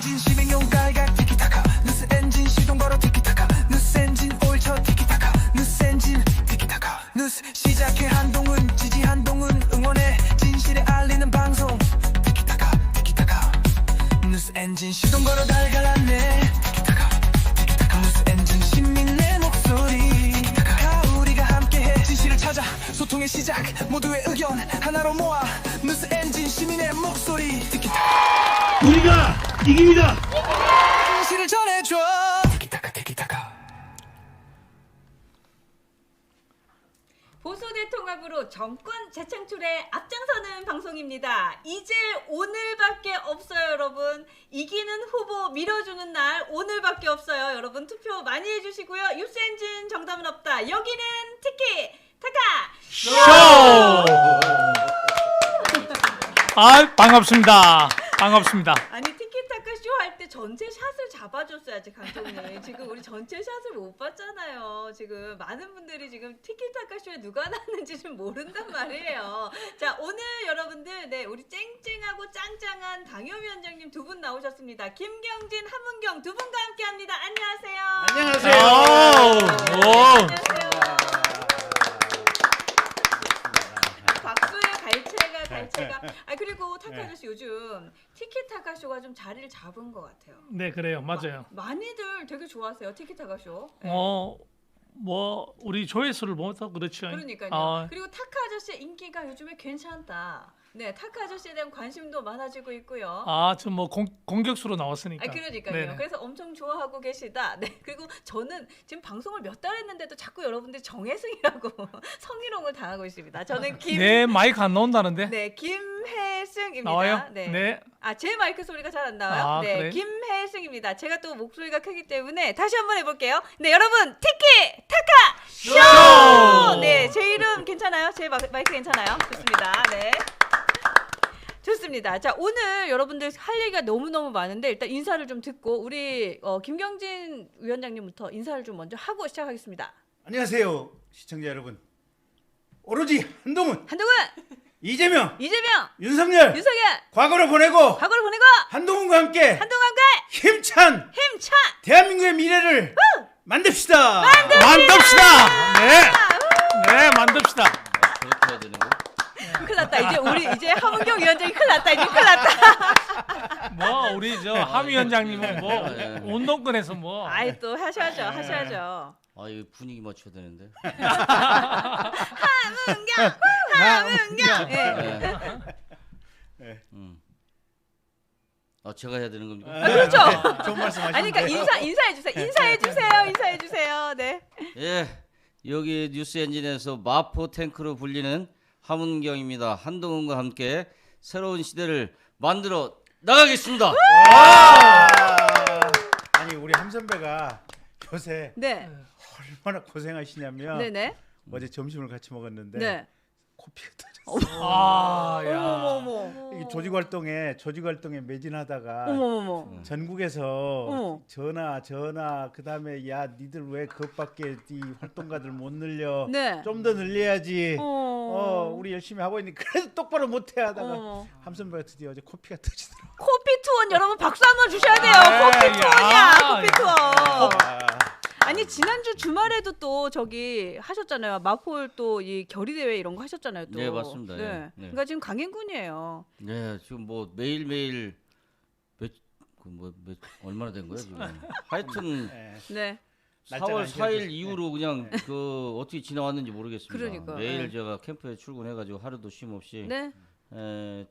진심의 용가가 티키타카 뉴스 엔진 시동 걸어 티키타카 뉴스 엔진 오일 쳐 티키타카 뉴스 엔진 티키타카 뉴스 시작해 한동훈 지지 한동훈 응원해 진실을 알리는 방송 티키타카 티키타카 뉴스 엔진 시동 걸어 달갈랐네 티키타카 티키타카 뉴스 엔진 시민의 목소리 티키타카 우리가 함께해 진실을 찾아 소통의 시작 모두의 의견 하나로 모아 뉴스 엔진 시민의 목소리 티키타카 우리가 이깁니다. 진실을 전해줘 티키타카 티키타카 보수대 통합으로 정권 재창출에 앞장서는 방송입니다. 이제 오늘밖에 없어요, 여러분. 이기는 후보 밀어주는 날 오늘밖에 없어요. 여러분 투표 많이 해주시고요. 뉴스엔진 정답은 없다. 여기는 티키 타카 쇼! 아, 반갑습니다. 반갑습니다. 아니 티키타카 쇼 할 때 전체 샷을 잡아줬어야지 감독님. 지금 우리 전체 샷을 못 봤잖아요. 지금 많은 분들이 지금 티키타카 쇼에 누가 나왔는지 좀 모른단 말이에요. 자 오늘 여러분들 네 우리 쨍쨍하고 짱짱한 당협위원장님 두 분 나오셨습니다. 김경진, 함은경 두 분과 함께합니다. 안녕하세요. 안녕하세요. 오. 안녕하세요. 박수의 갈채가. 아 그리고 타카 아저씨 요즘 티키타카 쇼가 좀 자리를 잡은 것 같아요. 네, 그래요. 맞아요. 많이들 되게 좋아하세요 티키타카 쇼. 네. 뭐 우리 조회수를 보면서 그렇죠. 그러니까요. 그리고 타카 아저씨의 인기가 요즘에 괜찮다. 네, 타카 아저씨에 대한 관심도 많아지고 있고요. 좀 뭐 공격수로 나왔으니까. 아, 그러니까요. 네네. 그래서 엄청 좋아하고 계시다. 네, 그리고 저는 지금 방송을 몇 달 했는데도 자꾸 여러분들이 정혜승이라고 성희롱을 당하고 있습니다. 저는 네, 마이크 안 나온다는데. 네, 김혜승입니다. 나와요? 네. 네. 제 마이크 소리가 잘 안 나와요. 네, 그래? 김혜승입니다. 제가 또 목소리가 크기 때문에 다시 한번 해볼게요. 네, 여러분 티키 타카 쇼! 네, 제 이름 괜찮아요? 제 마이크 괜찮아요? 좋습니다. 네. 좋습니다. 자, 오늘 여러분들 할 얘기가 너무너무 많은데 일단 인사를 좀 듣고 우리 김경진 위원장님부터 인사를 좀 먼저 하고 시작하겠습니다. 안녕하세요, 시청자 여러분. 오로지 한동훈, 이재명, 윤석열, 과거로 보내고 한동훈과 함께 힘찬 대한민국의 미래를 만듭시다. 만듭시다. 네. 네, 만듭시다. 그렇게 해야 되는 거? 큰일 났다. 이제 함은경 위원장이 큰일 났다. 뭐 우리 저 함 위원장님은 뭐 네. 운동권에서 뭐. 아이 또 하셔야죠. 아 이거 분위기 맞춰야 되는데. 함은경. 네. 네. 제가 해야 되는 겁니까? 그렇죠. 좋은 말씀하시는데. 아니 그러니까 인사해 주세요. 네. 예, 여기 뉴스 엔진에서 마포 탱크로 불리는 함은경입니다. 한동훈과 함께 새로운 시대를 만들어 나가겠습니다. 아니 우리 함 선배가 요새 네. 얼마나 고생하시냐면 네네. 어제 점심을 같이 먹었는데 네. 코피가 터졌어. 야. 어머. 이게 조직 활동에 매진하다가 어머. 전국에서 전화 그다음에 야 니들 왜 그것밖에 이 활동가들 못 늘려 네. 좀 더 늘려야지 우리 열심히 하고 있는데 그래도 똑바로 못해 하다가 함선배가 드디어 어제 코피가 터지더라고. 코피 투원 여러분 박수 한번 주셔야 돼요. 코피 투원이야. 코피 투원. 아니 지난주 주말에도 또 저기 하셨잖아요. 마포 또 이 결의 대회 이런 거 하셨잖아요. 또. 네, 맞습니다. 네. 네. 그러니까 지금 강행군이에요. 네, 지금 뭐 매일매일 얼마나 된 거야 지금? 하여튼 네. 4월 4일 이후로 그냥 어떻게 지나왔는지 모르겠습니다. 그러니까, 매일 네. 제가 캠프에 출근해가지고 하루도 쉼 없이 네.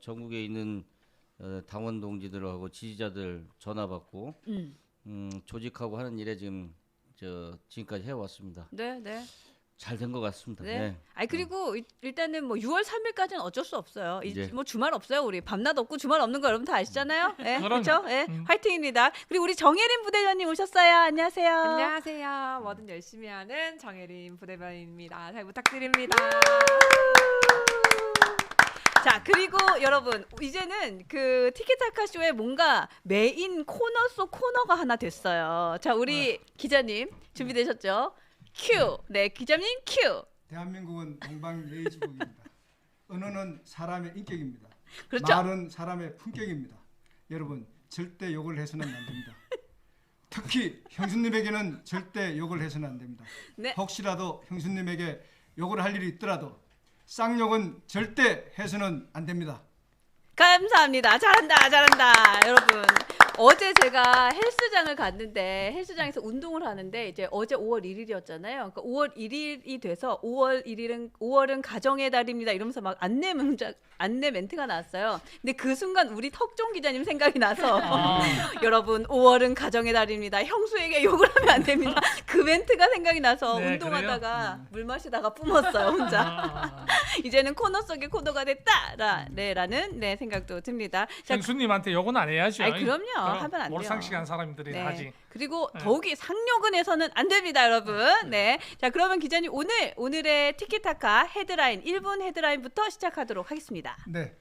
전국에 있는 당원 동지들하고 지지자들 전화 받고 조직하고 하는 일에 지금까지 해왔습니다. 네. 잘 된 것 같습니다. 네. 네. 아니 그리고 일단은 뭐 6월 3일까지는 어쩔 수 없어요. 네. 뭐 주말 없어요. 우리 밤낮 없고 주말 없는 거 여러분 다 아시잖아요. 네, 그럼요. 그렇죠? 네, 화이팅입니다. 그리고 우리 정혜린 부대장님 오셨어요. 안녕하세요. 안녕하세요. 뭐든 열심히 하는 정혜린 부대변인입니다. 잘 부탁드립니다. 자 그리고 여러분 이제는 그 티키타카 쇼에 뭔가 메인 코너 속 코너가 하나 됐어요. 자 우리 기자님 준비되셨죠? 큐. 네 기자님 큐. 대한민국은 동방예의지국입니다. 언어는 사람의 인격입니다. 그렇죠. 말은 사람의 품격입니다. 여러분 절대 욕을 해서는 안 됩니다. 특히 형수님에게는 절대 욕을 해서는 안 됩니다. 네. 혹시라도 형수님에게 욕을 할 일이 있더라도 쌍욕은 절대 해서는 안 됩니다. 감사합니다. 잘한다, 잘한다, 여러분. 어제 제가 헬스장을 갔는데 헬스장에서 운동을 하는데 이제 어제 5월 1일이었잖아요. 그러니까 5월 1일이 돼서 5월은 가정의 달입니다. 이러면서 막 안내 멘트가 나왔어요. 근데 그 순간 우리 턱종 기자님 생각이 나서 여러분 5월은 가정의 달입니다. 형수에게 욕을 하면 안 됩니다. 그 멘트가 생각이 나서 네, 운동하다가 물 마시다가 뿜었어요 혼자. 이제는 코너 속의 코너가 됐다라는 네, 생각도 듭니다. 자, 형수님한테 욕은 안 해야죠. 아이, 그럼요. 하면 안 돼요. 몰상식한 사람들이 네. 하지. 그리고 네. 더욱이 상욕은 해서는 안 됩니다, 여러분. 네. 자, 그러면 기자님 오늘의 티키타카 헤드라인 1분 헤드라인부터 시작하도록 하겠습니다. 네,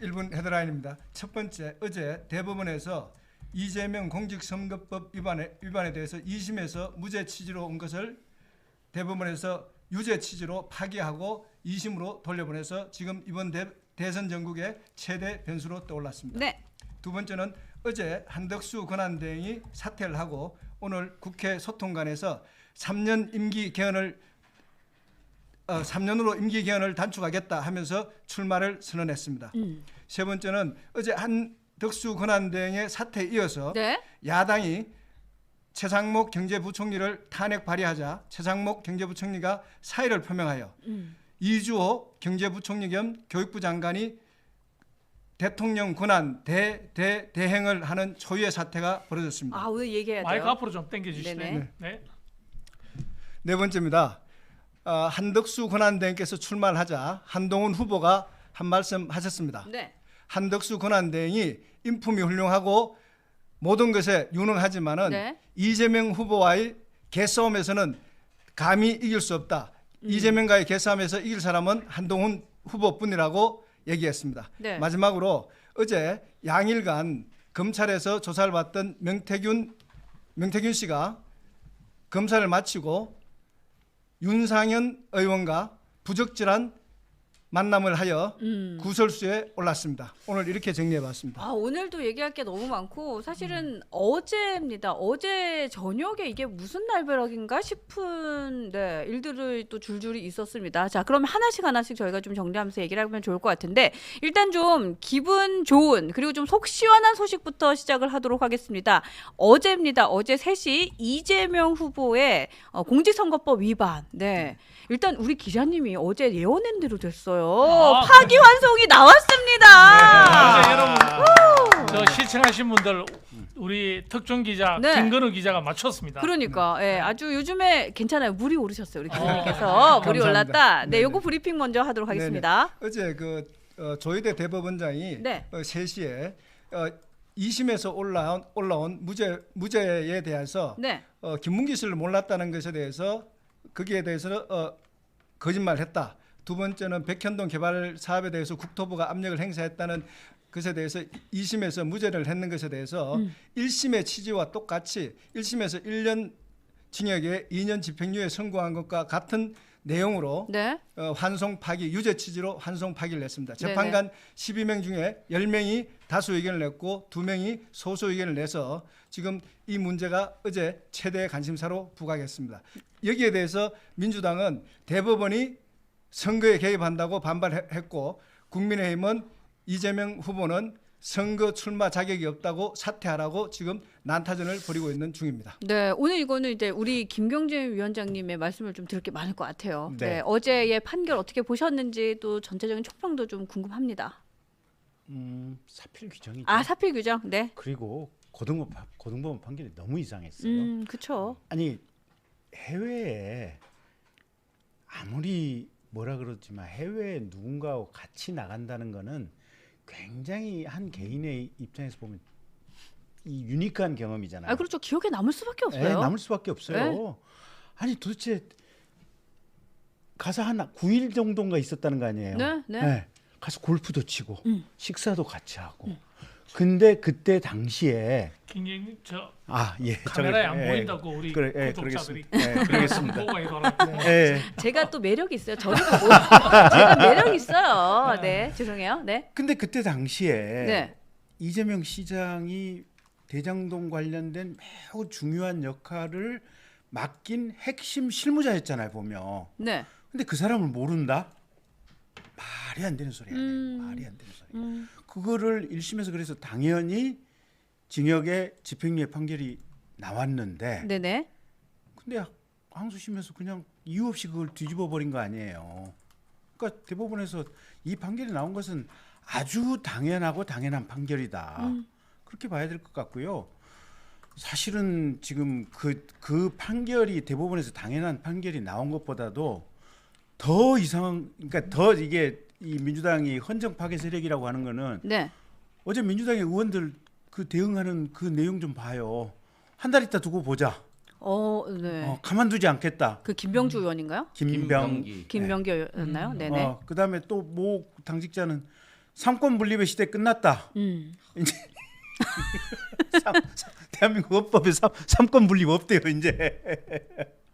1분 헤드라인입니다. 첫 번째, 어제 대법원에서 이재명 공직선거법 위반에 대해서 2심에서 무죄 취지로 온 것을 대법원에서 유죄 취지로 파기하고 2심으로 돌려보내서 지금 이번 대선 전국의 최대 변수로 떠올랐습니다. 네. 두 번째는 어제 한덕수 권한대행이 사퇴를 하고 오늘 국회 소통관에서 3년 임기 개헌을 3년으로 임기 개헌을 단축하겠다 하면서 출마를 선언했습니다. 세 번째는 어제 한덕수 권한대행의 사퇴에 이어서 네. 야당이 최상목 경제부총리를 탄핵 발의하자 최상목 경제부총리가 사의를 표명하여 이주호 경제부총리 겸 교육부 장관이 대통령 권한 대행을 하는 초유의 사태가 벌어졌습니다. 아, 오늘 얘기해야죠. 마이크 앞으로 좀 당겨주시네. 네네. 네. 네 번째입니다. 한덕수 권한대행께서 출마를 하자 한동훈 후보가 한 말씀 하셨습니다. 네. 한덕수 권한대행이 인품이 훌륭하고 모든 것에 유능하지만은 네. 이재명 후보와의 개싸움에서는 감히 이길 수 없다. 이재명과의 개싸움에서 이길 사람은 한동훈 후보뿐이라고 얘기했습니다. 네. 마지막으로 어제 양일간 검찰에서 조사를 받던 명태균 씨가 검사를 마치고 윤상현 의원과 부적절한 만남을 하여 구설수에 올랐습니다. 오늘 이렇게 정리해봤습니다. 아, 오늘도 얘기할 게 너무 많고 사실은 어제입니다. 어제 저녁에 이게 무슨 날벼락인가 싶은 네, 일들이 또 줄줄이 있었습니다. 자, 그럼 하나씩 저희가 좀 정리하면서 얘기를 하면 좋을 것 같은데 일단 좀 기분 좋은 그리고 좀 속 시원한 소식부터 시작을 하도록 하겠습니다. 어제입니다. 어제 3시 이재명 후보의 공직선거법 위반. 네. 일단 우리 기자님이 어제 예언한 대로 됐어요. 파기환송이 나왔습니다. 네, 여러분, 저 시청하신 분들 우리 특종 기자 네. 김건우 기자가 맞췄습니다. 그러니까 아주 요즘에 괜찮아요. 물이 오르셨어요. 우리 기자님께서 물이 감사합니다. 올랐다. 네, 네네. 요거 브리핑 먼저 하도록 하겠습니다. 어제 조희대 대법원장이 네. 3시에 2심에서 올라온 무죄에 대해서 네. 김문기 씨를 몰랐다는 것에 대해서 거기에 대해서 거짓말했다. 두 번째는 백현동 개발 사업에 대해서 국토부가 압력을 행사했다는 것에 대해서 2심에서 무죄를 했는 것에 대해서 1심의 취지와 똑같이 1심에서 1년 징역에 2년 집행유예 선고한 것과 같은 내용으로 네. 환송 파기 유죄 취지로 환송 파기를 냈습니다. 재판관 12명 중에 10명이 다수 의견을 냈고 2명이 소수 의견을 내서 지금 이 문제가 어제 최대 관심사로 부각했습니다. 여기에 대해서 민주당은 대법원이 선거에 개입한다고 반발했고 국민의힘은 이재명 후보는 선거 출마 자격이 없다고 사퇴하라고 지금 난타전을 벌이고 있는 중입니다. 네, 오늘 이거는 이제 우리 김경진 위원장님의 말씀을 좀 들을 게 많을 것 같아요. 네. 네, 어제의 판결 어떻게 보셨는지 또 전체적인 촉평도 좀 궁금합니다. 사필 규정이죠. 아, 사필 규정. 네. 그리고 고등법원 판결이 너무 이상했어요. 그렇죠. 아니 해외에 아무리 뭐라 그러지만 해외에 누군가하고 같이 나간다는 거는 굉장히 한 개인의 입장에서 보면 이 유니크한 경험이잖아요. 아, 그렇죠. 기억에 남을 수밖에 없어요. 네, 남을 수밖에 없어요. 아니 도대체 가서 한 9일 정도인가 있었다는 거 아니에요. 네. 가서 골프도 치고 식사도 같이 하고. 근데 그때 당시에 김경님 저 예, 카메라에 안 보인다고 우리 구독자들이 그러겠습니다. 보고 있더라고요. 예. 제가 또 매력이 있어요. 제가 매력 있어요. 네, 죄송해요. 네. 근데 그때 당시에 네. 이재명 시장이 대장동 관련된 매우 중요한 역할을 맡긴 핵심 실무자였잖아요, 보면. 네. 근데 그 사람을 모른다? 말이 안 되는 소리 아니에요. 말이 안 되는 소리. 그거를 1심에서 그래서 당연히 징역의 집행유예 판결이 나왔는데 네네. 근데 항소심에서 그냥 이유 없이 그걸 뒤집어 버린 거 아니에요. 그러니까 대법원에서 이 판결이 나온 것은 아주 당연하고 당연한 판결이다. 그렇게 봐야 될 것 같고요. 사실은 지금 그 판결이 대법원에서 당연한 판결이 나온 것보다도 더 이상한, 그러니까 더 이게 이 민주당이 헌정 파괴 세력이라고 하는 거는 네. 어제 민주당의 의원들 그 대응하는 그 내용 좀 봐요. 한 달 있다 두고 보자. 네. 가만두지 않겠다. 그 김병주 의원인가요? 김병기. 김병기 의원이었나요? 네네. 그다음에 또 모 당직자는 삼권 분립의 시대 끝났다. 이제 대한민국 헌법에 삼권 분립 없대요 이제.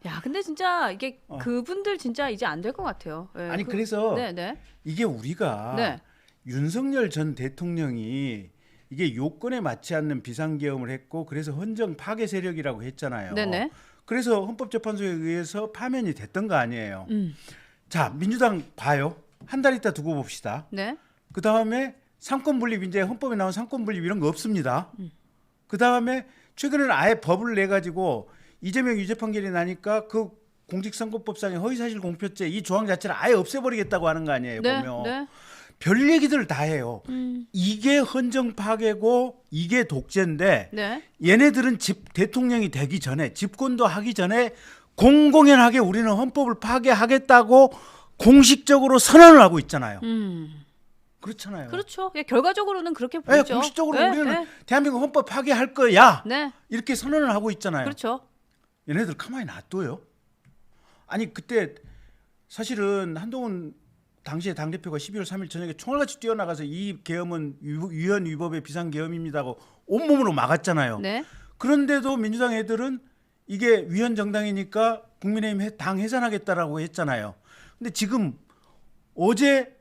야, 근데 진짜 이게 그분들 진짜 이제 안 될 것 같아요. 네, 아니 그래서 네네. 이게 우리가 네. 윤석열 전 대통령이 이게 요건에 맞지 않는 비상계엄을 했고 그래서 헌정 파괴 세력이라고 했잖아요. 네네. 그래서 헌법재판소에 의해서 파면이 됐던 거 아니에요. 자, 민주당 봐요. 한 달 있다 두고 봅시다. 네. 그 다음에 삼권 분립 이제 헌법에 나온 삼권 분립 이런 거 없습니다. 그 다음에 최근에는 아예 법을 내 가지고 이재명 유죄 판결이 나니까 그 공직선거법상의 허위사실 공표죄 이 조항 자체를 아예 없애버리겠다고 하는 거 아니에요. 네. 보면 네. 별 얘기들 다 해요. 이게 헌정 파괴고 이게 독재인데 네. 얘네들은 대통령이 되기 전에 집권도 하기 전에 공공연하게 우리는 헌법을 파괴하겠다고 공식적으로 선언을 하고 있잖아요. 그렇잖아요. 그렇죠. 예, 결과적으로는 그렇게 네, 보이죠. 공식적으로 네, 우리는 네. 대한민국 헌법 파괴할 거야. 네. 이렇게 선언을 하고 있잖아요. 그렇죠. 얘네들 가만히 놔둬요. 아니 그때 사실은 한동훈 당시에 당대표가 12월 3일 저녁에 총알같이 뛰어나가서 이 계엄은 위헌 위법의 비상계엄입니다고 온몸으로 막았잖아요. 네. 그런데도 민주당 애들은 이게 위헌 정당이니까 국민의힘 당 해산하겠다라고 했잖아요. 근데 지금 어제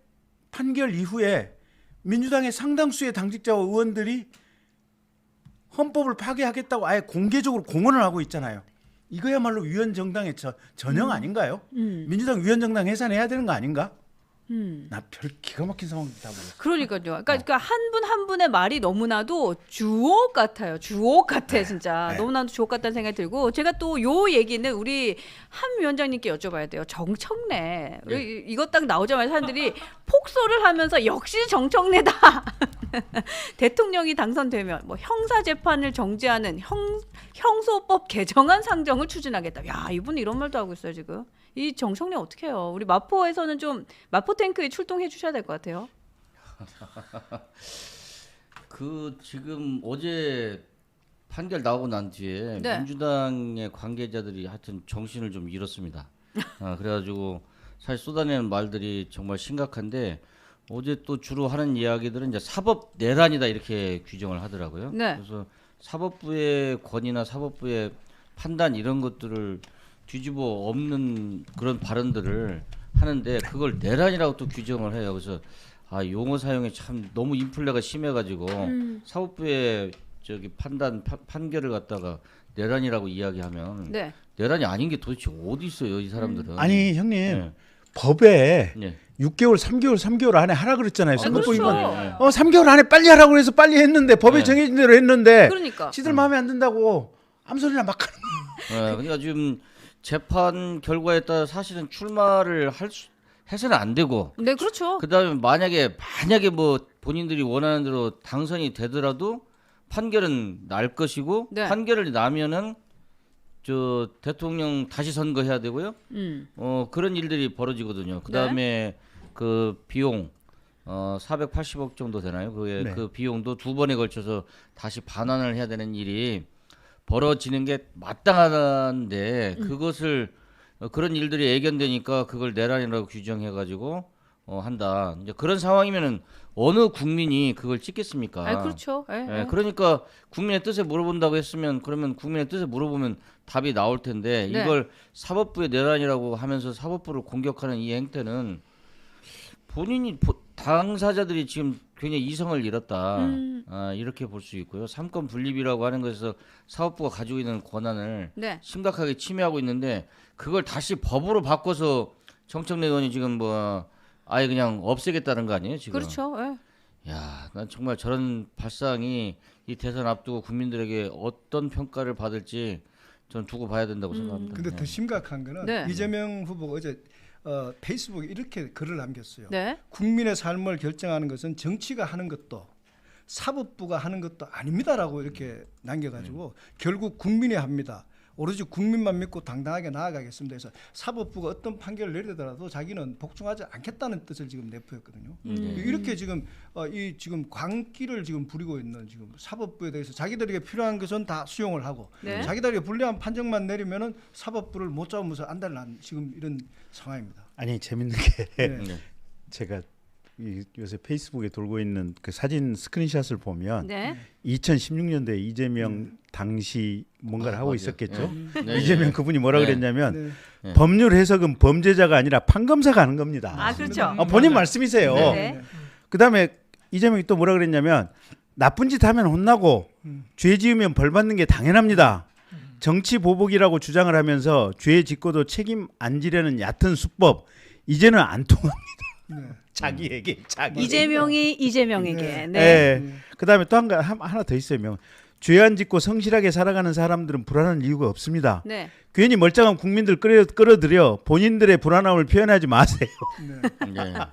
판결 이후에 민주당의 상당수의 당직자와 의원들이 헌법을 파괴하겠다고 아예 공개적으로 공언을 하고 있잖아요. 이거야말로 위헌 정당의 전형 아닌가요? 민주당 위헌 정당 해산해야 되는 거 아닌가? 나 별 기가 막힌 상황 다 보겠어. 그러니까요. 그러니까 한 분 한 분의 말이 너무나도 주옥 같아요. 주옥 같아 진짜. 네. 너무나도 주옥 같다는 생각이 들고 제가 또 요 얘기는 우리 한 위원장님께 여쭤봐야 돼요. 정청래. 이거 딱 나오자마자 사람들이 폭소를 하면서 역시 정청래다. 대통령이 당선되면 뭐 형사 재판을 정지하는 형소법 개정안 상정을 추진하겠다. 야, 이분 이런 말도 하고 있어요, 지금. 이 정청래 어떻게 해요? 우리 마포에서는 좀 마포 탱크에 출동해 주셔야 될 것 같아요. 그 지금 어제 판결 나오고 난 뒤에 네. 민주당의 관계자들이 하여튼 정신을 좀 잃었습니다. 그래가지고 사실 쏟아내는 말들이 정말 심각한데 어제 또 주로 하는 이야기들은 이제 사법 내란이다 이렇게 규정을 하더라고요. 네. 그래서 사법부의 권위나 사법부의 판단 이런 것들을 뒤집어 엎는 그런 발언들을 하는데 그걸 내란이라고 또 규정을 해요. 그래서 용어 사용이 참 너무 인플레가 심해가지고 사법부의 저기 판결을 갖다가 내란이라고 이야기하면 네. 내란이 아닌 게 도대체 어디 있어요, 이 사람들은? 아니 형님 네. 법에 네. 6개월, 3개월 안에 하라 그랬잖아요. 선거법 그렇죠. 위반. 3개월 안에 빨리 하라고 해서 빨리 했는데 법에 네. 정해진 대로 했는데 그러니까. 지들 마음에 안 든다고 아무 소리나 막 하는 거예요. 그러니까 지금 재판 결과에 따라 사실은 출마를 해서는 안 되고 네, 그렇죠. 그다음에 만약에 뭐 본인들이 원하는 대로 당선이 되더라도 판결은 날 것이고 네. 판결을 나면은 저 대통령 다시 선거해야 되고요. 그런 일들이 벌어지거든요. 그다음에 그 비용 480억 정도 되나요? 네. 그 비용도 두 번에 걸쳐서 다시 반환을 해야 되는 일이 벌어지는 게 마땅한데 그것을 그런 일들이 예견되니까 그걸 내란이라고 규정해가지고 한다. 이제 그런 상황이면은 어느 국민이 그걸 찍겠습니까? 아, 그렇죠. 예, 예. 그러니까 국민의 뜻에 물어본다고 했으면 그러면 국민의 뜻에 물어보면 답이 나올 텐데 네. 이걸 사법부의 내란이라고 하면서 사법부를 공격하는 이 행태는 본인이 당사자들이 지금 굉장히 이성을 잃었다. 음. 이렇게 볼 수 있고요. 삼권 분립이라고 하는 것에서 사법부가 가지고 있는 권한을 네. 심각하게 침해하고 있는데 그걸 다시 법으로 바꿔서 정청래 의원이 지금 뭐 아예 그냥 없애겠다는 거 아니에요 지금? 그렇죠. 예. 야, 난 정말 저런 발상이 이 대선 앞두고 국민들에게 어떤 평가를 받을지 전 두고 봐야 된다고 생각합니다. 근데 더 심각한 거는 네. 이재명 후보가 어제 페이스북에 이렇게 글을 남겼어요. 네. 국민의 삶을 결정하는 것은 정치가 하는 것도 사법부가 하는 것도 아닙니다라고 이렇게 남겨가지고 결국 국민이 합니다. 오로지 국민만 믿고 당당하게 나아가겠습니다. 그래서 사법부가 어떤 판결을 내리더라도 자기는 복종하지 않겠다는 뜻을 지금 내포했거든요. 이렇게 지금 이 지금 광기를 지금 부리고 있는 지금 사법부에 대해서 자기들에게 필요한 것은 다 수용을 하고 네. 자기들에게 불리한 판정만 내리면은 사법부를 못 잡으면서 안달난 지금 이런 상황입니다. 아니 재밌는 게 네. 제가 요새 페이스북에 돌고 있는 그 사진 스크린샷을 보면 네. 2016년도에 이재명 당시 뭔가를 하고 맞아요. 있었겠죠. 네. 이재명 그분이 뭐라 네. 그랬냐면 네. 법률 해석은 범죄자가 아니라 판검사가 하는 겁니다. 아, 그렇죠. 본인 말씀이세요. 네. 네. 그다음에 이재명이 또 뭐라 그랬냐면 나쁜 짓 하면 혼나고 죄 지으면 벌 받는 게 당연합니다. 정치 보복이라고 주장을 하면서 죄 짓고도 책임 안 지려는 얕은 수법 이제는 안 통합니다. 네. 자기에게 자기. 이재명이 이재명에게. 네. 예. 그다음에 또 하나 더 있어요. 죄 안 짓고 성실하게 살아가는 사람들은 불안한 이유가 없습니다. 네. 괜히 멀쩡한 국민들 끌어들여 본인들의 불안함을 표현하지 마세요. 네. 맞습니다.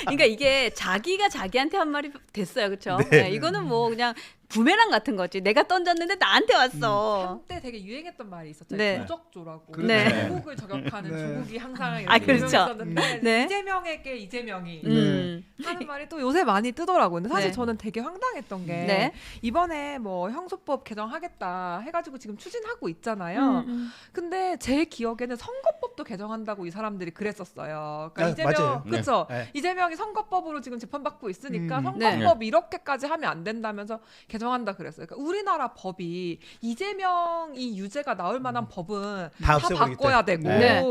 그러니까 이게 자기가 자기한테 한 말이 됐어요. 그렇죠? 네. 네. 이거는 뭐 그냥 부메랑 같은 거지. 내가 던졌는데 나한테 왔어. 한때 되게 유행했던 말이 있었죠. 네. 조적조라고. 네. 조국을 저격하는 네. 조국이 항상 아, 이렇게 그렇죠. 유명했었는데 네. 이재명에게 이재명이 음. 하는 말이 또 요새 많이 뜨더라고요. 근데 사실 네. 저는 되게 황당했던 게 네. 이번에 뭐 형소법 개정하겠다 해가지고 지금 추진하고 있잖아요. 근데 제 기억에는 선거법도 개정한다고 이 사람들이 그랬었어요. 그러니까 아, 이재명 맞아요. 그렇죠. 네. 이재명이 선거법으로 지금 재판받고 있으니까 네. 선거법 이렇게까지 하면 안 된다면서 개정한다 그랬어요. 그러니까 우리나라 법이 이재명이 유죄가 나올 만한 법은 다 다 없애버리겠다. 바꿔야 되고 네.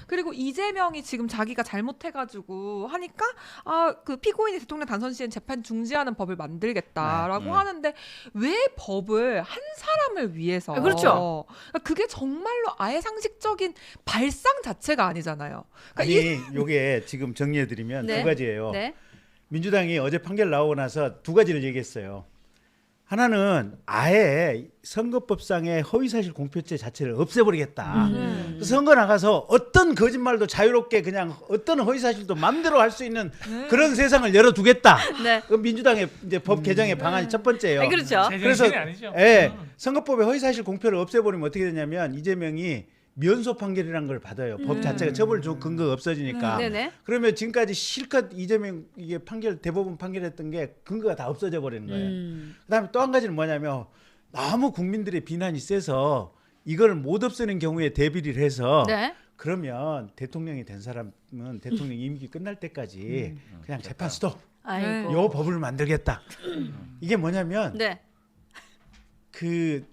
그리고 이재명이 지금 자기가 잘못해가지고 하니까 그 피고인이 대통령 당선 시엔 재판 중지하는 법을 만들겠다라고 네. 하는데 왜 법을 한 사람을 위해서 그렇죠. 그러니까 그게 정말로 아예 상식적인 발상 자체가 아니잖아요. 그러니까 아니 요게 지금 정리해드리면 네. 두 가지예요. 네. 민주당이 어제 판결 나오고 나서 두 가지를 얘기했어요. 하나는 아예 선거법상의 허위사실 공표죄 자체를 없애버리겠다. 선거 나가서 어떤 거짓말도 자유롭게 그냥 어떤 허위사실도 마음대로 할 수 있는 그런 세상을 열어두겠다. 네. 그 민주당의 이제 법 개정의 방안이 첫 번째예요. 아니, 그렇죠. 제정신이 아니죠. 예, 선거법의 허위사실 공표를 없애버리면 어떻게 되냐면 이재명이 면소 판결이라는 걸 받아요. 법 자체가 처벌 근거가 없어지니까. 네네. 그러면 지금까지 실컷 이재명 이게 판결 대법원 판결했던 게 근거가 다 없어져 버리는 거예요. 그다음에 또 한 가지는 뭐냐면 너무 국민들의 비난이 세서 이걸 못 없애는 경우에 대비를 해서 네. 그러면 대통령이 된 사람은 대통령 임기 끝날 때까지 그냥 재판 스톱. 아이고. 요 법을 만들겠다. 이게 뭐냐면 네. 그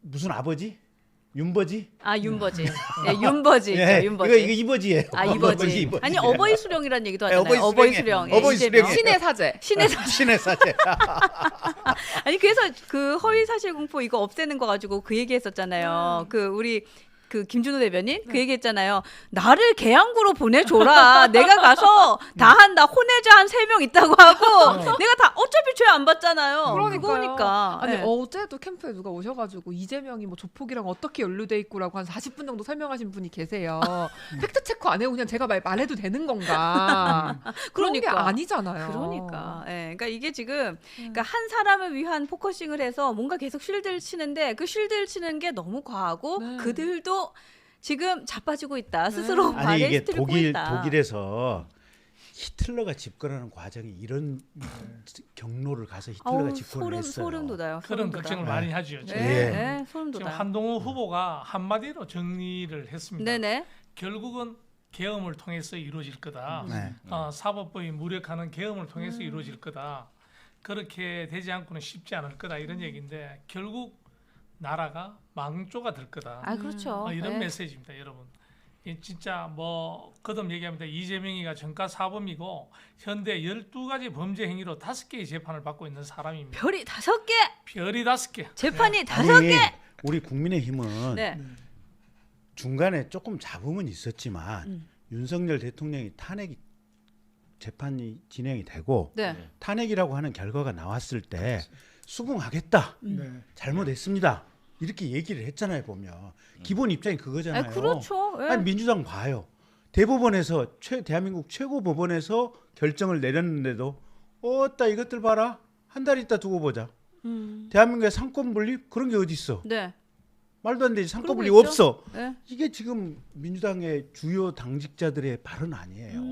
무슨 아버지? 윤버지? 아 윤버지. 네, 윤버지 있죠. 예, 윤버지. 이거 이버지예요. 아 이버지. 이버지. 아니 어버이 수령이라는 얘기도 네, 하잖아요. 어버이 수령. 예, 어버이 이재명. 수령이에요. 신의 사죄. 신의 사죄. 신의 사죄. 아니 그래서 그 허위 사실 공포 이거 없애는 거 가지고 그 얘기했었잖아요. 그 우리 그 김준호 대변인 그 얘기했잖아요. 나를 계양구로 보내줘라. 내가 가서 다 한다. 혼외자 한 3명 있다고 하고 내가 다 어차피 죄 안 받잖아요. 그러니까요. 그거니까. 아니 네. 어제도 캠프에 누가 오셔가지고 이재명이 뭐 조폭이랑 어떻게 연루돼 있고라고 한 40분 정도 설명하신 분이 계세요. 팩트 체크 안 해고 그냥 제가 말해도 되는 건가? 그런 게 그러니까. 아니잖아요. 그러니까, 예, 그러니까 이게 지금, 그러니까 한 사람을 위한 포커싱을 해서 뭔가 계속 쉴드를 치는데 그 쉴드를 치는 게 너무 과하고 네. 그들도 지금 자빠지고 있다. 스스로 아니 발에 이게 스트를 있다. 독일에서 히틀러가 집권하는 과정이 이런 경로를 가서 히틀러가 어우, 집권을 했어요. 소름 돋아요. 그런 소름 돋아. 걱정을 많이 하죠. 네, 지금. 예. 네, 소름 지금 돋아. 한동훈 후보가 한마디로 정리를 했습니다. 네네. 결국은 계엄을 통해서 이루어질 거다. 네. 사법부의 무력화는 계엄을 통해서 이루어질 거다. 그렇게 되지 않고는 쉽지 않을 거다 이런 얘기인데 결국 나라가 망조가 될 거다. 아 그렇죠. 이런 네. 메시지입니다, 여러분. 진짜 뭐 거듭 얘기합니다. 이재명이가 전과 사범이고 현대 12가지 범죄 행위로 5개의 재판을 받고 있는 사람입니다. 별이 5개, 별이 5개. 재판이 아니, 5개. 우리 국민의힘은 네. 중간에 조금 잡음은 있었지만 윤석열 대통령이 탄핵 재판이 진행이 되고 네. 탄핵이라고 하는 결과가 나왔을 때 수긍하겠다. 네. 잘못했습니다. 이렇게 얘기를 했잖아요. 보면 기본 입장이 그거잖아요. 아, 그렇죠. 예. 아니, 민주당 봐요. 대법원에서 대한민국 최고 법원에서 결정을 내렸는데도 어따 이것들 봐라. 한 달 있다 두고 보자. 대한민국의 상권 분립 그런 게 어디 있어? 네. 말도 안 되지. 상권 그런 분립 거 있죠? 없어. 네. 이게 지금 민주당의 주요 당직자들의 발언 아니에요.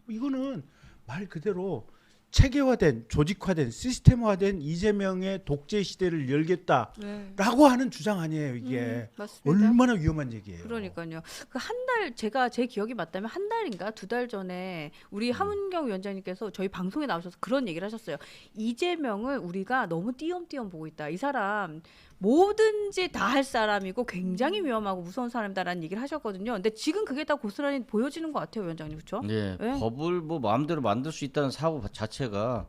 이거는 말 그대로 체계화된 조직화된 시스템화된 이재명의 독재 시대를 열겠다라고 네. 하는 주장 아니에요. 이게 맞습니다. 얼마나 위험한 얘기예요. 그러니까요. 그 한 달 제가 제 기억이 맞다면 한 달인가 2달 전에 우리 함은경 위원장님께서 저희 방송에 나오셔서 그런 얘기를 하셨어요. 이재명을 우리가 너무 띄엄띄엄 보고 있다. 이 사람 뭐든지 다 할 사람이고 굉장히 위험하고 무서운 사람이다라는 얘기를 하셨거든요. 근데 지금 그게 다 고스란히 보여지는 것 같아요, 위원장님. 그렇죠? 네, 네. 법을 뭐 마음대로 만들 수 있다는 사고 자체가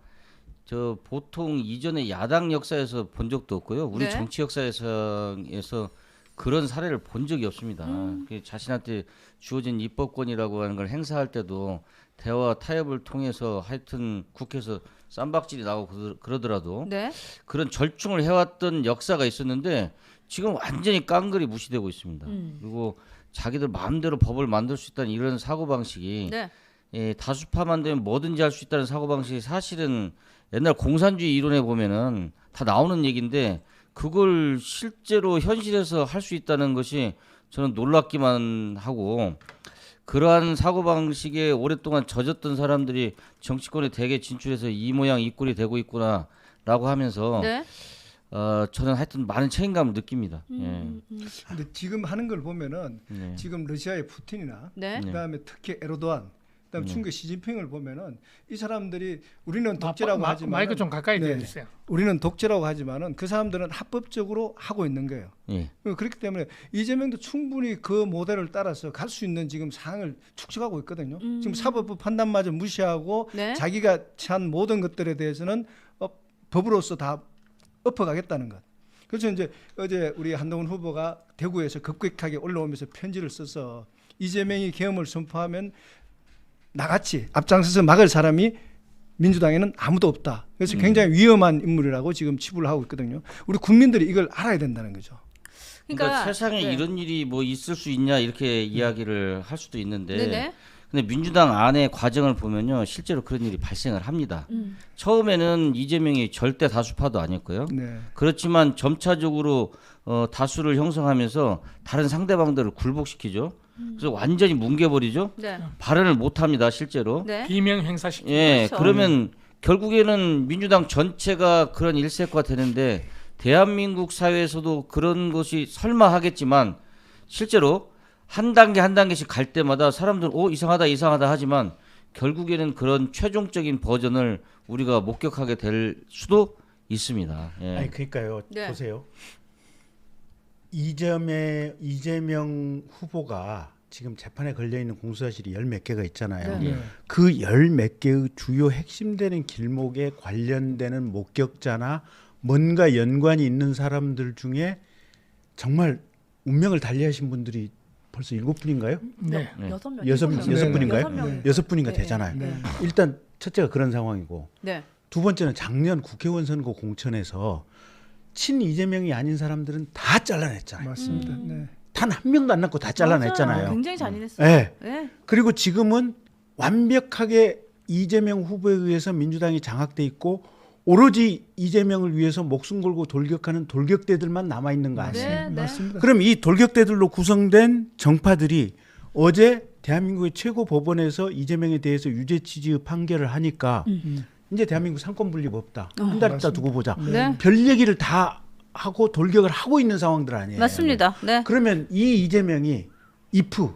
저 보통 이전의 야당 역사에서 본 적도 없고요. 우리 네. 정치 역사에서 그런 사례를 본 적이 없습니다. 그 자신한테 주어진 입법권이라고 하는 걸 행사할 때도 대화 타협을 통해서 하여튼 국회에서 쌈박질이 나오고 그러더라도 네. 그런 절충을 해왔던 역사가 있었는데 지금 완전히 깡그리 무시되고 있습니다. 그리고 자기들 마음대로 법을 만들 수 있다는 이런 사고방식이 네. 예, 다수파만 되면 뭐든지 할 수 있다는 사고방식이 사실은 옛날 공산주의 이론에 보면은 다 나오는 얘기인데 그걸 실제로 현실에서 할 수 있다는 것이 저는 놀랍기만 하고 그러한 사고방식에 오랫동안 젖었던 사람들이 정치권에 대개 진출해서 이 모양 이 꼴이 되고 있구나라고 하면서 네. 저는 하여튼 많은 책임감을 느낍니다. 근데 지금 하는 걸 보면은 네. 지금 러시아의 푸틴이나 네. 그다음에 특히 에르도안 그다음에 중국 시진핑을 보면은 이 사람들이 우리는 독재라고 하지만 마이크 좀 가까이 네. 대주세요. 우리는 독재라고 하지만은 그 사람들은 합법적으로 하고 있는 거예요. 예. 그렇기 때문에 이재명도 충분히 그 모델을 따라서 갈 수 있는 지금 상황을 축적하고 있거든요. 지금 사법부 판단마저 무시하고 네. 자기가 취한 모든 것들에 대해서는 법으로서 다 엎어가겠다는 것. 그래서 이제 어제 우리 한동훈 후보가 대구에서 급격하게 올라오면서 편지를 써서 이재명이 계엄을 선포하면 나같이 앞장서서 막을 사람이 민주당에는 아무도 없다. 그래서 굉장히 위험한 인물이라고 지금 치부를 하고 있거든요. 우리 국민들이 이걸 알아야 된다는 거죠. 그러니까 세상에 네. 이런 일이 뭐 있을 수 있냐 이렇게 이야기를 할 수도 있는데 네네. 근데 민주당 안의 과정을 보면요 실제로 그런 일이 발생을 합니다. 처음에는 이재명이 절대 다수파도 아니었고요. 네. 그렇지만 점차적으로 다수를 형성하면서 다른 상대방들을 굴복시키죠. 그래서 완전히 뭉개버리죠. 네. 발언을 못합니다 실제로. 네. 비명 행사시키고 예, 그렇죠. 그러면 결국에는 민주당 전체가 그런 일색화 되는데 대한민국 사회에서도 그런 것이 설마 하겠지만 실제로 한 단계 한 단계씩 갈 때마다 사람들은 이상하다 하지만 결국에는 그런 최종적인 버전을 우리가 목격하게 될 수도 있습니다. 예. 아니 그러니까요. 네. 보세요. 이재명 후보가 지금 재판에 걸려 있는 공소사실이 열 몇 개가 있잖아요. 네. 그 열 몇 개의 주요 핵심되는 길목에 관련되는 목격자나 뭔가 연관이 있는 사람들 중에 정말 운명을 달리하신 분들이 벌써 7분인가요? 네. 네. 6명. 여섯 명. 분인가요? 명. 6분인가 네. 되잖아요. 네. 일단 첫째가 그런 상황이고 네. 두 번째는 작년 국회의원 선거 공천에서 친 이재명이 아닌 사람들은 다 잘라냈잖아요. 맞습니다. 네. 단 한 명도 안 남고 다 잘라냈잖아요. 맞아요. 굉장히 잔인했어요. 네. 네. 그리고 지금은 완벽하게 이재명 후보에 의해서 민주당이 장악돼 있고 오로지 이재명을 위해서 목숨 걸고 돌격하는 돌격대들만 남아 있는 거 아니에요? 네. 네. 맞습니다. 그럼 이 돌격대들로 구성된 정파들이 어제 대한민국의 최고 법원에서 이재명에 대해서 유죄 취지의 판결을 하니까 이제 대한민국 상권 분립 없다. 한 달 있다 두고 보자. 네. 별 얘기를 다 하고 돌격을 하고 있는 상황들 아니에요. 맞습니다. 네. 그러면 이 이재명이 if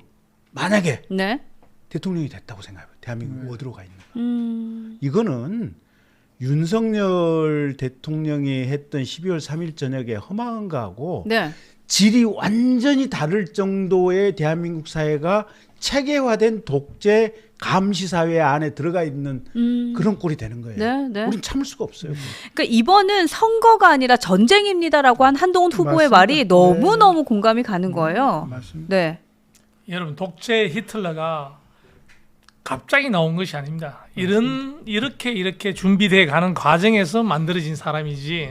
만약에 네. 대통령이 됐다고 생각해요. 대한민국 어디로 가 있는 거야? 이거는 윤석열 대통령이 했던 12월 3일 저녁에 허망한 거하고 네. 질이 완전히 다를 정도의 대한민국 사회가 체계화된 독재 감시 사회 안에 들어가 있는 그런 꼴이 되는 거예요. 네, 네. 우린 참을 수가 없어요. 그러니까 이번은 선거가 아니라 전쟁입니다라고 한 한동훈 후보의 맞습니다. 말이 너무너무 공감이 가는 거예요. 맞습니다. 네. 여러분 독재 히틀러가 갑자기 나온 것이 아닙니다. 이렇게 준비돼 가는 과정에서 만들어진 사람이지.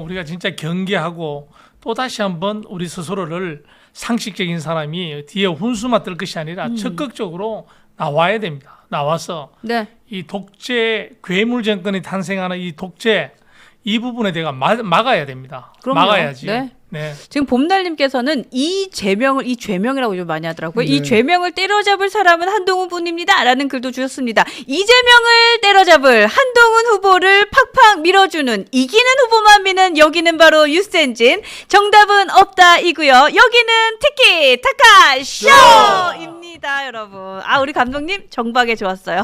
우리가 진짜 경계하고 또 다시 한번 우리 스스로를 상식적인 사람이 뒤에 훈수 맡을 것이 아니라 적극적으로 나와야 됩니다. 나와서 네. 이 독재 괴물 정권이 탄생하는 이 독재 이 부분에 대해 막아야 됩니다. 그럼요. 막아야지. 네. 네. 지금 봄날님께서는 이 죄명이라고 좀 많이 하더라고요. 네. 이 죄명을 때려잡을 사람은 한동훈 분입니다라는 글도 주셨습니다. 이재명을 때려잡을 한동훈 후보를 팍팍 밀어주는 이기는 후보만 미는 여기는 바로 뉴스엔진. 정답은 없다이고요. 여기는 티키타카 쇼입니다, 여러분. 아, 우리 감독님 정박에 좋았어요.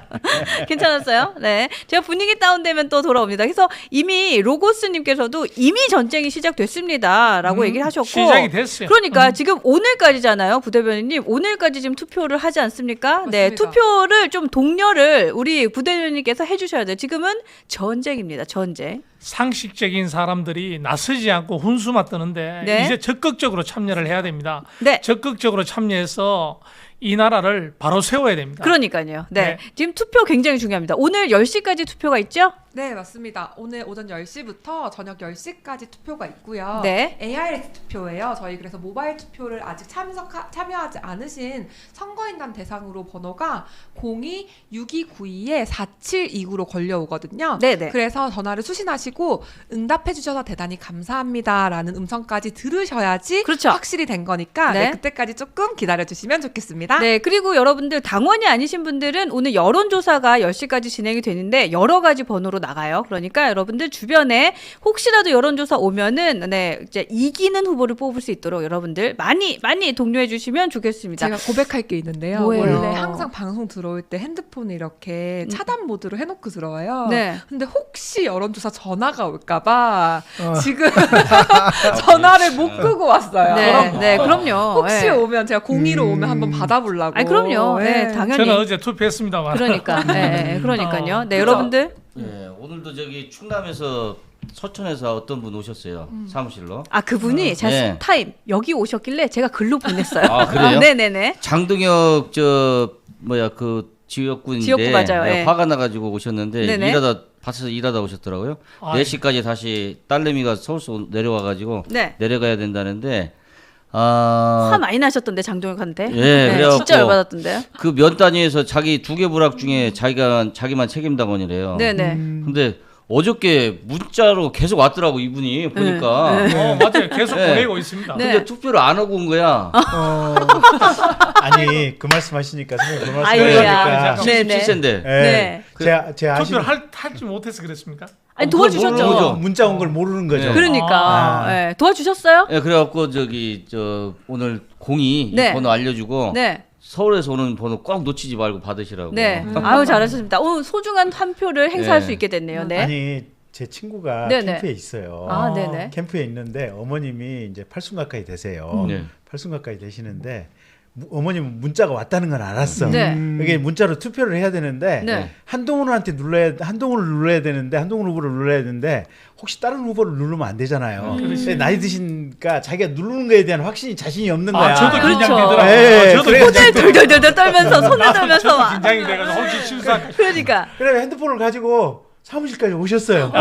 괜찮았어요? 네, 제가 분위기 다운되면 또 돌아옵니다. 그래서 이미 로고스님께서도 이미 전쟁이 시작됐습니다라고 얘기를 하셨고 시작이 됐어요. 그러니까 지금 오늘까지잖아요, 부대변인님. 오늘까지 지금 투표를 하지 않습니까? 네, 맞습니다. 투표를 좀 독려를 우리 부대변인님께서 해주셔야 돼요. 지금은 전쟁입니다, 전쟁. 상식적인 사람들이 나서지 않고 훈수 맡드는데 네. 이제 적극적으로 참여를 해야 됩니다. 네. 적극적으로 참여해서 이 나라를 바로 세워야 됩니다. 그러니까요. 네. 네. 지금 투표 굉장히 중요합니다. 오늘 10시까지 투표가 있죠? 네, 맞습니다. 오늘 오전 10시부터 저녁 10시까지 투표가 있고요. 네. ARS 투표예요. 저희 그래서 모바일 투표를 아직 참여하지 않으신 선거인단 대상으로 번호가 02-6292-4729로 걸려오거든요. 네네. 그래서 전화를 수신하시고 응답해 주셔서 대단히 감사합니다라는 음성까지 들으셔야지 그렇죠. 확실히 된 거니까 네. 네, 그때까지 조금 기다려주시면 좋겠습니다. 네, 그리고 여러분들 당원이 아니신 분들은 오늘 여론조사가 10시까지 진행이 되는데 여러 가지 번호로 나가요. 그러니까 여러분들 주변에 혹시라도 여론조사 오면은 네, 이제 이기는 후보를 뽑을 수 있도록 여러분들 많이 독려해 주시면 좋겠습니다. 제가 고백할 게 있는데요. 뭐예요? 원래 항상 방송 들어올 때 핸드폰을 이렇게 차단 모드로 해놓고 들어와요. 네. 근데 혹시 여론조사 전화가 올까봐 지금 전화를 못 끄고 왔어요. 네, 네, 그럼요. 혹시 네. 오면 제가 02로 오면 한번 받아보려고. 아니, 그럼요. 네, 네. 당연히. 저는 어제 투표했습니다만. 그러니까, 네, 그러니까요. 네, 그죠? 여러분들. 예, 오늘도 저기 충남에서 서천에서 어떤 분 오셨어요. 사무실로. 아, 그분이 제가 네. 속타임 여기 오셨길래 제가 글로 보냈어요. 아, 그래요? 네네네. 장동혁 그 지역구인데 지역구 맞아요. 예. 화가 나가지고 오셨는데 네네. 밭에서 일하다 오셨더라고요. 아, 4시까지 다시 딸내미가 서울서 내려와가지고 네. 내려가야 된다는데 화 많이 나셨던데 장동혁한테. 예, 네, 그래갖고 진짜 열받았던데요. 그 면 단위에서 자기 2개 부락 중에 자기만 책임당원이래요. 네네. 근데 어저께 문자로 계속 왔더라고 이분이 보니까. 맞아요. 계속 네. 보내고 있습니다. 네. 근데 투표를 안 하고 온 거야. 아니 그 말씀하시니까 선생님 그 아이고야. 말씀하시니까 네네. 77세인데. 네. 제가 투표를 할지 못해서 그랬습니까? 아니 그걸 모르는 도와주셨죠. 거죠. 문자 온 걸 모르는 거죠. 네. 그러니까 아. 네. 도와주셨어요? 예, 그래갖고 오늘 공이 네. 이 번호 알려주고 네. 서울에서 오는 번호 꼭 놓치지 말고 받으시라고. 네. 아유 잘하셨습니다. 오늘 소중한 한 표를 행사할 네. 수 있게 됐네요. 네. 아니 제 친구가 네네. 캠프에 있어요. 아, 네네. 캠프에 있는데 어머님이 이제 80 가까이 되세요. 네. 80 가까이 되시는데 어머님은 문자가 왔다는 걸 알았어. 네. 이게 문자로 투표를 해야 되는데 네. 한동훈을 눌러야 되는데 한동훈 후보를 눌러야 되는데 혹시 다른 후보를 누르면 안 되잖아요. 근데 나이 드시니까 자기가 누르는 거에 대한 확신이 자신이 없는 거야. 저도 그렇죠. 긴장되더라고요. 네, 저도 그래요. 손을 덜덜덜 떨면서 손을 떨면서 저도 막. 긴장이 돼가지고 혹시 실수할까. 그러니까. 그래 핸드폰을 가지고 사무실까지 오셨어요.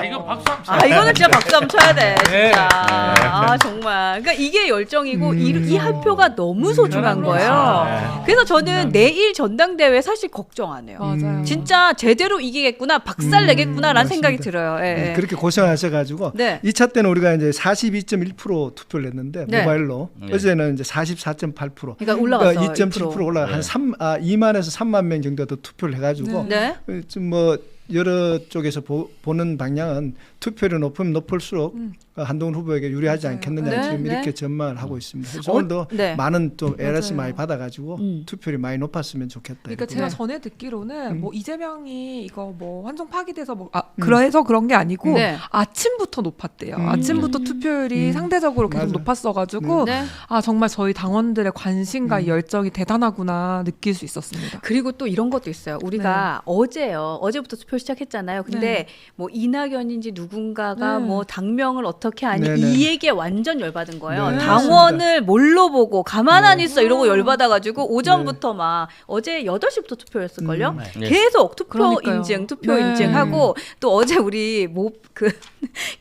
이거 박수 한번 아 이거는 진짜 박수 한번 쳐야 돼 네. 진짜. 아 정말. 그러니까 이게 열정이고 이 한 표가 너무 소중한 거예요. 그래서 저는 내일 전당대회 사실 걱정 안 해요. 맞아요. 진짜 제대로 이기겠구나, 박살 내겠구나라는 생각이 들어요. 예, 네, 예. 그렇게 고생하셔가지고 네. 2차 때는 우리가 이제 42.1% 투표를 했는데 네. 모바일로 네. 어제는 이제 44.8%. 그러니까 올라갔어. 2.7% 올라 한 네. 2만에서 3만 명 정도 더 투표를 해가지고 네. 좀 뭐 여러 쪽에서 보는 방향은 투표율이 높으면 높을수록 한동훈 후보에게 유리하지 맞아요. 않겠느냐 네, 지금 네. 이렇게 전망을 하고 있습니다. 그래서 어, 오늘도 네. 많은 좀 LS 맞아요. 많이 받아가지고 투표율이 많이 높았으면 좋겠다. 그러니까 이렇게. 제가 네. 전에 듣기로는 뭐 이재명이 이거 뭐 환송 파기돼서 뭐 그래서 그런 게 아니고 네. 아침부터 높았대요. 아침부터 투표율이 상대적으로 계속 맞아요. 높았어가지고 네. 아 정말 저희 당원들의 관심과 열정이 대단하구나 느낄 수 있었습니다. 그리고 또 이런 것도 있어요. 우리가 어제부터 투표 시작했잖아요. 근데 네. 뭐 이낙연인지 누군가가 네. 뭐 당명을 어떻게 하니 네네. 이 얘기에 완전 열받은 거예요. 네, 당원을 뭘로 보고 가만 안 있어 이러고 네. 열받아가지고 오전부터 막 어제 8시부터 투표였을걸요. 네. 계속 투표 그러니까요. 인증, 투표 네. 인증하고 또 어제 우리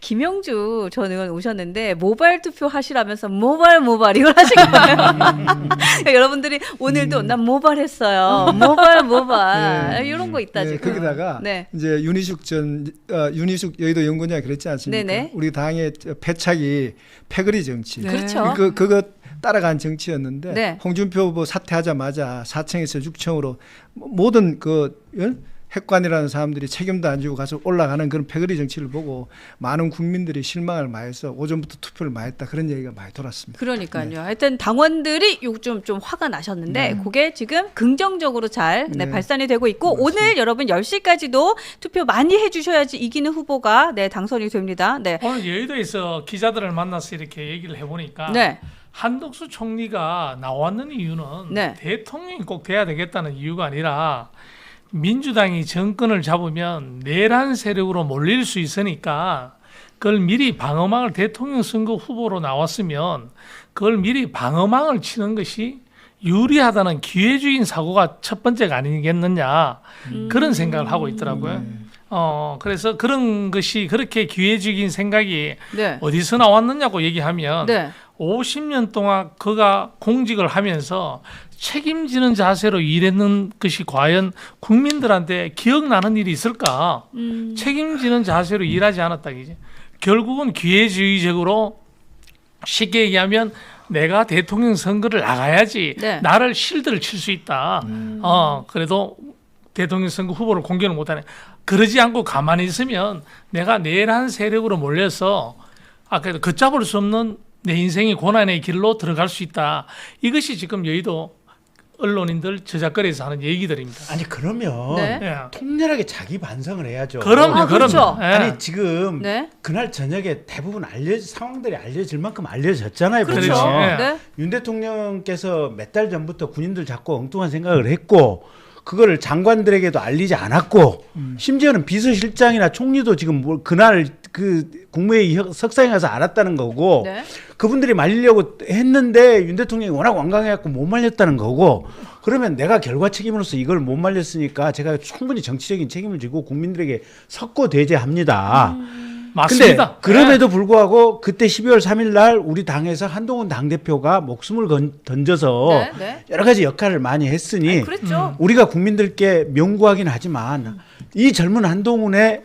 김영주 전 의원 오셨는데 모바일 투표 하시라면서 모바일 이걸 하신 거예요. 그러니까 여러분들이 오늘도 난 모바일 했어요. 모바일 네. 이런 거 있다 네, 지금. 거기다가 네. 이제 윤희숙 여의도 연구원장이 그랬지 않습니까? 네네. 우리 당의 패착이 패거리 정치. 네. 그렇죠. 그거 따라간 정치였는데 네. 홍준표 후보 사퇴하자마자 4층에서 6층으로 모든 핵관이라는 사람들이 책임도 안 지고 가서 올라가는 그런 패거리 정치를 보고 많은 국민들이 실망을 많이 해서 오전부터 투표를 많이 했다 그런 얘기가 많이 돌았습니다. 그러니까요. 하여튼 당원들이 요즘 좀 화가 나셨는데 그게 지금 긍정적으로 잘 네. 발산이 되고 있고 오늘 여러분 10시까지도 투표 많이 해주셔야지 이기는 후보가 당선이 됩니다. 네. 오늘 여의도에서 기자들을 만나서 이렇게 얘기를 해보니까 네. 한덕수 총리가 나왔는 이유는 네. 대통령이 꼭 돼야 되겠다는 이유가 아니라 민주당이 정권을 잡으면 내란 세력으로 몰릴 수 있으니까 그걸 미리 방어막을 대통령 선거 후보로 나왔으면 그걸 미리 방어막을 치는 것이 유리하다는 기회주의인 사고가 첫 번째가 아니겠느냐 그런 생각을 하고 있더라고요. 그래서 그런 것이 그렇게 기회주의인 생각이 네. 어디서 나왔느냐고 얘기하면 네. 50년 동안 그가 공직을 하면서 책임지는 자세로 일했는 것이 과연 국민들한테 기억나는 일이 있을까? 책임지는 자세로 일하지 않았다 이제. 결국은 기회주의적으로 쉽게 얘기하면 내가 대통령 선거를 나가야지 네. 나를 실드를 칠 수 있다. 그래도 대통령 선거 후보를 공개를 못하네. 그러지 않고 가만히 있으면 내가 내란 세력으로 몰려서 그래도 걷잡을 수 없는 내 인생의 고난의 길로 들어갈 수 있다. 이것이 지금 여의도 언론인들 저작거리에서 하는 얘기들입니다. 아니 그러면 네. 예. 통렬하게 자기 반성을 해야죠. 그럼요, 그렇죠. 그럼요. 예. 아니 지금 네. 그날 저녁에 대부분 상황들이 알려질 만큼 알려졌잖아요. 그렇죠. 보면. 예. 네. 윤 대통령께서 몇 달 전부터 군인들 잡고 엉뚱한 생각을 했고 그걸 장관들에게도 알리지 않았고 심지어는 비서실장이나 총리도 지금 그날 그 국무회의 석상에 가서 알았다는 거고 네. 그분들이 말리려고 했는데 윤 대통령이 워낙 완강해갖고 못 말렸다는 거고 그러면 내가 결과 책임으로서 이걸 못 말렸으니까 제가 충분히 정치적인 책임을 지고 국민들에게 석고대죄합니다. 맞습니다. 근데 그럼에도 불구하고 그때 12월 3일 날 우리 당에서 한동훈 당대표가 목숨을 던져서 네. 네. 여러 가지 역할을 많이 했으니 그랬죠. 우리가 국민들께 명구하긴 하지만 이 젊은 한동훈의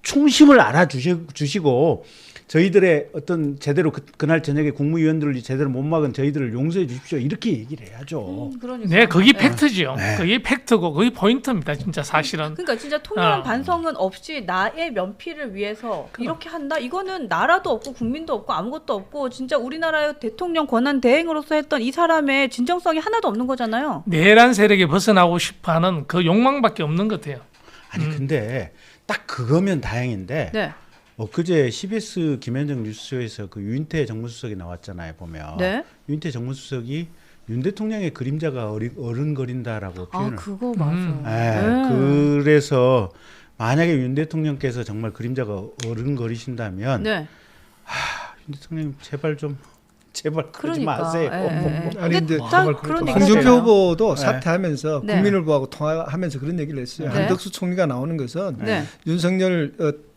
충심을 알아주시고 저희들의 어떤 제대로 그날 저녁에 국무위원들을 제대로 못 막은 저희들을 용서해 주십시오. 이렇게 얘기를 해야죠. 그러니까. 네, 그게 팩트죠. 그게 팩트고 그게 포인트입니다. 진짜 사실은. 그러니까 진짜 통렬한 반성은 없이 나의 면피를 위해서 이렇게 한다. 이거는 나라도 없고 국민도 없고 아무것도 없고 진짜 우리나라의 대통령 권한 대행으로서 했던 이 사람의 진정성이 하나도 없는 거잖아요. 내란 세력에 벗어나고 싶어하는 그 욕망밖에 없는 것 같아요. 아니 근데 딱 그거면 다행인데 네. 엊그제 CBS 김현정 뉴스쇼에서 그 유인태 정무수석이 나왔잖아요. 보면 네. 유인태 정무수석이 윤 대통령의 그림자가 어른거린다라고 표현을 그거 맞아. 그래서 만약에 윤 대통령께서 정말 그림자가 어른거리신다면 네. 윤 대통령 제발 그러지 그러니까. 마세요. 아니 이제 그런 얘기 홍준표 하잖아요. 후보도 네. 사퇴하면서 네. 국민을 보고 통화하면서 그런 얘기를 했어요. 네. 한덕수 총리가 나오는 것은 네. 윤석열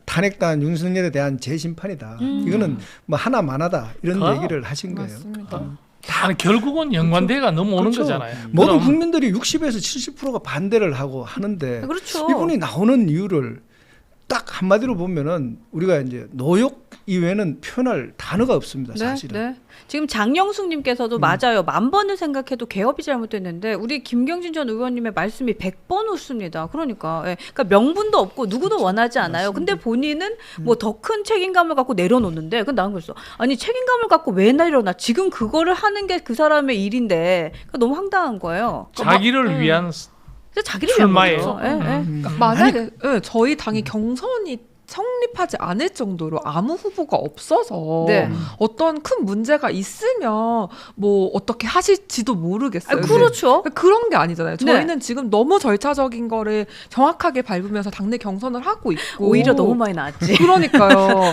탄핵당한 윤석열에 대한 재심판이다. 이거는 뭐 하나만하다 이런 얘기를 하신 거예요. 맞습니다. 다 결국은 연관대가 넘어오는 그렇죠. 거잖아요. 모든 그럼 국민들이 60에서 70%가 반대를 하고 하는데 그렇죠. 이분이 나오는 이유를 딱 한마디로 보면은 우리가 이제 노욕 이외에는 표현할 단어가 없습니다. 사실은. 네. 지금 장영숙님께서도 맞아요. 만 번을 생각해도 개업이 잘못됐는데 우리 김경진 전 의원님의 말씀이 100번 웃습니다. 그러니까, 예. 그러니까 명분도 없고 누구도 원하지 않아요. 근데 본인은 뭐 더 큰 책임감을 갖고 내려놓는데, 그건 나온 거였어. 아니 책임감을 갖고 왜 내려놔? 지금 그거를 하는 게 그 사람의 일인데, 그러니까 너무 황당한 거예요. 자기를 위한 그래서 자기를 위한 출마예요. 거죠. 예, 예. 그러니까 만약에 저희 당이 경선이 성립하지 않을 정도로 아무 후보가 없어서 네. 어떤 큰 문제가 있으면 뭐 어떻게 하실지도 모르겠어요. 그렇죠. 근데 그런 게 아니잖아요. 네. 저희는 지금 너무 절차적인 거를 정확하게 밟으면서 당내 경선을 하고 있고 오히려 너무 많이 나왔지. 그러니까요.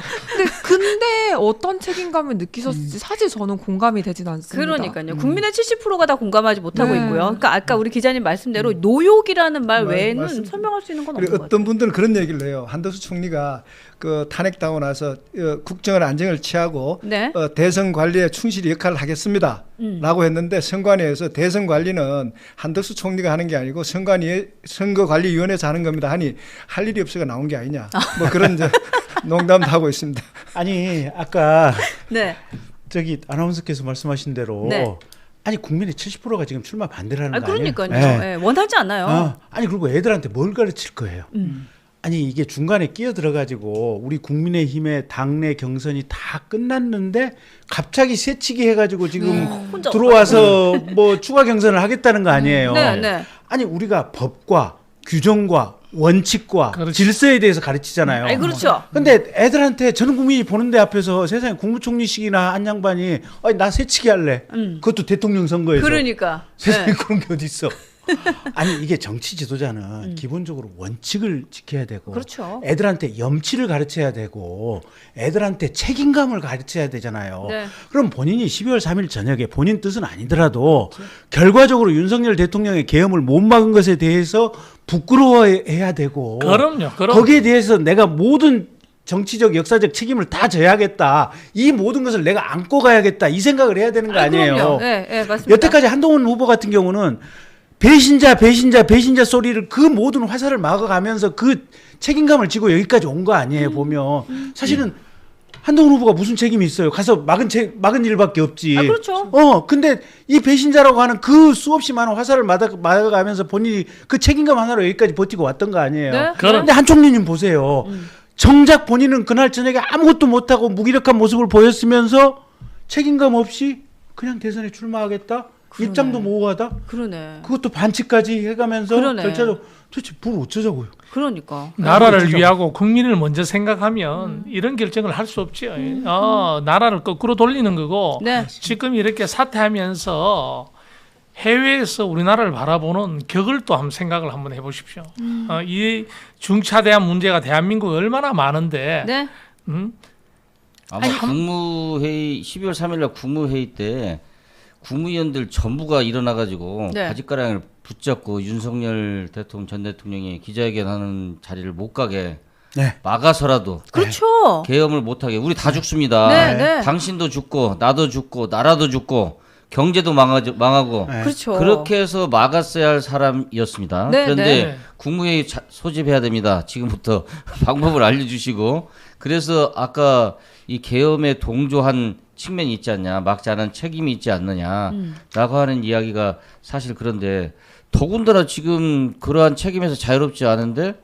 근데 어떤 책임감을 느끼셨을지 사실 저는 공감이 되진 않습니다. 그러니까요. 국민의 70%가 다 공감하지 못하고 네. 있고요. 그러니까 아까 우리 기자님 말씀대로 노욕이라는 말 외에는 맞습니다. 설명할 수 있는 건 그리고 없는 것 어떤 같아요. 분들은 그런 얘기를 해요. 한덕수 총리가 그 탄핵당하고 나서 국정을 안정을 취하고 네. 대선 관리에 충실히 역할을 하겠습니다.라고 했는데 선관위에서 대선 관리는 한덕수 총리가 하는 게 아니고 선거관리위원회에서 하는 겁니다. 하니 할 일이 없어가 나온 게 아니냐. 뭐 그런 이제 농담도 하고 있습니다. 아니 아까 네. 저기 아나운서께서 말씀하신 대로 네. 아니 국민의 70%가 지금 출마 반대를 하는 아, 거 아니에요? 그러니까요. 네. 예, 원하지 않아요. 아니 그리고 애들한테 뭘 가르칠 거예요? 아니 이게 중간에 끼어들어 가지고 우리 국민의힘의 당내 경선이 다 끝났는데 갑자기 새치기 해가지고 지금 혼자 들어와서 뭐 추가 경선을 하겠다는 거 아니에요? 네, 네. 아니 우리가 법과 규정과 원칙과 그렇지. 질서에 대해서 가르치잖아요. 아니, 그렇죠. 근데 애들한테 전 국민이 보는데 앞에서 세상에 국무총리식이나 한 양반이 나 새치기 할래. 그것도 대통령 선거에서. 그러니까. 세상에 네. 그런 게 어디 있어? 아니 이게 정치 지도자는 기본적으로 원칙을 지켜야 되고 그렇죠. 애들한테 염치를 가르쳐야 되고 애들한테 책임감을 가르쳐야 되잖아요. 네. 그럼 본인이 12월 3일 저녁에 본인 뜻은 아니더라도 결과적으로 윤석열 대통령의 계엄을 못 막은 것에 대해서 부끄러워해야 되고 그럼요. 거기에 대해서 내가 모든 정치적 역사적 책임을 다 져야겠다. 이 모든 것을 내가 안고 가야겠다. 이 생각을 해야 되는 거 아니에요. 그럼요. 네, 네, 맞습니다. 여태까지 한동훈 후보 같은 경우는 배신자 소리를 그 모든 화살을 막아가면서 그 책임감을 지고 여기까지 온 거 아니에요. 보면 사실은 한동훈 후보가 무슨 책임이 있어요. 가서 막은 일밖에 없지. 아, 그렇죠. 근데 이 배신자라고 하는 그 수없이 많은 화살을 막아가면서 본인이 그 책임감 하나로 여기까지 버티고 왔던 거 아니에요. 네. 그런데 한 총리님 보세요. 정작 본인은 그날 저녁에 아무것도 못하고 무기력한 모습을 보였으면서 책임감 없이 그냥 대선에 출마하겠다. 그러네. 입장도 모호하다. 그러네. 그것도 반칙까지 해가면서 그러네. 절차도 도대체 뭘 어쩌자고요. 그러니까. 나라를 위하고 국민을 먼저 생각하면 이런 결정을 할 수 없죠. 나라를 거꾸로 돌리는 거고 네. 지금 이렇게 사퇴하면서 해외에서 우리나라를 바라보는 격을 또 한번 생각을 한번 해보십시오. 이 중차대한 문제가 대한민국에 얼마나 많은데 네. 아마 국무회의 12월 3일날 국무회의 때 국무위원들 전부가 일어나가지고 네. 바짓가랑을 붙잡고 윤석열 대통령 전 대통령이 기자회견하는 자리를 못 가게 네. 막아서라도 그렇죠. 계엄을 못하게 우리 다 죽습니다. 네, 네. 당신도 죽고 나도 죽고 나라도 죽고 경제도 망하고 네. 그렇죠. 그렇게 해서 막았어야 할 사람이었습니다. 네, 그런데 네. 국무회의 소집해야 됩니다. 지금부터 방법을 알려주시고 그래서 아까 이 계엄에 동조한 측면이 있지 않냐, 막지 않은 책임이 있지 않느냐라고 하는 이야기가 사실 그런데 더군다나 지금 그러한 책임에서 자유롭지 않은데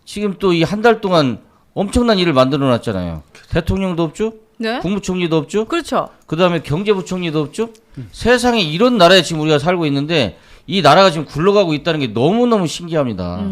지금 또 이 한 달 동안 엄청난 일을 만들어놨잖아요. 대통령도 없죠, 네. 국무총리도 없죠, 그렇죠. 그다음에 경제부총리도 없죠. 세상에 이런 나라에 지금 우리가 살고 있는데 이 나라가 지금 굴러가고 있다는 게 너무너무 신기합니다.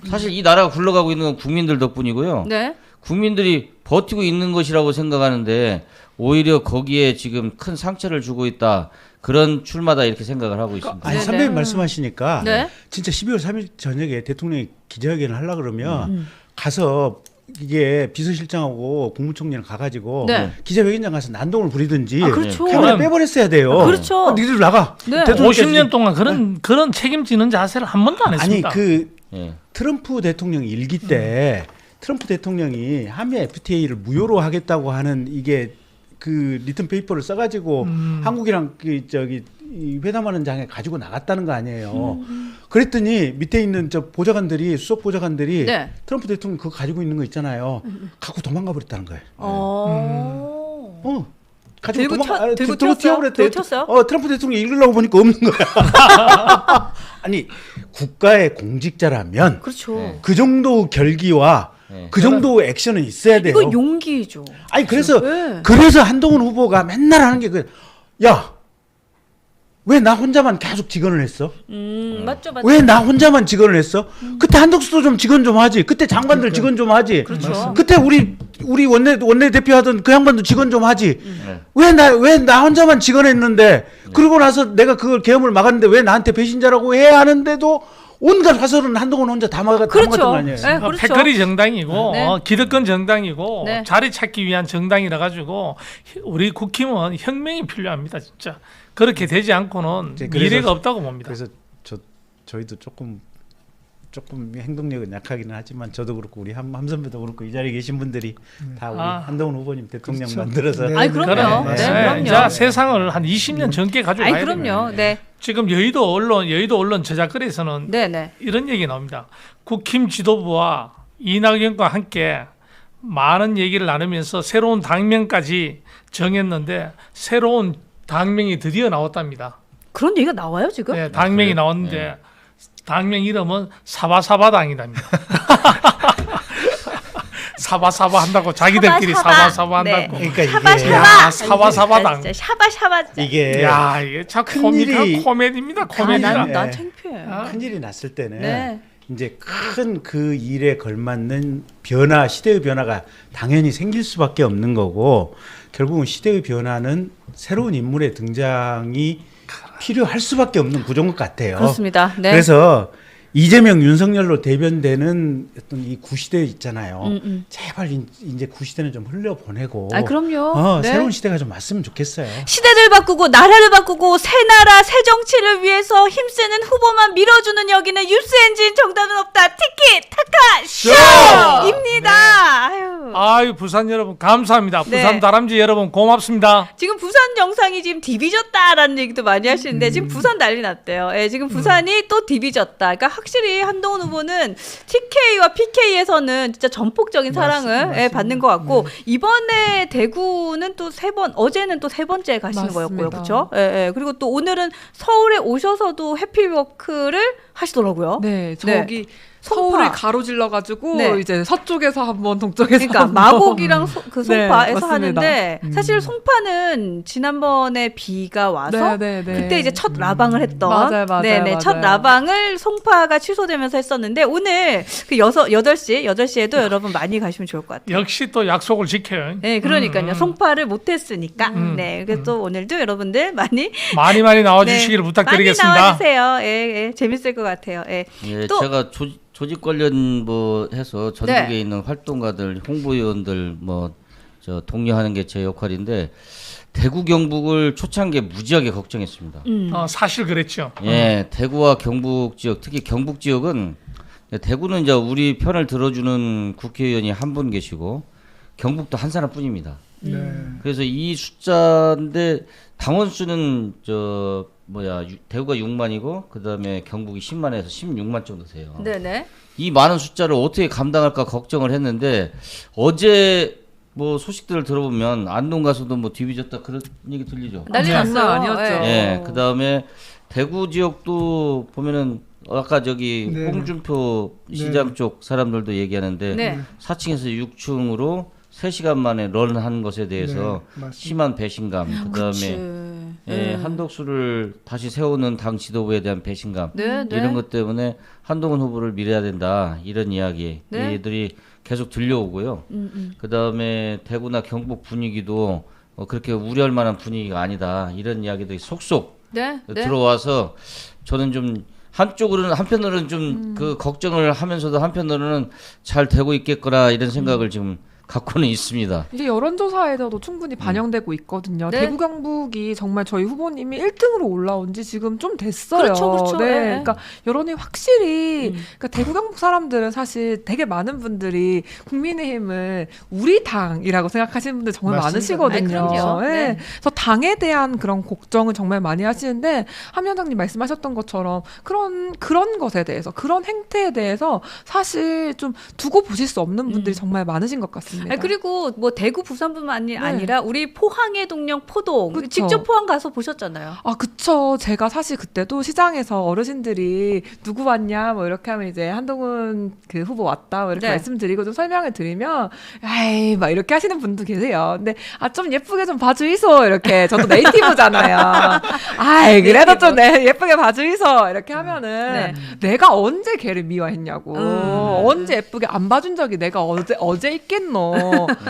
사실 이 나라가 굴러가고 있는 건 국민들 덕분이고요. 네. 국민들이 버티고 있는 것이라고 생각하는데 오히려 거기에 지금 큰 상처를 주고 있다. 그런 출마다 이렇게 생각을 하고 있습니다. 아니 네, 선배님 네. 말씀하시니까 네. 진짜 12월 3일 저녁에 대통령이 기자회견을 하려고 그러면 가서 이게 비서실장하고 국무총리랑 가가지고 네. 기자회견장 가서 난동을 부리든지 아, 그렇죠. 카메라 빼버렸어야 돼요. 아, 그렇죠. 니들 나가. 네. 대통령께서 50년 동안 그런 책임지는 자세를 한 번도 안 아니 했습니다. 그 예. 트럼프 대통령 일기 때 트럼프 대통령이 한미 FTA를 무효로 하겠다고 하는 이게 그 리턴 페이퍼를 써가지고 한국이랑 그 저기 이 회담하는 장에 가지고 나갔다는 거 아니에요. 그랬더니 밑에 있는 저 보좌관들이 수석 보좌관들이 네. 트럼프 대통령 그거 가지고 있는 거 있잖아요. 갖고 도망가 버렸다는 거예요. 가지고 들고 들고 튀었어요? 튀어버렸대. 들고 튀었어요? 트럼프 대통령이 읽으려고 보니까 없는 거야. 아니 국가의 공직자라면 그렇죠. 그 정도 결기와 네. 그 정도 액션은 있어야 돼요. 이거 용기죠. 아니 그래서 네. 그래서 한동훈 후보가 맨날 하는 게 야, 왜 나 혼자만 계속 직언을 했어? 맞죠, 맞죠. 왜 나 혼자만 직언을 했어? 그때 한덕수도 좀 직언 좀 하지. 그때 장관들 직언 좀 하지. 그렇죠. 그때 우리 원내 대표 하던 그 양반도 직언 좀 하지. 네. 왜 나 혼자만 직언했는데 그러고 나서 내가 그걸 계엄을 막았는데 왜 나한테 배신자라고 해야 하는데도 온갖 화설은 한동훈 혼자 다 막았던 거 그렇죠. 아니에요. 네, 그렇죠. 패거리 정당이고 네. 기득권 정당이고 네. 자리 찾기 위한 정당이라 가지고 우리 국힘은 혁명이 필요합니다. 진짜 그렇게 되지 않고는 이제 그래서- 미래가 없다고 봅니다. 그래서 저희도 조금 행동력은 약하기는 하지만 저도 그렇고 우리 함 선배도 그렇고 이 자리에 계신 분들이 다 우리 한동훈 후보님 대통령 그렇죠. 만들어서 네. 아니 그럼요. 그래. 네, 네. 그럼요. 이제 세상을 한 20년 전께 가져가야 아니 됩니다. 그럼요. 네, 지금 여의도 언론 저작글에서는 네, 네. 이런 얘기 나옵니다. 국힘 지도부와 이낙연과 함께 많은 얘기를 나누면서 새로운 당명까지 정했는데 새로운 당명이 드디어 나왔답니다. 그런 얘기가 나와요 지금? 네, 당명이 나왔는데 당명 이름은 사바사바당이답니다. 사바사바 한다고 자기들끼리 사바사바 한다고. 네. 그러니까 샤바샤바. 이게 야, 사바사바당. 진짜 샤바샤바. 진짜. 이게 야, 이게 참 큰일이- 코미디입니다. 아, 코미디다. 난 네. 창피해. 큰일이 났을 때는 네. 이제 큰 그 일에 걸맞는 변화, 시대의 변화가 당연히 생길 수밖에 없는 거고 결국은 시대의 변화는 새로운 인물의 등장이 필요할 수밖에 없는 구조인 것 같아요. 그렇습니다. 네. 그래서 이재명, 윤석열로 대변되는 어떤 이 구시대 있잖아요. 제발 이제 구시대는 좀 흘려보내고 아 그럼요. 네. 새로운 시대가 좀 왔으면 좋겠어요. 시대를 바꾸고 나라를 바꾸고 새 나라 새 정치를 위해서 힘쓰는 후보만 밀어주는 여기는 뉴스엔진 정답은 없다. 티키 타카 쇼입니다. 아유. 아유, 부산 여러분 감사합니다. 네. 부산 다람쥐 여러분 고맙습니다. 지금 부산 영상이 지금 디비졌다라는 얘기도 많이 하시는데 지금 부산 난리 났대요. 예, 지금 부산이 또 디비졌다. 그러니까 확실히 한동훈 후보는 TK와 PK에서는 진짜 전폭적인 사랑을 예, 받는 것 같고 이번에 대구는 또 어제는 또 세 번째 가시는 맞습니다. 거였고요, 그렇죠? 예, 예. 그리고 또 오늘은 서울에 오셔서도 해피워크를 하시더라고요. 네, 저기 송파. 서울을 가로질러 가지고 네. 이제 서쪽에서 한번 동쪽에서 그러니까 한번. 마곡이랑 그 네, 송파에서 맞습니다. 하는데 사실 송파는 지난번에 비가 와서 네, 네, 네. 그때 이제 첫 라방을 했던 맞아요, 네네 첫 맞아요. 라방을 송파가 취소되면서 했었는데 오늘 그 8시에도 여러분 많이 가시면 좋을 것 같아요. 역시 또 약속을 지켜요. 네, 그러니까요. 송파를 못 했으니까. 네. 그래서 또 오늘도 여러분들 많이 많이 나와 주시기를 부탁드리겠습니다. 많이 나와 주세요. 예, 예. 재밌을 것 같아요. 예. 예, 또- 제가 조직 관련 뭐 해서 전국에 네. 있는 활동가들, 홍보위원들 뭐 저 독려하는 게 제 역할인데 대구 경북을 초창기에 무지하게 걱정했습니다. 사실 그랬죠. 예, 대구와 경북 지역, 특히 경북 지역은 대구는 이제 우리 편을 들어주는 국회의원이 한 분 계시고 경북도 한 사람뿐입니다. 그래서 이 숫자인데 당원 수는 대구가 6만이고 그다음에 경북이 10만에서 16만 정도 돼요. 네네. 이 많은 숫자를 어떻게 감당할까 걱정을 했는데 어제 뭐 소식들을 들어보면 안동 가서도 뭐 디비졌다 그런 얘기 들리죠. 난리 장난 났어요. 아니었죠. 예, 그다음에 대구 지역도 보면은 아까 저기 네. 홍준표 시장 쪽 사람들도 얘기하는데 네. 4층에서 6층으로 3시간 만에 런한 것에 대해서 네, 맞습니다. 심한 배신감, 그다음에 예, 한덕수를 다시 세우는 당 지도부에 대한 배신감 네, 네. 이런 것 때문에 한동훈 후보를 밀어야 된다 이런 이야기 네. 얘들이 계속 들려오고요. 그다음에 대구나 경북 분위기도 그렇게 우려할 만한 분위기가 아니다 이런 이야기들이 속속 네. 네. 들어와서 저는 좀 한편으로는 좀 그 걱정을 하면서도 한편으로는 잘 되고 있겠거라 이런 생각을 지금 갖고는 있습니다. 이게 여론조사에서도 충분히 반영되고 있거든요. 네. 대구 경북이 정말 저희 후보님이 1등으로 올라온 지 지금 좀 됐어요. 그렇죠, 그렇죠. 네. 네. 그러니까 여론이 확실히 그러니까 대구 경북 사람들은 사실 되게 많은 분들이 국민의힘을 우리 당이라고 생각하시는 분들 정말 맞습니다. 많으시거든요. 아니, 그럼요. 네. 네. 그래서 당에 대한 그런 걱정을 정말 많이 하시는데 한 위원장님 말씀하셨던 것처럼 그런 것에 대해서 그런 행태에 대해서 사실 좀 두고 보실 수 없는 분들이 정말 많으신 것 같습니다. 아니, 그리고 뭐 대구 부산뿐만 네. 아니라 우리 포항의 동령 포동 그쵸. 직접 포항 가서 보셨잖아요. 아, 그쵸. 제가 사실 그때도 시장에서 어르신들이 누구 왔냐, 뭐 이렇게 하면 이제 한동훈 그 후보 왔다, 뭐 이렇게 네. 말씀드리고 좀 설명을 드리면, 에이, 막 이렇게 하시는 분도 계세요. 근데, 아, 좀 예쁘게 좀 봐주이소. 이렇게. 저도 네이티브잖아요. 아이, 그래도 좀 예쁘게 봐주이소. 이렇게 하면은, 네. 내가 언제 걔를 미워했냐고. 음. 언제 예쁘게 안 봐준 적이 내가 어제 있겠노.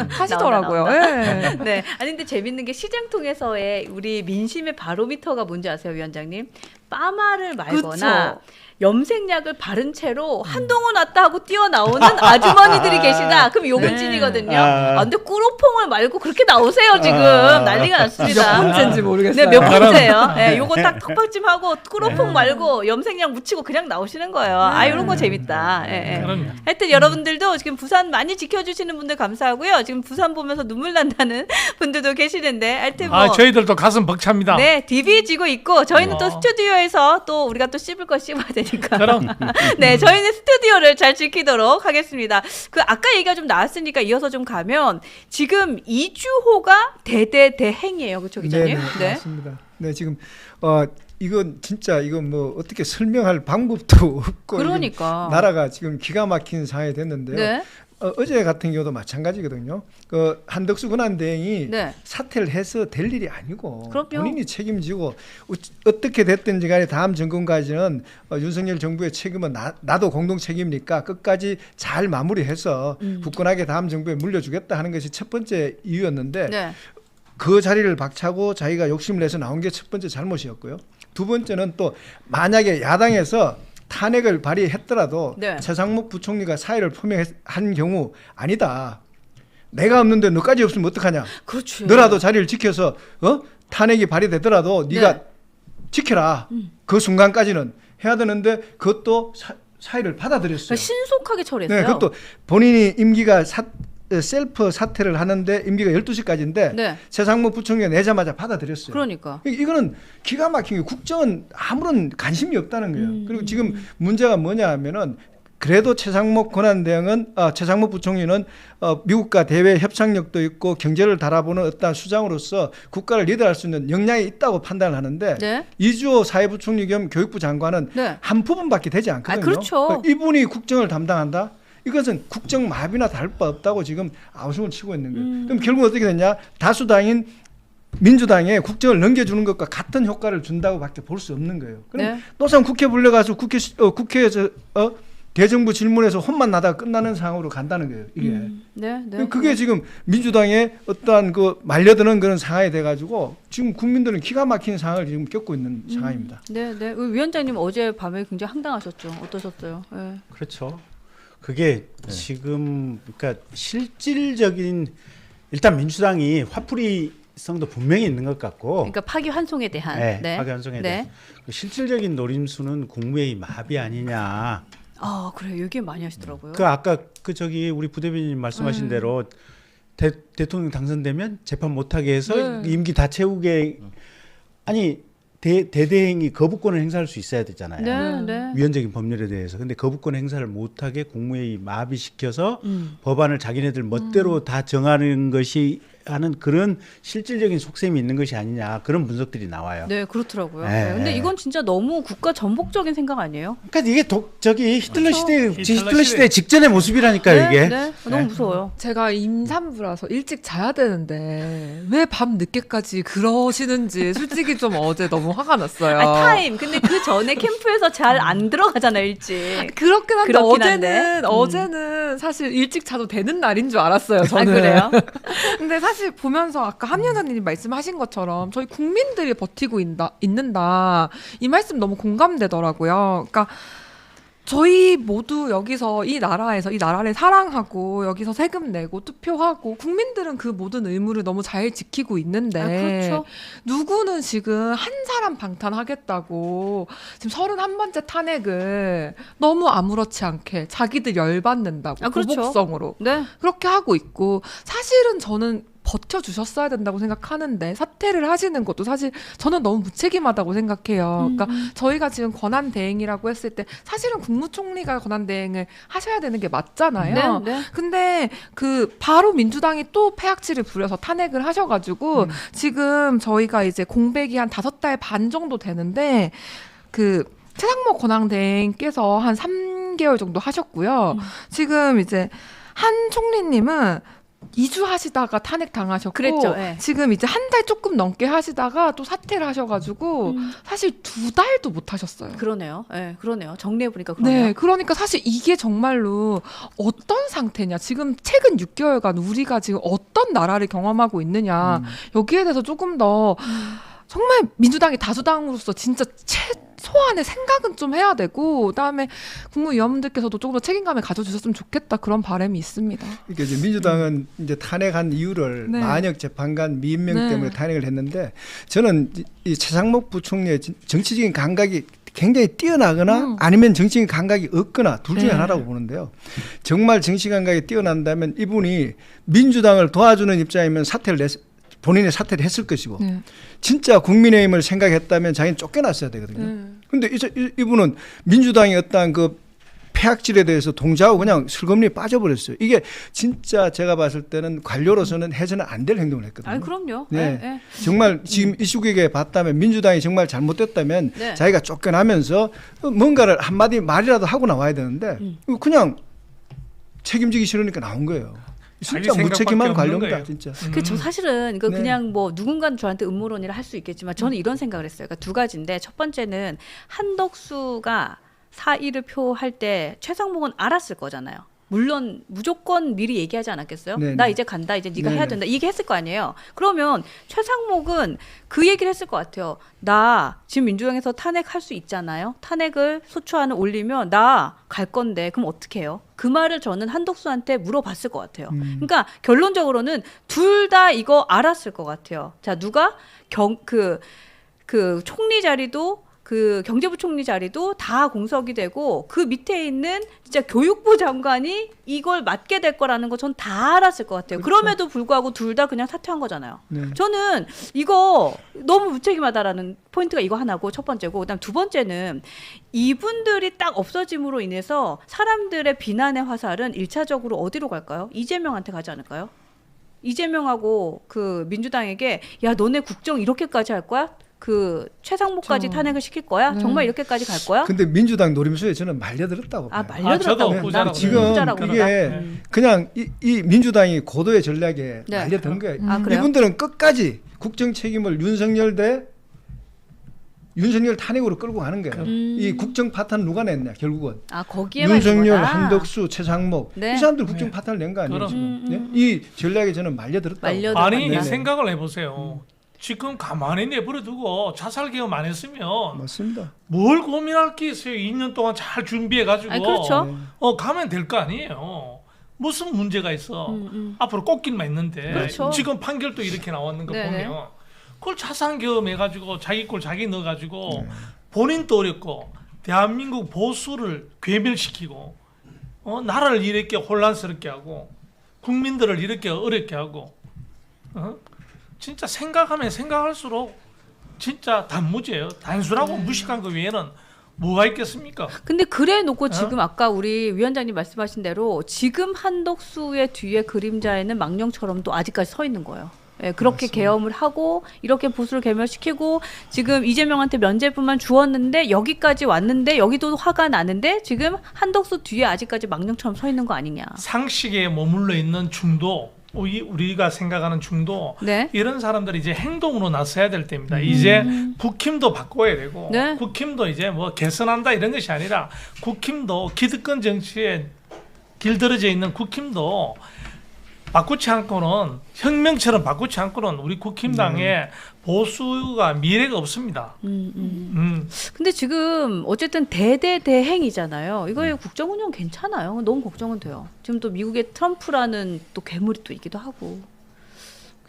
하시더라고요. 나온다. 예. 네. 아니 근데 재밌는 게 시장 통해서의 우리 민심의 바로미터가 뭔지 아세요, 위원장님? 빠마를 말거나 그쵸. 염색약을 바른 채로 한동훈 왔다 하고 뛰어나오는 아주머니들이 계시다. 그럼 요건 네. 찐이거든요. 아. 근데 꾸로퐁을 말고 그렇게 나오세요 지금. 난리가 몇 났습니다. 번째인지 모르겠어요. 네, 몇 번째예요. 네, 요거 딱 턱받침하고 꾸로퐁 말고 염색약 묻히고 그냥 나오시는 거예요. 아, 이런 거 재밌다. 예, 예. 그럼요. 하여튼 여러분들도 지금 부산 많이 지켜주시는 분들 감사하고요. 지금 부산 보면서 눈물 난다는 분들도 계시는데 하여튼 뭐 아 저희들도 가슴 벅찹니다. 네, DB지고 있고 저희는 또 어. 스튜디오에서 또 우리가 또 씹을 거 씹어야 되니까. 그럼 네, 저희는 스튜디오를 잘 지키도록 하겠습니다. 그 아까 얘기가 좀 나왔으니까 이어서 좀 가면 지금 이주호가 대대대행이에요, 그렇죠, 기자님? 네, 맞습니다. 네, 지금 이건 진짜 이건 뭐 어떻게 설명할 방법도 없고 그러니까. 이건 나라가 지금 기가 막힌 상황이 됐는데요. 네, 어제 같은 경우도 마찬가지거든요. 그 한덕수 권한대행이 네. 사퇴를 해서 될 일이 아니고 그럼요. 본인이 책임지고 어떻게 됐든지 간에 다음 정권까지는 윤석열 정부의 책임은 나도 공동 책임이니까 끝까지 잘 마무리해서 굳건하게 다음 정부에 물려주겠다 하는 것이 첫 번째 이유였는데 네. 그 자리를 박차고 자기가 욕심을 내서 나온 게 첫 번째 잘못이었고요. 두 번째는 또 만약에 야당에서 탄핵을 발의했더라도 네. 최상목 부총리가 사의를 표명한 경우 아니다. 내가 없는데 너까지 없으면 어떡하냐. 그렇지. 너라도 자리를 지켜서 탄핵이 발의되더라도 네가 네. 지켜라. 그 순간까지는 해야 되는데 그것도 사의를 받아들였어요. 그러니까 신속하게 처리했어요. 네, 그것도 본인이 임기가 셀프 사퇴를 하는데 임기가 12시까지인데 네. 최상목 부총리가 내자마자 받아들였어요. 그러니까. 이거는 기가 막힌 게 국정은 아무런 관심이 없다는 거예요. 그리고 지금 문제가 뭐냐 하면은 그래도 최상목 권한대행은 최상목 부총리는 미국과 대외 협상력도 있고 경제를 달아보는 어떤 수장으로서 국가를 리드할 수 있는 역량이 있다고 판단을 하는데 네. 이주호 사회부총리 겸 교육부 장관은 네. 한 부분밖에 되지 않거든요. 아, 그렇죠. 이분이 국정을 담당한다? 이것은 국정 마비나 다를 바 없다고 지금 아우성을 치고 있는 거예요. 그럼 결국 어떻게 됐냐? 다수당인 민주당에 국정을 넘겨주는 것과 같은 효과를 준다고밖에 볼 수 없는 거예요. 그럼 네. 노상 국회 불러가서 국회에서 대정부 질문에서 혼만 나다가 끝나는 상황으로 간다는 거예요. 이게 네, 네. 그게 지금 민주당의 어떠한 그 말려드는 그런 상황이 돼가지고 지금 국민들은 기가 막힌 상황을 지금 겪고 있는 상황입니다. 네, 네. 위원장님 어제 밤에 굉장히 황당하셨죠. 어떠셨어요? 네. 그렇죠. 그게 지금 그러니까 실질적인 일단 민주당이 화풀이성도 분명히 있는 것 같고 그러니까 파기환송에 대한. 네, 파기환송에 네. 대해서 그 실질적인 노림수는 국무회의 마비 아니냐. 아, 그래요. 얘기 많이 하시더라고요. 그 아까 그 저기 우리 부대변인 말씀하신 대로 대통령 당선되면 재판 못하게 해서 네. 임기 다 채우게 아니 대대행이 거부권을 행사할 수 있어야 되잖아요. 네, 네. 위헌적인 법률에 대해서. 근데 거부권 행사를 못하게 국무회의 마비시켜서 법안을 자기네들 멋대로 다 정하는 것이 하는 그런 실질적인 속셈이 있는 것이 아니냐 그런 분석들이 나와요. 네, 그렇더라고요. 네. 네. 근데 이건 진짜 너무 국가 전복적인 생각 아니에요? 그러니까 이게 저기 히틀러 시대 히틀러 시대 직전의 모습이라니까요 이게. 네, 너무 무서워요. 제가 임산부라서 일찍 자야 되는데 왜 밤 늦게까지 그러시는지 솔직히 좀 어제 너무 화가 났어요. 아, 타임. 근데 그 전에 캠프에서 잘 안 들어가잖아요, 일찍. 그렇긴 한데 그렇긴 한데. 어제는 사실 일찍 자도 되는 날인 줄 알았어요. 저는. 아, 그래요? 근데 사실 보면서 아까 함여사님이 말씀하신 것처럼 저희 국민들이 버티고 있는다 이 말씀 너무 공감되더라고요. 그러니까 저희 모두 여기서 이 나라에서 이 나라를 사랑하고 여기서 세금 내고 투표하고 국민들은 그 모든 의무를 너무 잘 지키고 있는데 아, 그렇죠. 누구는 지금 한 사람 방탄하겠다고 지금 31번째 탄핵을 너무 아무렇지 않게 자기들 열받는다고 아, 그렇죠. 보복성으로 네. 그렇게 하고 있고 사실은 저는 버텨주셨어야 된다고 생각하는데 사퇴를 하시는 것도 사실 저는 너무 무책임하다고 생각해요. 그러니까 저희가 지금 권한대행이라고 했을 때 사실은 국무총리가 권한대행을 하셔야 되는 게 맞잖아요. 네, 네. 근데 그 바로 민주당이 또 패악질을 부려서 탄핵을 하셔가지고 지금 저희가 이제 공백이 한 5달 반 정도 되는데 그 최상목 권한대행께서 한 3개월 정도 하셨고요. 지금 이제 한 총리님은 2주 하시다가 탄핵 당하셨고 그랬죠, 예. 지금 이제 한 달 조금 넘게 하시다가 또 사퇴를 하셔가지고 사실 2달도 못 하셨어요. 그러네요. 예, 그러네요. 정리해 보니까 그러네요. 네, 그러니까 사실 이게 정말로 어떤 상태냐. 지금 최근 6개월간 우리가 지금 어떤 나라를 경험하고 있느냐. 여기에 대해서 조금 더 정말 민주당이 다수당으로서 진짜 최소한의 생각은 좀 해야 되고 그다음에 국무위원분들께서도 조금 더 책임감을 가져주셨으면 좋겠다 그런 바람이 있습니다. 그러니까 이제 민주당은 이제 탄핵한 이유를 네. 만역 재판관 미임명 네. 때문에 탄핵을 했는데 저는 이 최상목 부총리의 정치적인 감각이 굉장히 뛰어나거나 아니면 정치적인 감각이 없거나 둘 중에 네. 하나라고 보는데요. 정말 정치 감각이 뛰어난다면 이분이 민주당을 도와주는 입장이면 본인이 사퇴를 했을 것이고 네. 진짜 국민의힘을 생각했다면 자기는 쫓겨났어야 되거든요. 근데 이분은 민주당의 어떤 그 폐악질에 대해서 동조하고 그냥 슬금리 빠져버렸어요. 이게 진짜 제가 봤을 때는 관료로서는 해서는 안 될 행동을 했거든요. 아니 그럼요. 네. 예, 예. 정말 지금 이 시국에 봤다면 민주당이 정말 잘못됐다면 네. 자기가 쫓겨나면서 뭔가를 한마디 말이라도 하고 나와야 되는데 그냥 책임지기 싫으니까 나온 거예요. 자기 진짜 생각밖에 무책임한 없는 관료입니다. 거예요. 진짜. 저 사실은 이거 네. 그냥 뭐 누군가는 저한테 음모론이라 할 수 있겠지만 저는 이런 생각을 했어요. 그러니까 두 가지인데 첫 번째는 한덕수가 사의를 표할 때 최상목은 알았을 거잖아요. 물론 무조건 미리 얘기하지 않았겠어요? 네네. 나 이제 간다. 이제 네가 네네. 해야 된다. 이 얘기했을 거 아니에요. 그러면 최상목은 그 얘기를 했을 것 같아요. 나 지금 민주당에서 탄핵할 수 있잖아요. 탄핵을 소추안을 올리면 나 갈 건데 그럼 어떻게 해요? 그 말을 저는 한덕수한테 물어봤을 것 같아요. 그러니까 결론적으로는 둘 다 이거 알았을 것 같아요. 자, 누가 그 총리 자리도 그 경제부 총리 자리도 다 공석이 되고 그 밑에 있는 진짜 교육부 장관이 이걸 맡게 될 거라는 거 전 다 알았을 것 같아요. 그렇죠. 그럼에도 불구하고 둘 다 그냥 사퇴한 거잖아요. 네. 저는 이거 너무 무책임하다라는 포인트가 이거 하나고 첫 번째고 그다음 두 번째는 이분들이 딱 없어짐으로 인해서 사람들의 비난의 화살은 1차적으로 어디로 갈까요? 이재명한테 가지 않을까요? 이재명하고 그 민주당에게 야 너네 국정 이렇게까지 할 거야? 그 최상목까지 탄핵을 시킬 거야? 정말 이렇게까지 갈 거야? 근데 민주당 노림수에 저는 말려들었다고 봐요. 아 말려들었다고 저도 본다. 후자라고 후자라고 지금 본다. 이게 그냥 이 민주당이 고도의 전략에 네. 말려든 거예요. 아, 그래요? 이분들은 끝까지 국정 책임을 윤석열 탄핵으로 끌고 가는 거예요. 이 국정 파탄 누가 냈냐 결국은. 아 거기에만 윤석열, 이거다. 한덕수, 최상목 네. 이 사람들 국정 파탄을 낸 거 아니에요 그럼. 지금. 네? 이 전략에 저는 말려들었다고. 말려들- 아니 네네. 생각을 해보세요. 지금 가만히 내버려두고 자살 개헌 안 했으면 맞습니다. 뭘 고민할 게 있어요. 2년 동안 잘 준비해가지고 아니, 그렇죠. 가면 될 거 아니에요. 무슨 문제가 있어. 앞으로 꺾일만 있는데 그렇죠. 지금 판결도 이렇게 나왔는 거 네네. 보면 그걸 자산 개헌해가지고 자기 꼴 자기 넣어가지고 본인도 어렵고 대한민국 보수를 괴멸시키고 나라를 이렇게 혼란스럽게 하고 국민들을 이렇게 어렵게 하고 진짜 생각하면 생각할수록 진짜 단무지예요. 단순하고 무식한 거 외에는 뭐가 있겠습니까? 근데 그래 놓고 지금 아까 우리 위원장님 말씀하신 대로 지금 한덕수의 뒤에 그림자에는 망령처럼 또 아직까지 서 있는 거예요. 예, 그렇게 계엄을 하고 이렇게 보수를 괴멸시키고 지금 이재명한테 면죄부만 주었는데 여기까지 왔는데 여기도 화가 나는데 지금 한덕수 뒤에 아직까지 망령처럼 서 있는 거 아니냐. 상식에 머물러 있는 중도, 우리가 생각하는 중도 네. 이런 사람들이 이제 행동으로 나서야 될 때입니다. 이제 국힘도 바꿔야 되고 네. 국힘도 이제 뭐 개선한다 이런 것이 아니라 국힘도 기득권 정치에 길들여져 있는 국힘도 바꾸지 않고는 혁명처럼 바꾸지 않고는 우리 국힘당의 보수가 미래가 없습니다. 근데 지금 어쨌든 대대대행이잖아요. 이거의 국정운영 괜찮아요. 너무 걱정은 돼요. 지금 또 미국의 트럼프라는 또 괴물이 또 있기도 하고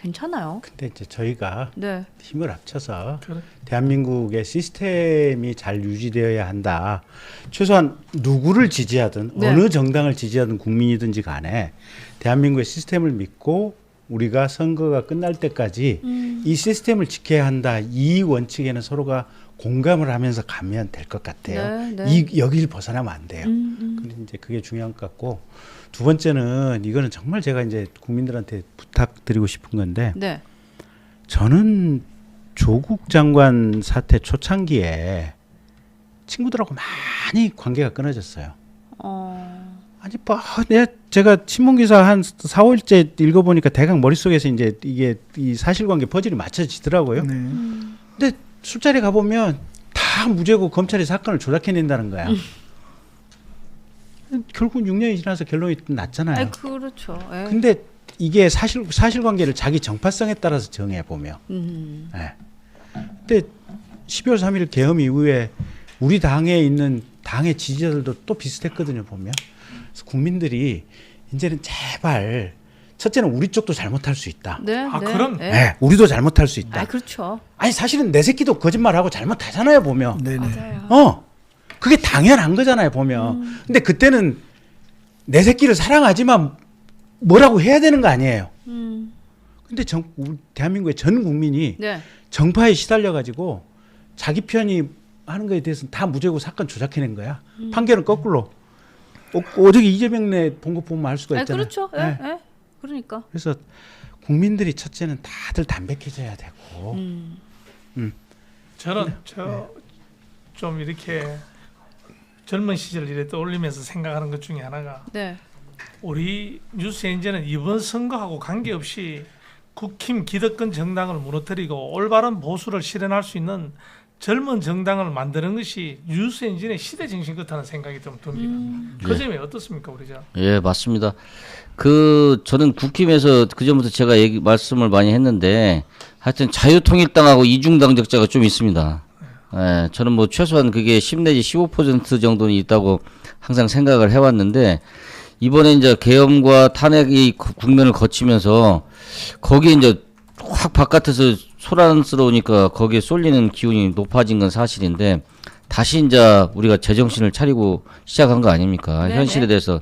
괜찮아요. 근데 이제 저희가 네. 힘을 합쳐서 그래. 대한민국의 시스템이 잘 유지되어야 한다. 최소한 누구를 지지하든 네. 어느 정당을 지지하든 국민이든지 간에 대한민국의 시스템을 믿고 우리가 선거가 끝날 때까지 이 시스템을 지켜야 한다. 이 원칙에는 서로가 공감을 하면서 가면 될 것 같아요. 네, 네. 여기를 벗어나면 안 돼요. 근데 이제 그게 중요한 것 같고 두 번째는 이거는 정말 제가 이제 국민들한테 부탁드리고 싶은 건데 네. 저는 조국 장관 사태 초창기에 친구들하고 많이 관계가 끊어졌어요. 아니 뭐 제가 신문 기사 한 4, 5일째 읽어보니까 대강 머릿속에서 이제 이게 이 사실관계 퍼즐이 맞춰지더라고요. 네. 근데 술자리 가보면 다 무죄고 검찰이 사건을 조작해낸다는 거야. 결국 6년이 지나서 결론이 났잖아요. 아이, 그렇죠. 예. 근데 이게 사실관계를 자기 정파성에 따라서 정해보며 예. 근데 12월 3일 계엄 이후에 우리 당에 있는 당의 지지자들도 또 비슷했거든요. 보면 그래서 국민들이 이제는 제발 첫째는 우리 쪽도 잘못할 수 있다. 네. 아, 네. 그럼? 예. 네, 우리도 잘못할 수 있다. 아, 그렇죠. 아니 사실은 내 새끼도 거짓말하고 잘못하잖아요. 보면 네네. 맞아요. 그게 당연한 거잖아요. 보면 근데 그때는 내 새끼를 사랑하지만 뭐라고 해야 되는 거 아니에요. 근데 우리 대한민국의 전 국민이 네. 정파에 시달려 가지고 자기 편이 하는 거에 대해서는 다 무죄고 사건 조작해낸 거야. 판결은 거꾸로. 어저께 이재명네 본 거 보면 알 수가 아, 있잖아요. 그렇죠. 예. 네. 예. 그러니까. 그래서 국민들이 첫째는 다들 담백해져야 되고. 저는 좀 이렇게 젊은 시절 이래 떠올리면서 생각하는 것 중에 하나가 네. 우리 뉴스 엔진은 이번 선거하고 관계없이 국힘 기득권 정당을 무너뜨리고 올바른 보수를 실현할 수 있는 젊은 정당을 만드는 것이 뉴스 엔진의 시대 정신 같다는 생각이 좀 듭니다. 그 점이 어떻습니까, 우리 저? 예, 맞습니다. 저는 국힘에서 그 전부터 제가 말씀을 많이 했는데 하여튼 자유통일당하고 이중당적자가 좀 있습니다. 예, 저는 뭐 최소한 그게 10 내지 15% 정도는 있다고 항상 생각을 해왔는데 이번에 이제 계엄과 탄핵이 국면을 거치면서 거기에 이제 확 바깥에서 소란스러우니까 거기에 쏠리는 기운이 높아진 건 사실인데 다시 이제 우리가 제정신을 차리고 시작한 거 아닙니까? 네네. 현실에 대해서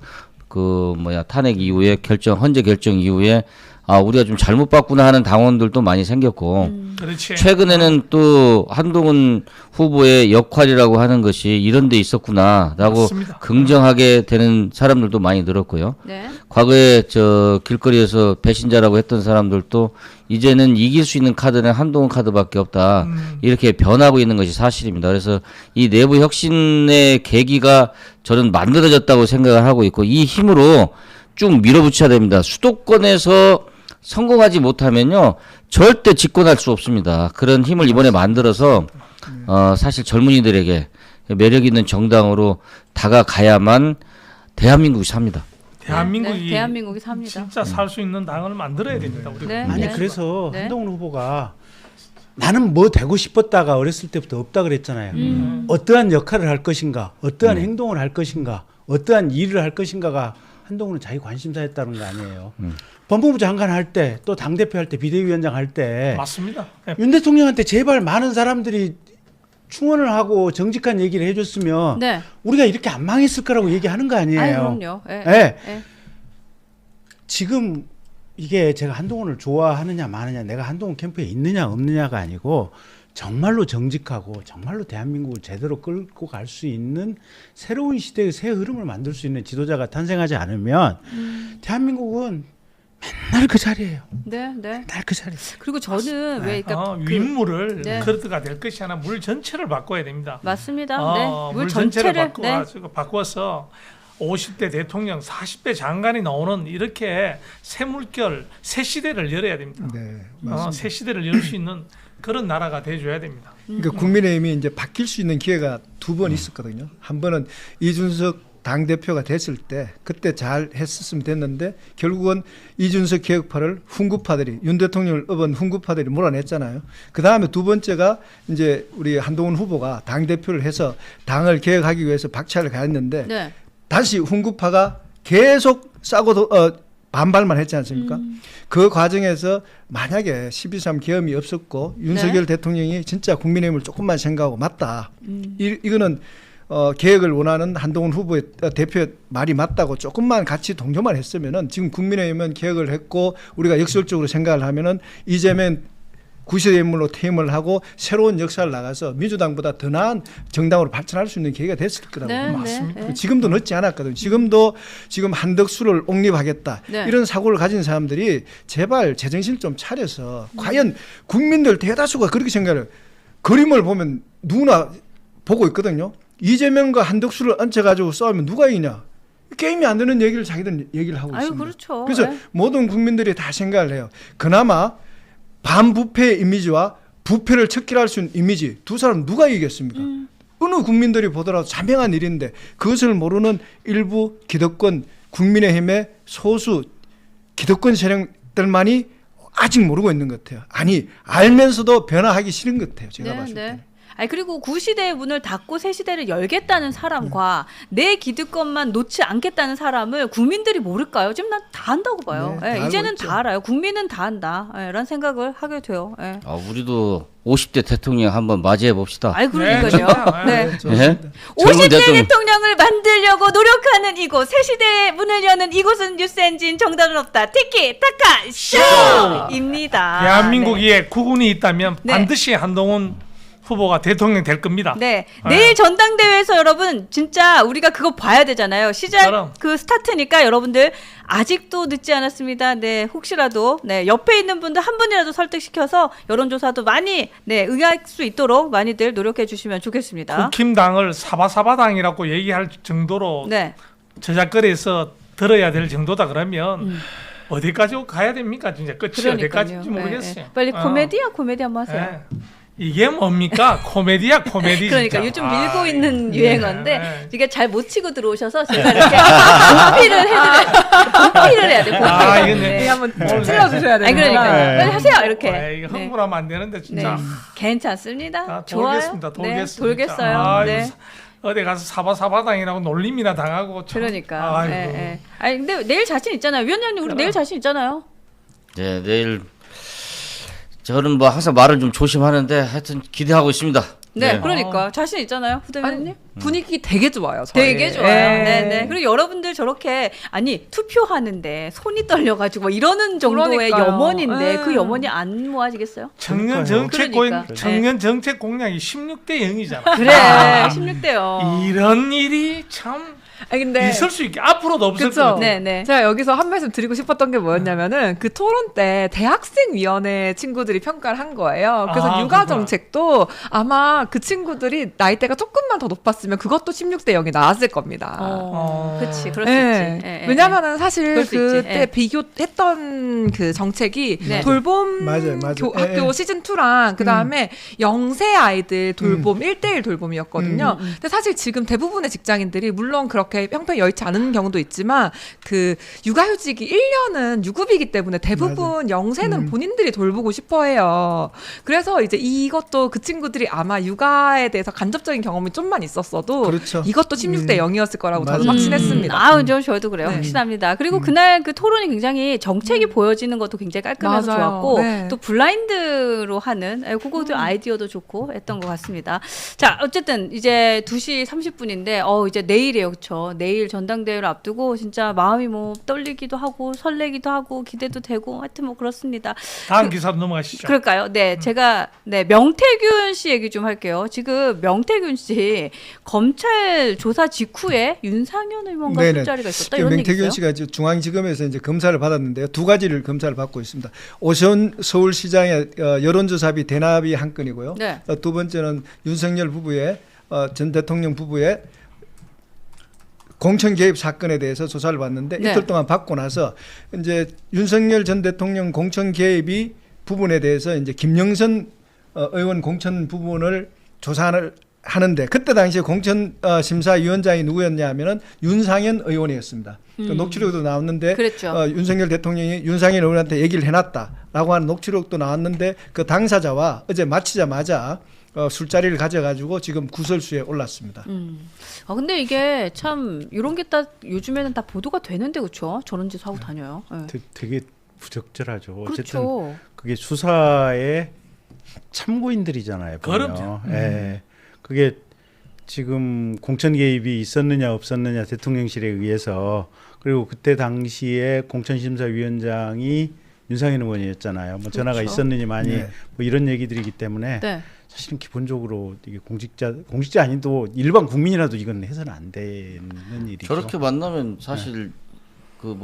탄핵 이후에 헌재 결정 이후에 우리가 좀 잘못 봤구나 하는 당원들도 많이 생겼고 그렇지. 최근에는 또 한동훈 후보의 역할이라고 하는 것이 이런 데 있었구나라고 맞습니다. 긍정하게 되는 사람들도 많이 늘었고요. 네. 과거에 길거리에서 배신자라고 했던 사람들도 이제는 이길 수 있는 카드는 한동훈 카드밖에 없다. 이렇게 변하고 있는 것이 사실입니다. 그래서 이 내부 혁신의 계기가 저는 만들어졌다고 생각을 하고 있고 이 힘으로 쭉 밀어붙여야 됩니다. 수도권에서 성공하지 못하면요 절대 집권할 수 없습니다. 그런 힘을 이번에 만들어서 사실 젊은이들에게 매력 있는 정당으로 다가가야만 대한민국이 삽니다. 대한민국이 대한민국이 삽니다. 진짜 살 수 있는 당을 만들어야 됩니다. 우리가. 네. 아니 네. 그래서 네. 한동훈 후보가 나는 뭐 되고 싶었다가 어렸을 때부터 없다 그랬잖아요. 어떠한 역할을 할 것인가, 어떠한 행동을 할 것인가, 어떠한 일을 할 것인가가 한동훈은 자기 관심사였다는 거 아니에요. 법무부 장관 할 때, 또 당대표 할 때, 비대위원장 할 때 맞습니다. 예. 윤 대통령한테 제발 많은 사람들이 충원을 하고 정직한 얘기를 해줬으면 네. 우리가 이렇게 안 망했을 거라고 얘기하는 거 아니에요. 아이, 그럼요. 예. 예. 예. 지금 이게 제가 한동훈을 좋아하느냐 마느냐 내가 한동훈 캠프에 있느냐 없느냐가 아니고 정말로 정직하고 정말로 대한민국을 제대로 끌고 갈 수 있는 새로운 시대의 새 흐름을 만들 수 있는 지도자가 탄생하지 않으면 대한민국은 맨날 그 자리예요. 네, 네. 맨날 그 자리. 그리고 저는 왜 그러니까 윗물을 네. 그릇가 될 것이 아니라 물 전체를 바꿔야 됩니다. 맞습니다. 네. 물 전체를 바꿔서 50대 대통령, 40대 장관이 나오는 이렇게 새 물결, 새 시대를 열어야 됩니다. 네, 새 시대를 열 수 있는 그런 나라가 돼줘야 됩니다. 그러니까 국민의힘이 이제 바뀔 수 있는 기회가 두 번 있었거든요. 한 번은 이준석 당 대표가 됐을 때 그때 잘 했었으면 됐는데 결국은 이준석 개혁파를 훈구파들이 윤 대통령을 업은 훈구파들이 몰아냈잖아요. 그 다음에 두 번째가 이제 우리 한동훈 후보가 당 대표를 해서 당을 개혁하기 위해서 박차를 가했는데 네. 다시 훈구파가 계속 싸고 반발만 했지 않습니까? 그 과정에서 만약에 12.3 계엄이 없었고 윤석열 대통령이 진짜 국민의힘을 조금만 생각하고 맞다. 이거는 개혁을 원하는 한동훈 후보의 대표의 말이 맞다고 조금만 같이 동조만 했으면은 지금 국민의힘은 개혁을 했고 우리가 역설적으로 생각을 하면은 이재명 구시대 인물로 퇴임을 하고 새로운 역사를 나가서 민주당보다 더 나은 정당으로 발전할 수 있는 계기가 됐을 거라고 네, 맞습니다. 네. 지금도 늦지 않았거든요. 지금도 지금 한덕수를 옹립하겠다. 네. 이런 사고를 가진 사람들이 제발 제정신 좀 차려서 과연 국민들 대다수가 그렇게 생각해요. 그림을 보면 누구나 보고 있거든요. 이재명과 한덕수를 얹혀가지고 싸우면 누가 이기냐. 게임이 안 되는 얘기를 자기들은 얘기를 하고 아유, 있습니다. 그렇죠. 그래서 네. 모든 국민들이 다 생각을 해요. 그나마 반부패의 이미지와 부패를 척결할 수 있는 이미지 두 사람 누가 이기겠습니까? 어느 국민들이 보더라도 자명한 일인데 그것을 모르는 일부 기득권 국민의힘의 소수 기득권 세력들만이 아직 모르고 있는 것 같아요. 아니 알면서도 변화하기 싫은 것 같아요. 제가 봤을 때. 아니 그리고 구시대의 문을 닫고 새 시대를 열겠다는 사람과 내 기득권만 놓지 않겠다는 사람을 국민들이 모를까요? 지금 난 다 안다고 봐요. 네, 예, 다 이제는 알고 있죠. 다 알아요. 국민은 다 안다. 예, 라는 생각을 하게 돼요. 예. 우리도 50대 대통령 한번 맞이해 봅시다. 아이 그러니까요. 네, 네. 좋습니다. 예? 50대 대통령. 대통령을 만들려고 노력하는 이곳 새 시대의 문을 여는 이곳은 뉴스엔진 정답은 없다. 티키 타카 쇼입니다. 대한민국에 국운이 있다면 네. 반드시 한동훈 후보가 대통령 될 겁니다. 네. 내일 전당대회에서 여러분 진짜 우리가 그거 봐야 되잖아요. 시작 그럼. 그 스타트니까 여러분들 아직도 늦지 않았습니다. 네. 혹시라도 네, 옆에 있는 분들 한 분이라도 설득시켜서 여론조사도 많이 네, 응할 수 있도록 많이들 노력해 주시면 좋겠습니다. 국힘당을 사바사바당이라고 얘기할 정도로 네. 저작거리에서 들어야 될 정도다 그러면 어디까지 가야 됩니까? 진짜 끝이 어디까지인지 모르겠어요. 빨리 코미디 한번 하세요. 예. 이게 뭡니까? 코미디야 코미디. 그러니까 진짜. 요즘 밀고 있는 네, 유행어인데 네. 이게 잘 못 치고 들어오셔서 제가 이렇게 보필을 해드려요. 보필을 해야 돼. 보필. 아, 이거 네. 이게 한번 찔러주셔야 아니 되는 그러니까 네. 빨리 하세요 이렇게. 이거 네. 흥분하면 안 되는데 진짜. 네. 괜찮습니다. 아, 좋아요. 돌겠습니다. 네, 돌겠어요. 아, 네. 어디 가서 사바사바당이라고 놀림이나 당하고. 참. 그러니까. 아이고. 예, 예. 아니 근데 내일 자신 있잖아요. 위원장님 우리 내일 자신 있잖아요. 네, 내일 저는 뭐 항상 말을 좀 조심하는데 하여튼 기대하고 있습니다. 네, 네. 그러니까 자신 있잖아요, 후대위원님. 아니, 분위기 되게 좋아요. 저희. 되게 좋아요. 예. 네, 네. 그리고 여러분들 저렇게 아니 투표하는데 손이 떨려가지고 막 이러는 정도의 그러니까요. 염원인데 예.그 염원이 안 모아지겠어요? 청년 그러니까요. 정책 그러니까. 청년 정책 공약이 16대 0이잖아. 그래, 16대요. 이런 일이 참 아니 근데 있을 수 있게 앞으로도 없을 그쵸? 것 같아. 네, 네. 제가 여기서 한 말씀 드리고 싶었던 게 뭐였냐면은 그 토론 때 대학생위원회 친구들이 평가를 한 거예요. 그래서 아, 육아 그렇구나. 정책도 아마 그 친구들이 나이대가 조금만 더 높았으면 그것도 16대 0이 나왔을 겁니다. 그렇지, 그럴 수 예. 있지. 예, 예, 왜냐면은 사실 그럴 수 있지. 그때 예. 비교했던 그 정책이 네. 돌봄 맞아요. 학교 예. 시즌 2랑 그 다음에 영세 아이들 돌봄 1대1 돌봄이었거든요. 근데 사실 지금 대부분의 직장인들이 물론 그렇게 형편이 여의치 않은 경우도 있지만 그 육아휴직이 1년은 유급이기 때문에 대부분 영세는 본인들이 돌보고 싶어해요. 그래서 이제 이것도 그 친구들이 아마 육아에 대해서 간접적인 경험이 좀만 있었어도 그렇죠. 이것도 16대 0이었을 거라고 저는 맞아요. 확신했습니다. 아우, 저도 그래요. 네. 확신합니다. 그리고 그날 그 토론이 굉장히 정책이 보여지는 것도 굉장히 깔끔해서 맞아요. 좋았고 네. 또 블라인드로 하는 그것도 아이디어도 좋고 했던 것 같습니다. 자, 어쨌든 이제 2시 30분인데 이제 내일이에요. 그렇죠? 내일 전당대회를 앞두고 진짜 마음이 뭐 떨리기도 하고 설레기도 하고 기대도 되고 하여튼 뭐 그렇습니다. 다음 기사로 넘어가시죠. 그럴까요? 네, 제가 명태균 씨 얘기 좀 할게요. 지금 명태균 씨 검찰 조사 직후에 윤상현 의원과 네네. 술자리가 있었다 그 이런 얘기 명태균 있어요? 씨가 이제 중앙지검에서 이제 검사를 받았는데요. 두 가지를 검사를 받고 있습니다. 오세훈 서울시장의 여론조사비 대납이 한 건이고요. 네. 두 번째는 윤석열 부부의 전 대통령 부부의 공천 개입 사건에 대해서 조사를 받는데 네. 이틀 동안 받고 나서 이제 윤석열 전 대통령 공천 개입이 부분에 대해서 이제 김영선 의원 공천 부분을 조사를 하는데 그때 당시에 공천심사위원장이 누구였냐면은 윤상현 의원이었습니다. 그 녹취록도 나왔는데 그랬죠. 윤석열 대통령이 윤상현 의원한테 얘기를 해놨다라고 하는 녹취록도 나왔는데 그 당사자와 어제 마치자마자 술자리를 가져가지고 지금 구설수에 올랐습니다. 근데 이게 참 이런 게 딱 요즘에는 다 보도가 되는데 그렇죠? 저런 짓 하고 다녀요. 네. 되게 부적절하죠. 어쨌든 그렇죠. 그게 수사의 참고인들이잖아요. 보면. 그럼요. 예. 그게 지금 공천 개입이 있었느냐 없었느냐 대통령실에 의해서 그리고 그때 당시에 공천심사위원장이 윤상현 의원이었잖아요. 뭐 전화가 그렇죠. 있었느니 많이 네. 뭐 이런 얘기들이기 때문에 네. 사실은 기본적으로 이게 공직자 아니도 일반 국민이라도 이건 해서는 안 되는 일이죠. 저렇게 만나면 사실 그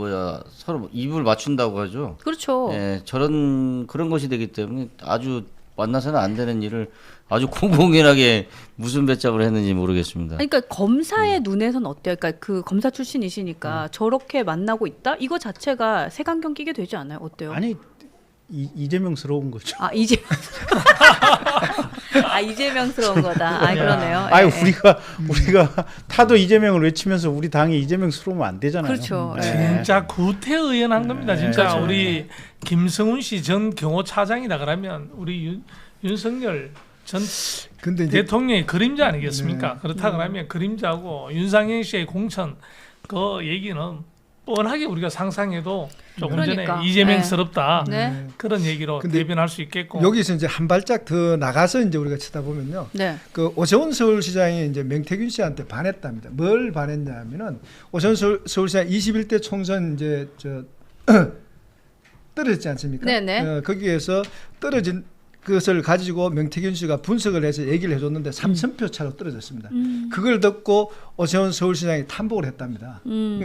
서로 입을 맞춘다고 하죠. 그렇죠. 예, 그런 것이 되기 때문에 아주 만나서는 안 되는 일을 아주 공공연하게 무슨 배짱을 했는지 모르겠습니다. 그러니까 검사의 눈에선 어때요? 그러니까 그 검사 출신이시니까 저렇게 만나고 있다? 이거 자체가 색안경 끼게 되지 않아요? 어때요? 아니 이재명스러운 거죠. 이재명스러운 거다. 그러네요. 아유 예, 예. 우리가 타도 이재명을 외치면서 우리 당이 이재명스러우면 안 되잖아요. 그렇죠. 네. 진짜 구태의연한 겁니다. 진짜 그렇죠. 우리 김성훈 씨 전 경호차장이다 그러면 우리 윤석열 전 근데 이제 대통령의 그림자 아니겠습니까? 그렇다 그러면 그림자고 윤상현 씨의 공천 그 얘기는 뻔하게 우리가 상상해도 조금 그러니까. 전에 이재명스럽다 네. 그런 얘기로 근데 대변할 수 있겠고 여기서 이제 한 발짝 더 나가서 이제 우리가 쳐다보면요. 네. 그 오세훈 서울시장이 이제 명태균 씨한테 반했답니다. 뭘 반했냐면은 오세훈 서울시장 21대 총선 이제 떨어졌지 않습니까? 네네. 거기에서 떨어진 그것을 가지고 명태균 씨가 분석을 해서 얘기를 해줬는데 3,000표 차로 떨어졌습니다. 그걸 듣고 오세훈 서울시장이 탐복을 했답니다.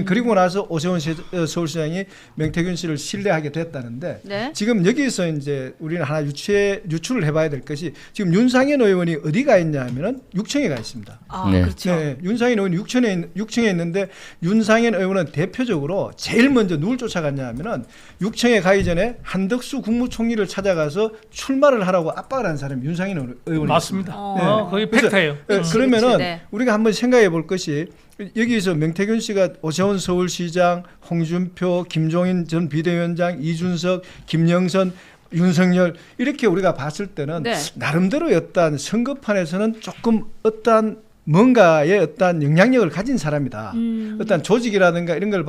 그리고 나서 오세훈 서울시장이 명태균 씨를 신뢰하게 됐다는데 네. 지금 여기서 이제 우리는 하나 유출을 해봐야 될 것이 지금 윤상현 의원이 어디가 있냐면은 6층에 가 있습니다. 네. 그렇죠. 네, 윤상현 의원이 6층에 있는데 윤상현 의원은 대표적으로 제일 먼저 누굴 쫓아갔냐면은 6층에 가기 전에 한덕수 국무총리를 찾아가서 출마를 하라고 압박을 한 사람이 윤상현 의원이 맞습니다. 어. 거의 그래서, 팩트예요. 그러면은 그치, 네. 우리가 한번 생각해 볼 것이 여기서 명태균 씨가 오세훈 서울시장, 홍준표, 김종인 전 비대위원장, 이준석, 김영선, 윤석열 이렇게 우리가 봤을 때는 네. 나름대로 어떤 선거판에서는 조금 어떤 뭔가의 어떤 영향력을 가진 사람이다. 어떤 조직이라든가 이런 걸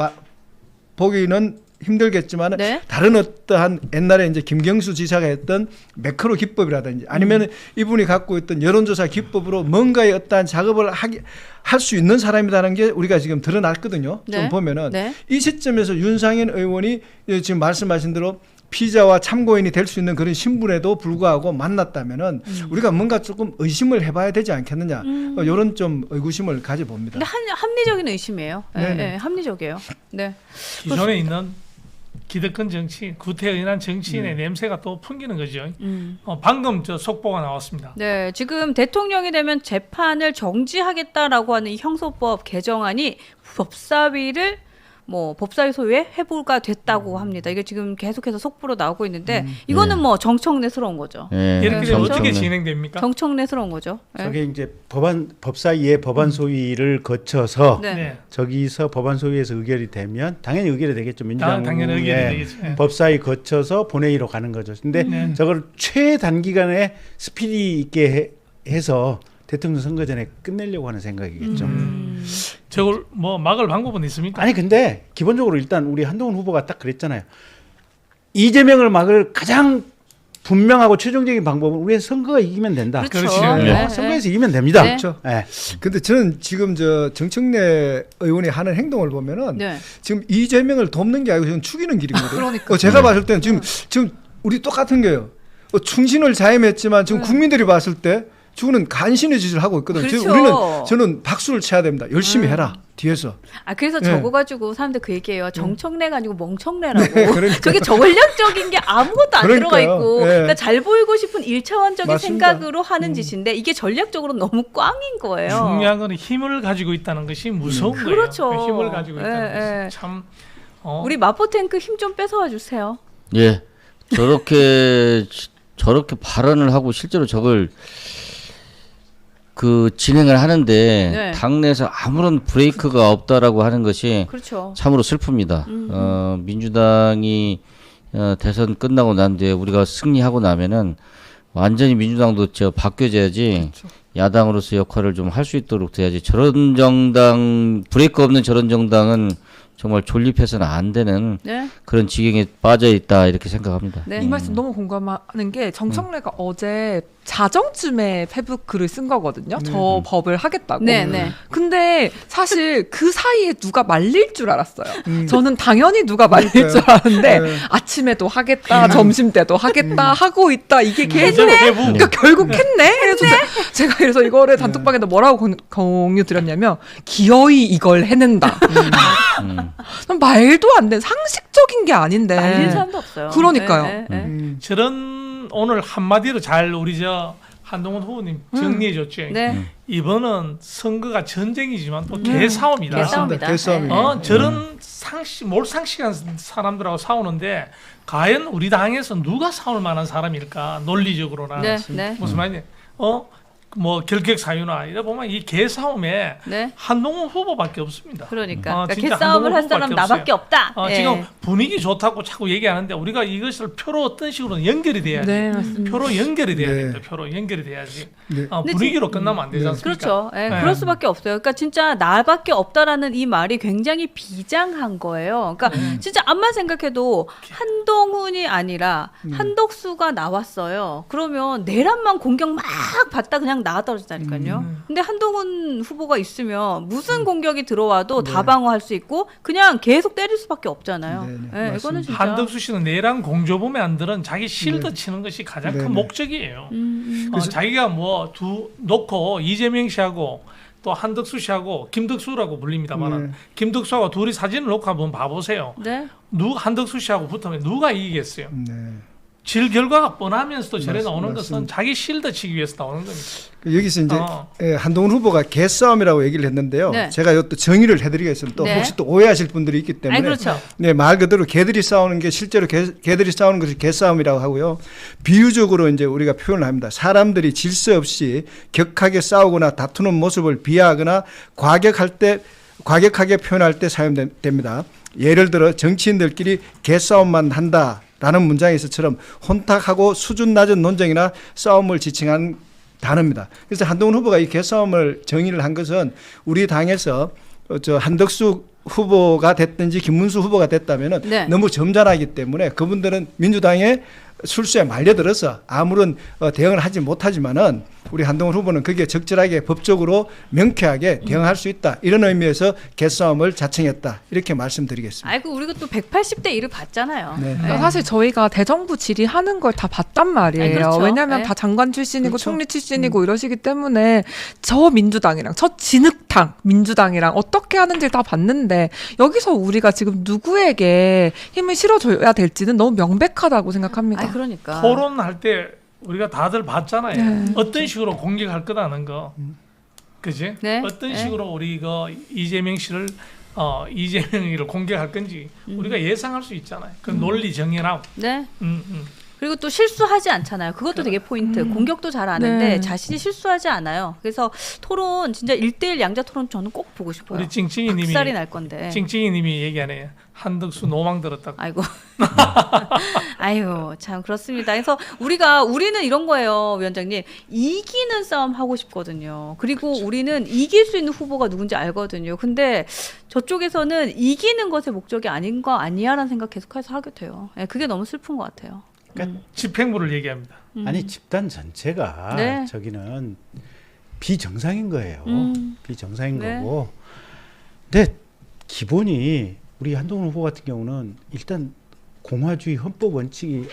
보기는 힘들겠지만 네. 다른 어떠한 옛날에 이제 김경수 지사가 했던 매크로 기법이라든지 아니면 이분이 갖고 있던 여론조사 기법으로 뭔가의 어떠한 작업을 할 수 있는 사람이라는 게 우리가 지금 드러났거든요. 네. 좀 보면은 네. 이 시점에서 윤상현 의원이 지금 말씀하신 대로 피자와 참고인이 될 수 있는 그런 신분에도 불구하고 만났다면은 우리가 뭔가 조금 의심을 해봐야 되지 않겠느냐 이런 좀 의구심을 가져봅니다. 근데 합리적인 의심이에요. 네, 네네. 네, 합리적이에요. 네. 기존에 있는 기득권 정치, 구태의연한 정치인의 냄새가 또 풍기는 거죠. 방금 저 속보가 나왔습니다. 네, 지금 대통령이 되면 재판을 정지하겠다라고 하는 이 형소법 개정안이 법사위를 법사위 소위에 회부가 됐다고 합니다. 이게 지금 계속해서 속보로 나오고 있는데 이거는 정청래스러운 거죠. 예, 이렇게 되면 그렇죠? 어떻게 진행됩니까? 정청래스러운 거죠. 네. 저게 이제 법사위의 법안 소위를 거쳐서 네. 네. 저기서 법안 소위에서 의결이 되면 당연히 의결이 되겠죠. 민주당의 당연히 의결이 되겠죠. 네. 법사위 거쳐서 본회의로 가는 거죠. 근데 네. 저걸 최단기간에 스피디 있게 해서 대통령 선거 전에 끝내려고 하는 생각이겠죠. 저걸 막을 방법은 있습니까? 아니 근데 기본적으로 일단 우리 한동훈 후보가 딱 그랬잖아요. 이재명을 막을 가장 분명하고 최종적인 방법은 우리의 선거가 이기면 된다. 그렇죠. 그렇지. 네. 선거에서 이기면 됩니다. 네. 그렇죠. 네. 근데 저는 지금 정청래 의원이 하는 행동을 보면은 네. 지금 이재명을 돕는 게 아니고 지금 죽이는 길이거든요. 그러니까. 제가 봤을 때는 지금 우리 똑같은 거예요. 충신을 자임했지만 지금 국민들이 봤을 때 지금은 간신의 짓을 하고 있거든요. 그렇죠. 우리는 저는 박수를 쳐야 됩니다. 열심히 해라 뒤에서. 그래서 네. 저거 가지고 사람들 그 얘기해요. 정청래가 아니고 멍청래라고. 그러니까. 저게 전략적인 게 아무것도 안 들어가 그러니까요. 있고 네. 그러니까 잘 보이고 싶은 일차원적인 맞습니다. 생각으로 하는 짓인데 이게 전략적으로 너무 꽝인 거예요. 중요한 건 힘을 가지고 있다는 것이 무서운 거예요. 그렇죠. 그 힘을 가지고 있다는 예, 예. 것이 참 우리 마포 탱크 힘 좀 뺏어와 주세요. 예, 저렇게 발언을 하고 실제로 저걸 그 진행을 하는데 네. 당내에서 아무런 브레이크가 없다라고 하는 것이 그렇죠. 참으로 슬픕니다. 민주당이 대선 끝나고 난 뒤에 우리가 승리하고 나면은 완전히 민주당도 바뀌어져야지 야당으로서 역할을 좀 할 수 있도록 돼야지. 저런 정당 브레이크 없는 저런 정당은 정말 존립해서는 안 되는 네. 그런 지경에 빠져 있다 이렇게 생각합니다. 네. 이 말씀 너무 공감하는 게 정청래가 어제 자정쯤에 페북 글을 쓴 거거든요. 저 법을 하겠다고. 네, 네. 근데 사실 그 사이에 누가 말릴 줄 알았어요. 저는 당연히 누가 말릴 줄 그러니까요. 알았는데 네. 아침에도 하겠다, 점심 때도 하겠다 하고 있다. 이게 계속 그러니까 결국 했네. 그래서 제가 그래서 이거를 단톡방에다 뭐라고 공유 드렸냐면 기어이 이걸 해낸다. 말도 안 돼. 상식적인 게 아닌데. 말리는 사람도 없어요. 그러니까요. 네, 네, 네. 저런 오늘 한마디로 잘 우리 저 한동훈 후보님 정리해 줬죠. 네. 이번은 선거가 전쟁이지만 또 개싸움이다. 개싸움이다. 개싸움이에요. 네. 저런 몰상식한 사람들하고 싸우는데 과연 우리 당에서 누가 싸울 만한 사람일까? 논리적으로나 네, 네. 무슨 말이냐? 뭐 결격 사유나 이래 보면 이 개싸움에 네. 한동훈 후보밖에 없습니다. 그러니까, 진짜 개싸움을 할 한동훈 사람 후보밖에 나밖에 없다. 예. 지금 분위기 좋다고 자꾸 얘기하는데 우리가 이것을 표로 어떤 식으로 연결이 돼야지. 네, 맞습니다. 표로 연결이 돼야 네. 됩니다. 표로 연결이 돼야지. 네. 분위기로 끝나면 안 되지 않습니까? 그렇죠. 예, 네. 그럴 수밖에 없어요. 그러니까 진짜 나밖에 없다라는 이 말이 굉장히 비장한 거예요. 그러니까 진짜 암만 생각해도 한동훈이 아니라 한덕수가 나왔어요. 그러면 내란만 공격 막 받다 그냥 나와 떨어지다니까요. 근데 한동훈 후보가 있으면 무슨 공격이 들어와도 다 방어할 수 있고 그냥 계속 때릴 수밖에 없잖아요. 네, 네, 예, 맞습니다. 이거는 진짜 한덕수 씨는 내란 공조범에안들은 자기 실드 치는 것이 가장 네, 큰 네. 목적이에요. 자기가 뭐 놓고 이재명 씨하고 또 한덕수 씨하고 김덕수라고 불립니다만 네. 김덕수하고 둘이 사진을 놓고 한번 봐보세요. 네. 한덕수 씨하고 붙으면 누가 이기겠어요? 네. 질 결과가 뻔하면서도 저래 나오는 것은 맞습니다. 자기 실드 치기 위해서 나오는 겁니다. 여기서 이제 어. 한동훈 후보가 개싸움이라고 얘기를 했는데요. 네. 제가 이것도 정의를 해드리겠습니다. 또 네. 혹시 또 오해하실 분들이 있기 때문에. 그렇죠. 네, 말 그대로 개들이 싸우는 게 실제로 개들이 싸우는 것이 개싸움이라고 하고요. 비유적으로 이제 우리가 표현을 합니다. 사람들이 질서 없이 격하게 싸우거나 다투는 모습을 비하하거나 과격하게 표현할 때 사용됩니다. 예를 들어 정치인들끼리 개싸움만 한다. 라는 문장에서처럼 혼탁하고 수준 낮은 논쟁이나 싸움을 지칭한 단어입니다. 그래서 한동훈 후보가 이 개싸움을 정의를 한 것은 우리 당에서 한덕수 후보가 됐든지 김문수 후보가 됐다면 네. 너무 점잖하기 때문에 그분들은 민주당의 술수에 말려들어서 아무런 대응을 하지 못하지만은 우리 한동훈 후보는 그게 적절하게 법적으로 명쾌하게 대응할 수 있다. 이런 의미에서 개싸움을 자청했다. 이렇게 말씀드리겠습니다. 아이고 우리가 또 180대 1을 봤잖아요. 네. 그러니까 사실 저희가 대정부 질의하는 걸 다 봤단 말이에요. 아니, 그렇죠. 왜냐하면 네. 다 장관 출신이고 그렇죠. 총리 출신이고 이러시기 때문에 저 민주당이랑 저 진흙탕 민주당이랑 어떻게 하는지를 다 봤는데 여기서 우리가 지금 누구에게 힘을 실어줘야 될지는 너무 명백하다고 생각합니다. 그러니까. 토론할 때 우리가 다들 봤잖아요. 네. 어떤 식으로 공격할 거라는 거. 그지? 네. 어떤 네. 식으로 우리 이재명 씨를 이재명이를 공격할 건지 우리가 예상할 수 있잖아요. 그 논리 정연함. 네. 그리고 또 실수하지 않잖아요. 그것도 되게 포인트. 공격도 잘 하는데 네. 자신이 실수하지 않아요. 그래서 토론 진짜 1대1 양자 토론 저는 꼭 보고 싶어요. 우리 찡찡이님이 박살이 날 건데. 찡찡이님이 얘기하네요. 한덕수 노망 들었다고. 아이고. 아유, 참 그렇습니다. 그래서 우리는 이런 거예요, 위원장님. 이기는 싸움 하고 싶거든요. 그리고 우리는 이길 수 있는 후보가 누군지 알거든요. 근데 저쪽에서는 이기는 것의 목적이 아닌 거 아니야라는 생각 계속해서 하게 돼요. 예, 그게 너무 슬픈 것 같아요. 그러니까 집행부를 얘기합니다. 아니 집단 전체가 네. 저기는 비정상인 거예요. 비정상인 네. 거고. 근데 기본이 우리 한동훈 후보 같은 경우는 일단 공화주의 헌법 원칙이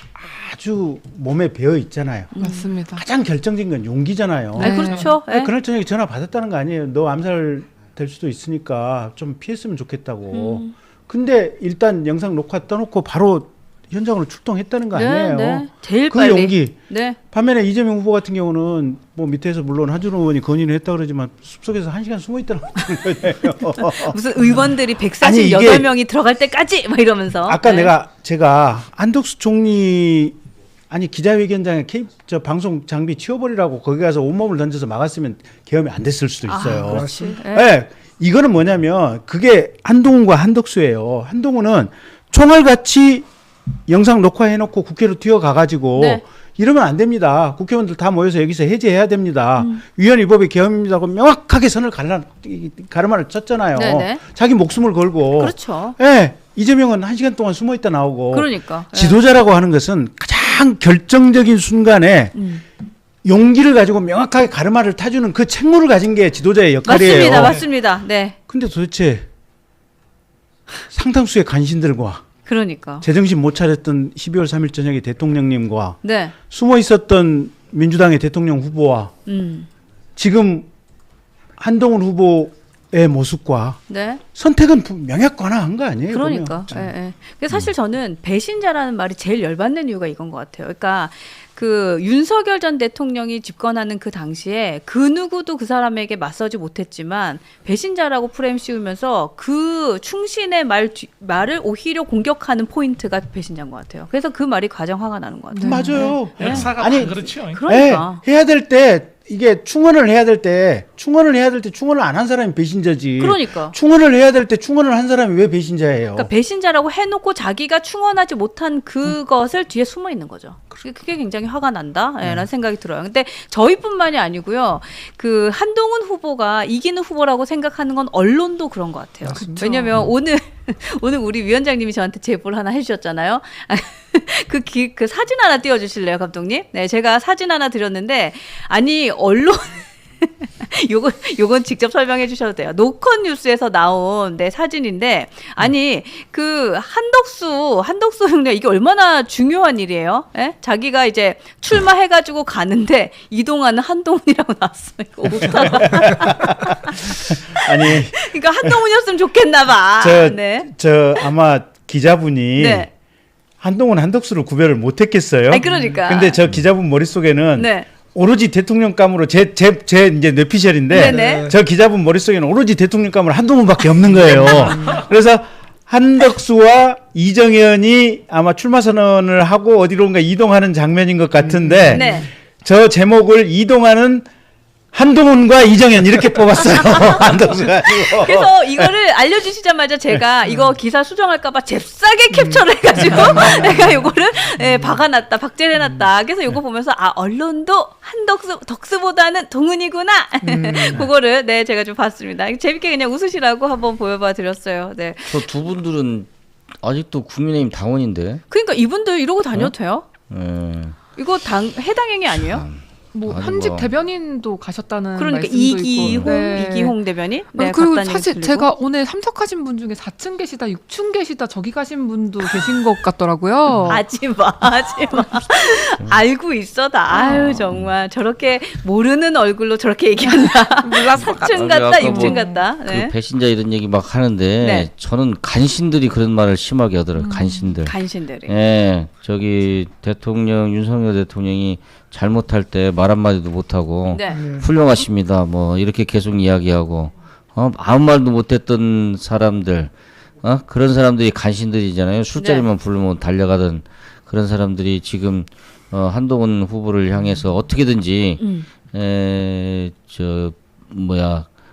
아주 몸에 배어 있잖아요. 맞습니다. 가장 결정적인 건 용기잖아요. 네. 그렇죠. 예. 그날 저녁에 전화 받았다는 거 아니에요. 너 암살 될 수도 있으니까 좀 피했으면 좋겠다고. 근데 일단 영상 녹화 떠놓고 바로 현장으로 출동했다는 거 아니에요. 네. 제일 그 빨리. 용기. 네. 반면에 이재명 후보 같은 경우는 뭐 밑에서 물론 한준호 의원이 건의를 했다 그러지만 숲속에서 1시간 숨어 있더라고 거예요. 무슨 의원들이 아니, 이게 148명이 들어갈 때까지 막 이러면서. 아까 네. 제가 한덕수 총리 아니 기자회견장에 저 방송 장비 치워버리라고 거기 가서 온몸을 던져서 막았으면 계엄이 안 됐을 수도 있어요. 그렇지. 예. 네, 이거는 뭐냐면 그게 한동훈과 한덕수예요. 한동훈은 총알같이 영상 녹화해놓고 국회로 뛰어가가지고 네. 이러면 안 됩니다. 국회의원들 다 모여서 여기서 해제해야 됩니다. 위헌 위법의 계엄입니다고 명확하게 선을 가르마를 쳤잖아요. 네네. 자기 목숨을 걸고. 그렇죠. 예, 이재명은 1시간 동안 숨어있다 나오고. 그러니까. 예. 지도자라고 하는 것은 가장 결정적인 순간에 용기를 가지고 명확하게 가르마를 타주는 그 책무를 가진 게 지도자의 역할이에요. 맞습니다. 맞습니다. 네. 근데 도대체 상당수의 간신들과 그러니까. 제정신 못 차렸던 12월 3일 저녁에 대통령님과 네. 숨어 있었던 민주당의 대통령 후보와 지금 한동훈 후보의 모습과 네. 선택은 명약관화한 거 아니에요? 그러니까. 보면. 예, 예. 그래서 사실 저는 배신자라는 말이 제일 열받는 이유가 이건 것 같아요. 그러니까 그 윤석열 전 대통령이 집권하는 그 당시에 그 누구도 그 사람에게 맞서지 못했지만 배신자라고 프레임 씌우면서 그 충신의 말을 오히려 공격하는 포인트가 배신자인 것 같아요. 그래서 그 말이 가장 화가 나는 것 같아요. 맞아요. 역사가 아니, 다 그렇죠. 그러니까. 해야 될 때 이게 충원을 해야 될 때 충원을 안 한 사람이 배신자지. 그러니까. 충원을 해야 될 때 충원을 한 사람이 왜 배신자예요? 그러니까 배신자라고 해놓고 자기가 충원하지 못한 그것을 뒤에 숨어 있는 거죠. 그게 굉장히 화가 난다라는 생각이 들어요. 근데 저희뿐만이 아니고요. 그 한동훈 후보가 이기는 후보라고 생각하는 건 언론도 그런 것 같아요. 왜냐하면 오늘 우리 위원장님이 저한테 제보를 하나 해주셨잖아요. 그 사진 하나 띄워주실래요, 감독님? 네, 제가 사진 하나 드렸는데 아니 언론 요건 직접 설명해 주셔도 돼요. 노컷 뉴스에서 나온 사진인데 아니 그 한덕수 형님 이게 얼마나 중요한 일이에요? 예? 자기가 이제 출마해가지고 가는데 이동하는 한동훈이라고 나왔어요. 이거 어떡하나. 아니 그러니까 한동훈이었으면 좋겠나봐. 저 아마 기자분이 네. 한동훈 한덕수를 구별을 못했겠어요. 아니, 그러니까. 근데 저 기자분 머릿속에는 네. 오로지 대통령감으로 제 이제 뇌피셜인데 네네. 저 기자분 머릿속에는 오로지 대통령감으로 한동훈밖에 없는 거예요. 그래서 한덕수와 이정현이 아마 출마 선언을 하고 어디론가 이동하는 장면인 것 같은데 네. 저 제목을 이동하는 한동훈과 이정현 이렇게 뽑았어요. 한덕수가 아니고. 그래서 이거를 알려주시자마자 제가 이거 기사 수정할까봐 잽싸게 캡처를 해가지고 내가 요거를 박아놨다, 박제해놨다. 그래서 요거 보면서 언론도 덕수보다는 동훈이구나. 그거를 제가 좀 봤습니다. 재밌게 그냥 웃으시라고 한번 보여봐 드렸어요. 네. 저 두 분들은 아직도 국민의힘 당원인데. 그러니까 이분들 이러고 다녀도 돼요? 예. 이거 해당행위 아니에요? 뭐 아니, 현직 뭐. 대변인도 가셨다는 그러니까 말씀도 이기홍 있고. 이기홍 대변인. 네, 그리고 갔다는 사실 얘기 들리고. 제가 오늘 참석하신 분 중에 4층 계시다, 6층 계시다 저기 가신 분도 계신 것 같더라고요. 하지마. 알고 있어 다. 아유 정말 저렇게 모르는 얼굴로 저렇게 얘기한다. 몰랐어. 4층 아니, 갔다, 아까 6층 뭐 갔다. 그 네. 배신자 이런 얘기 막 하는데 네. 저는 간신들이 그런 말을 심하게 하더라고요. 간신들. 간신들이. 예, 저기 윤석열 대통령이 잘못할 때 말 한마디도 못하고 네. 훌륭하십니다. 뭐 이렇게 계속 이야기하고 아무 말도 못했던 사람들, 그런 사람들이 간신들이잖아요. 술자리만 부르면 달려가던 그런 사람들이 지금 한동훈 후보를 향해서 어떻게든지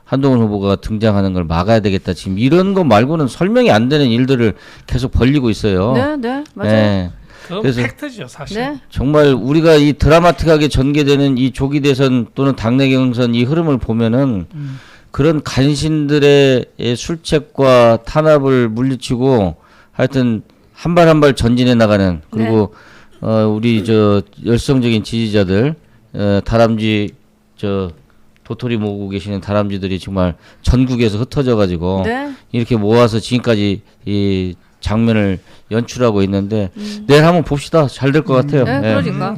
한동훈 후보가 등장하는 걸 막아야 되겠다. 지금 이런 거 말고는 설명이 안 되는 일들을 계속 벌리고 있어요. 네, 맞아요. 예. 그건 그래서 팩트죠, 사실. 네. 정말 우리가 이 드라마틱하게 전개되는 이 조기 대선 또는 당내 경선 이 흐름을 보면은 그런 간신들의 술책과 탄압을 물리치고 하여튼 한 발 한 발 전진해 나가는 그리고 우리 저 열성적인 지지자들 다람쥐 도토리 모으고 계시는 다람쥐들이 정말 전국에서 흩어져 가지고 네. 이렇게 모아서 지금까지 이 장면을 연출하고 있는데 내일 한번 봅시다. 잘 될 것 같아요. 네, 예. 그러니까.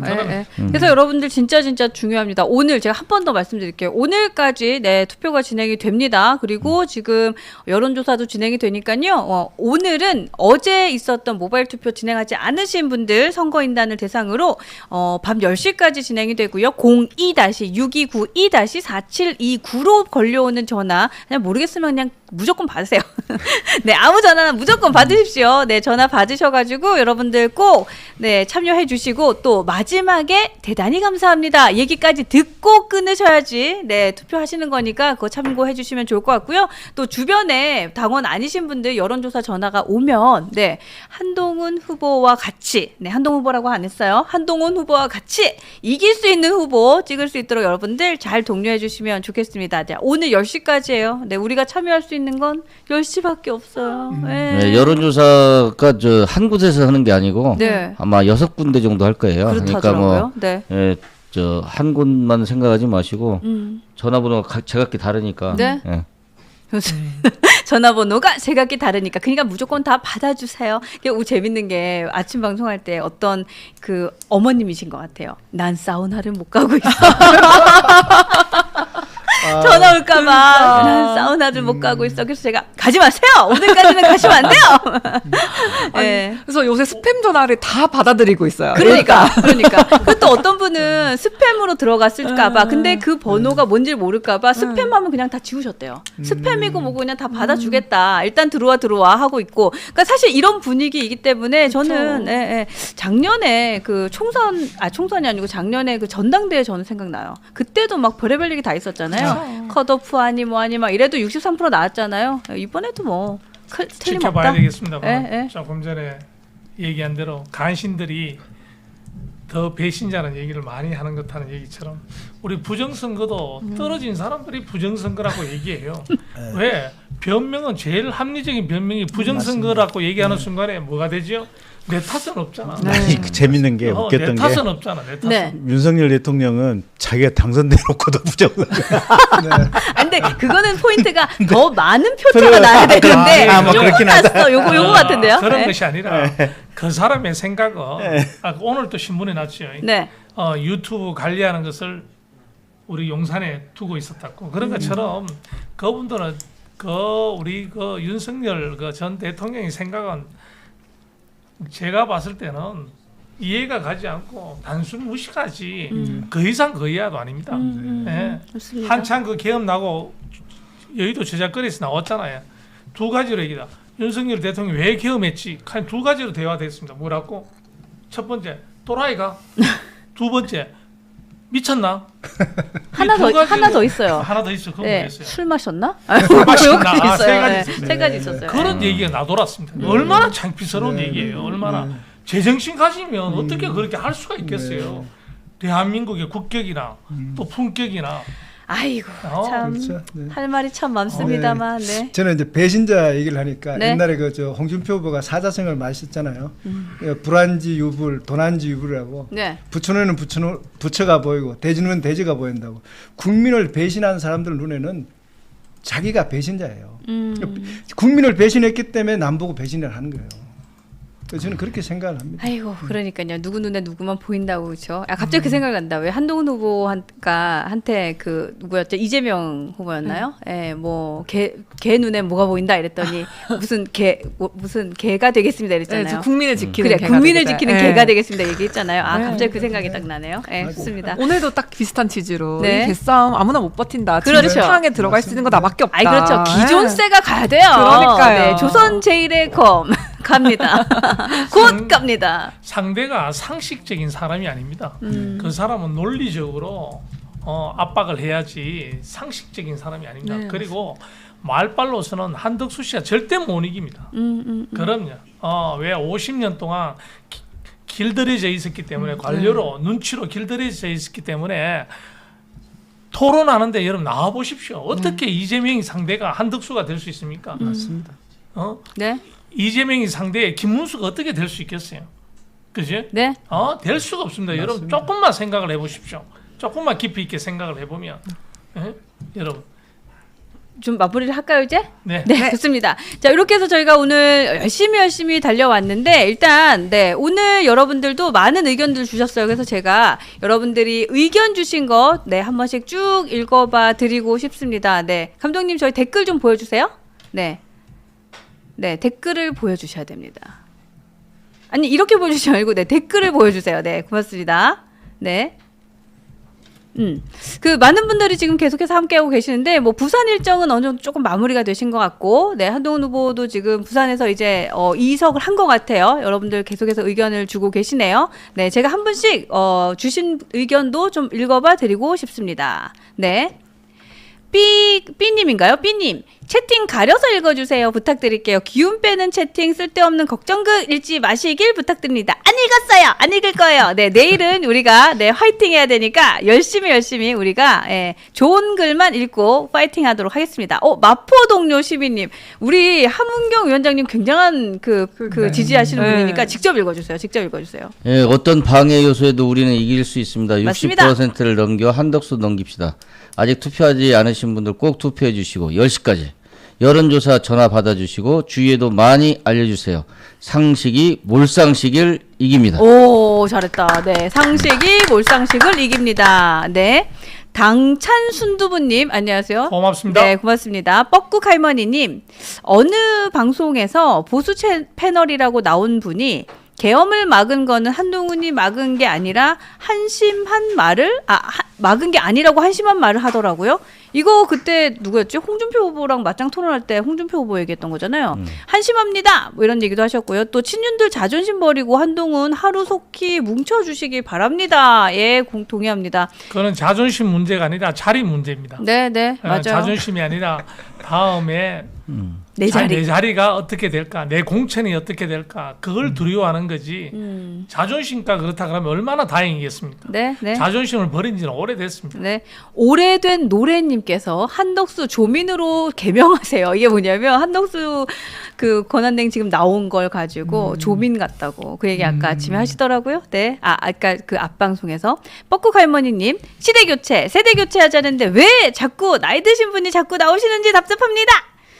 그래서 여러분들 진짜 중요합니다. 오늘 제가 한 번 더 말씀드릴게요. 오늘까지 투표가 진행이 됩니다. 그리고 지금 여론조사도 진행이 되니까요. 오늘은 어제 있었던 모바일 투표 진행하지 않으신 분들 선거인단을 대상으로 밤 10시까지 진행이 되고요. 02-6292-4729로 걸려오는 전화 그냥 모르겠으면 그냥 무조건 받으세요. 네, 아무 전화나 무조건 받으십시오. 네, 전화 받으셔가지고 여러분들 꼭 네, 참여해 주시고 또 마지막에 대단히 감사합니다 얘기까지 듣고 끊으셔야지 네, 투표하시는 거니까 그거 참고해 주시면 좋을 것 같고요. 또 주변에 당원 아니신 분들 여론조사 전화가 오면 네, 한동훈 후보와 같이 네, 한동훈 후보라고 안 했어요. 한동훈 후보와 같이 이길 수 있는 후보 찍을 수 있도록 여러분들 잘 독려해 주시면 좋겠습니다. 자, 오늘 10시까지예요. 네, 우리가 참여할 수 있는 건 10시밖에 없어요. 네. 네, 여론조사가 저 한 곳에서 하는 게 아니고 네. 아마 6군데 정도 할 거예요. 그러니까 그렇다더라고요. 네. 예, 저 한 곳만 생각하지 마시고 전화번호가 제각기 다르니까. 네. 예. 전화번호가 제각기 다르니까 그러니까 무조건 다 받아주세요. 이게 재밌는 게 아침 방송할 때 어떤 그 어머님이신 것 같아요. 난 사우나를 못 가고 있어. 전화 올까봐 난 사우나를 못 가고 있어. 그래서 제가 가지 마세요. 오늘까지는 가시면 안 돼요. 네. 그래서 요새 스팸 전화를 다 받아들이고 있어요. 그러니까. 그것도 어떤 분은 스팸으로 들어갔을까봐. 근데 그 번호가 뭔지 모를까봐 스팸하면 그냥 다 지우셨대요. 스팸이고 뭐고 그냥 다 받아주겠다. 일단 들어와 하고 있고. 그러니까 사실 이런 분위기이기 때문에 저는 작년에 그 총선이 아니고 작년에 그 전당대회 저는 생각나요. 그때도 막 별의별 얘기 다 있었잖아요. 컷오프 아니 뭐 아니 막 이래도 63% 나왔잖아요. 이번에도 뭐 틀림없다. 지켜봐야 되겠습니다. 예. 조금 전에 얘기한 대로 간신들이 더 배신자는 얘기를 많이 하는 것 하는 얘기처럼 우리 부정선거도 떨어진 사람들이 부정선거라고 얘기해요. 왜? 변명은 제일 합리적인 변명이 부정선거라고 얘기하는 순간에 뭐가 되죠? 내 탓은 없잖아. 아니, 그 재밌는 게 웃겼던 내 탓은 게 없잖아. 내 탓은. 네. 윤석열 대통령은 자기가 당선돼놓고도 부정선거. 아, 근데 그거는 포인트가 더 많은 표차가 나야 되는데 뭐 요거 그렇긴 하다. 났어. 요거 같은데요. 그런 네. 것이 아니라 그 사람의 생각은 오늘 또 신문에 났죠. 네. 유튜브 관리하는 것을 우리 용산에 두고 있었다고. 그런 것처럼 그분들은 우리 윤석열 전 대통령의 생각은 제가 봤을 때는 이해가 가지 않고 단순 무식하지 그 이상 그 이하도 아닙니다. 예. 좋습니다. 한창 그 계엄 나고 여의도 저작거리에서 나왔잖아요. 두 가지로 얘기다. 윤석열 대통령이 왜 계엄했지? 한 두 가지로 대화됐습니다. 뭐라고? 첫 번째, 또라이가. 두 번째, 미쳤나? 하나 더 있어요. 하나 더 있어. 그건 네. 뭐였어요? 술 마셨나? 술 마셨나? 요거 세 가지 네. 있었어요. 세 가지 있었어요. 그런 얘기가 나돌았습니다. 얼마나 창피스러운 얘기예요. 얼마나 제정신 가지면 어떻게 그렇게 할 수가 있겠어요. 대한민국의 국격이나 또 품격이나 아이고 참 할 그렇죠. 말이 참 많습니다만. 네. 저는 이제 배신자 얘기를 하니까 네. 옛날에 홍준표 후보가 사자성어를 마셨잖아요. 불안지 유불, 도난지 유불이라고. 네. 부처는 부처가 보이고 대지는 대지가 보인다고. 국민을 배신한 사람들 눈에는 자기가 배신자예요. 국민을 배신했기 때문에 남보고 배신을 하는 거예요. 그래서 저는 그렇게 생각을 합니다. 아이고 그러니까요. 누구 눈에 누구만 보인다고 그렇죠. 갑자기 그 생각 난다. 왜 한동훈 후보한테 그 누구였죠? 이재명 후보였나요? 예, 뭐 개 눈에 뭐가 보인다 이랬더니 무슨 개가 되겠습니다 이랬잖아요. 네, 국민을 지키는 그래 개가 국민을 되겠다. 지키는 네. 개가 되겠습니다 얘기했잖아요. 네. 갑자기 그 생각이 딱 나네요. 예, 좋습니다. 오늘도 딱 비슷한 취지로 네. 이 개싸움 아무나 못 버틴다. 그렇죠. 진흙탕에 들어갈 수 있는 거 나밖에 없다. 아이 그렇죠. 기존세가 가야 돼요. 그러니까요. 네, 조선 제일의 검 갑니다. 곧 갑니다. 상대가 상식적인 사람이 아닙니다. 그 사람은 논리적으로 압박을 해야지 상식적인 사람이 아닙니다. 네, 그리고 말빨로서는 한덕수 씨가 절대 못 이깁니다. 그럼요. 왜 50년 동안 길들여져 있었기 때문에 관료로 눈치로 길들여져 있었기 때문에 토론하는데 여러분 나와 보십시오. 어떻게 이재명이 상대가 한덕수가 될 수 있습니까? 맞습니다. 네. 이재명이 상대에 김문수가 어떻게 될 수 있겠어요? 그지? 네. 될 수가 없습니다. 여러분 조금만 생각을 해보십시오. 조금만 깊이 있게 생각을 해보면, 여러분. 좀 마무리를 할까요 이제? 네. 네, 좋습니다. 자, 이렇게 해서 저희가 오늘 열심히 달려왔는데 일단 오늘 여러분들도 많은 의견들 주셨어요. 그래서 제가 여러분들이 의견 주신 것 한 번씩 쭉 읽어봐 드리고 싶습니다. 네, 감독님 저희 댓글 좀 보여주세요. 네, 댓글을 보여주셔야 됩니다. 아니 이렇게 보여주시지 말고 댓글을 보여주세요. 네, 고맙습니다. 네. 그 많은 분들이 지금 계속해서 함께하고 계시는데 뭐 부산 일정은 어느 정도 조금 마무리가 되신 것 같고, 네 한동훈 후보도 지금 부산에서 이제 이석을 한 것 같아요. 여러분들 계속해서 의견을 주고 계시네요. 네 제가 한 분씩 주신 의견도 좀 읽어봐 드리고 싶습니다. 네. 삐님인가요? 삐님. 채팅 가려서 읽어주세요. 부탁드릴게요. 기운 빼는 채팅 쓸데없는 걱정글 읽지 마시길 부탁드립니다. 안 읽었어요. 안 읽을 거예요. 네, 내일은 우리가 화이팅 해야 되니까 열심히 우리가 좋은 글만 읽고 파이팅 하도록 하겠습니다. 마포 동료 시민님. 우리 함은경 위원장님 굉장한 지지하시는 분이니까 직접 읽어주세요. 예, 어떤 방해 요소에도 우리는 이길 수 있습니다. 맞습니다. 60%를 넘겨 한덕수 넘깁시다. 아직 투표하지 않으신 분들 꼭 투표해 주시고 10시까지 여론조사 전화 받아주시고 주위에도 많이 알려주세요. 상식이 몰상식을 이깁니다. 오 잘했다. 네 상식이 몰상식을 이깁니다. 네 당찬 순두부님 안녕하세요. 고맙습니다. 네 고맙습니다. 뻐꾹 할머니님 어느 방송에서 보수 패널이라고 나온 분이 계엄을 막은 거는 한동훈이 막은 게 아니라 한심한 말을 막은 게 아니라고 한심한 말을 하더라고요. 이거 그때 누구였지? 홍준표 후보랑 맞짱 토론할 때 홍준표 후보 얘기했던 거잖아요. 한심합니다. 뭐 이런 얘기도 하셨고요. 또 친윤들 자존심 버리고 한동훈 하루속히 뭉쳐주시기 바랍니다. 예, 동의합니다. 그거는 자존심 문제가 아니라 자리 문제입니다. 네, 맞아요. 자존심이 아니라 다음에 내 자리. 내 자리가 어떻게 될까, 내 공천이 어떻게 될까, 그걸 두려워하는 거지. 자존심과 그렇다 그러면 얼마나 다행이겠습니까? 네. 자존심을 버린 지는 오래됐습니다. 네. 오래된 노래님께서 한덕수 조민으로 개명하세요. 이게 뭐냐면 한덕수 그 권한대행 지금 나온 걸 가지고 조민 같다고 그 얘기 아까 아침에 하시더라고요. 네. 아까 그 앞방송에서 뻐꾹 할머니님 세대 교체 하자는데 왜 자꾸 나이 드신 분이 자꾸 나오시는지 답답합니다.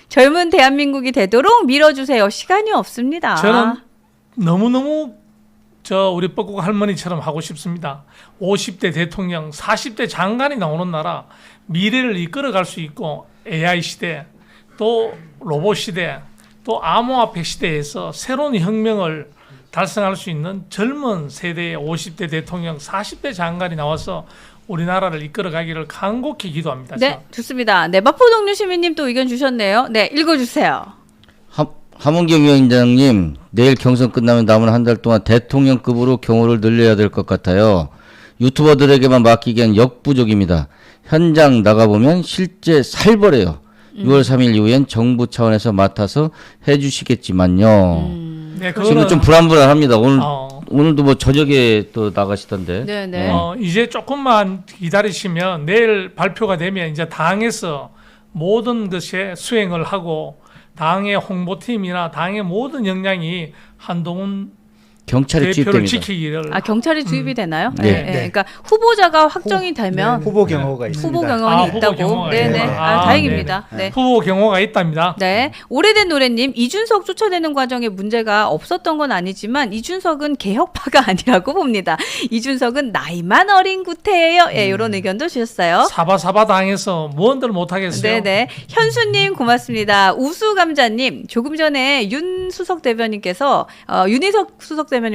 젊은 대한민국이 되도록 밀어주세요. 시간이 없습니다. 저는 너무너무 우리 뻐꾹 할머니처럼 하고 싶습니다. 50대 대통령, 40대 장관이 나오는 나라, 미래를 이끌어갈 수 있고 AI 시대, 또 로봇 시대, 또 암호화폐 시대에서 새로운 혁명을 달성할 수 있는 젊은 세대의 50대 대통령, 40대 장관이 나와서 우리나라를 이끌어가기를 간곡히 기도합니다. 네, 좋습니다. 네, 마포동료 시민님 또 의견 주셨네요. 네, 읽어주세요. 함은경 위원장님, 내일 경선 끝나면 남은 한 달 동안 대통령급으로 경호를 늘려야 될 것 같아요. 유튜버들에게만 맡기기엔 역부족입니다. 현장 나가보면 실제 살벌해요. 6월 3일 이후엔 정부 차원에서 맡아서 해주시겠지만요. 네, 지금 좀 불안합니다. 오늘도 뭐 저녁에 또 나가시던데. 네. 이제 조금만 기다리시면 내일 발표가 되면 이제 당에서 모든 것에 수행을 하고 당의 홍보팀이나 당의 모든 역량이 한동훈 경찰이 대표를 투입됩니다. 아 지키기를. 경찰이 투입이 되나요? 네. 그러니까 후보자가 확정이 되면 후보 경호가 있습니다. 후보 경험이 후보 있다고. 경호가 네네. 있구나. 다행입니다. 네네. 네. 후보 경호가 있답니다. 네. 오래된 노래님, 이준석 쫓아내는 과정에 문제가 없었던 건 아니지만 이준석은 개혁파가 아니라고 봅니다. 이준석은 나이만 어린 구태예요. 예, 이런 의견도 주셨어요. 사바사바 당해서 무언들 못하겠어요. 네네. 현수님 고맙습니다. 우수감자님 조금 전에 윤희석 수석대변인께서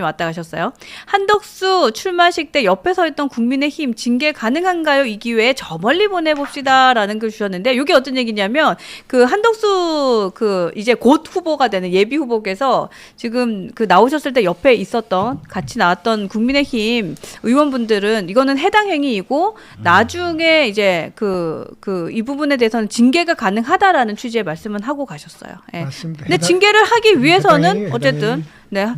왔다 가셨어요. 한덕수 출마식 때 옆에 서 있던 국민의힘 징계 가능한가요? 이 기회에 저 멀리 보내봅시다라는 글 주셨는데 이게 어떤 얘기냐면 그 한덕수 그 이제 곧 후보가 되는 예비 후보께서 지금 그 나오셨을 때 옆에 있었던 같이 나왔던 국민의힘 의원분들은 이거는 해당 행위이고 나중에 이제 이 부분에 대해서는 징계가 가능하다라는 취지의 말씀은 하고 가셨어요. 예. 맞습니다. 근데 징계를 하기 위해서는 해당행위. 어쨌든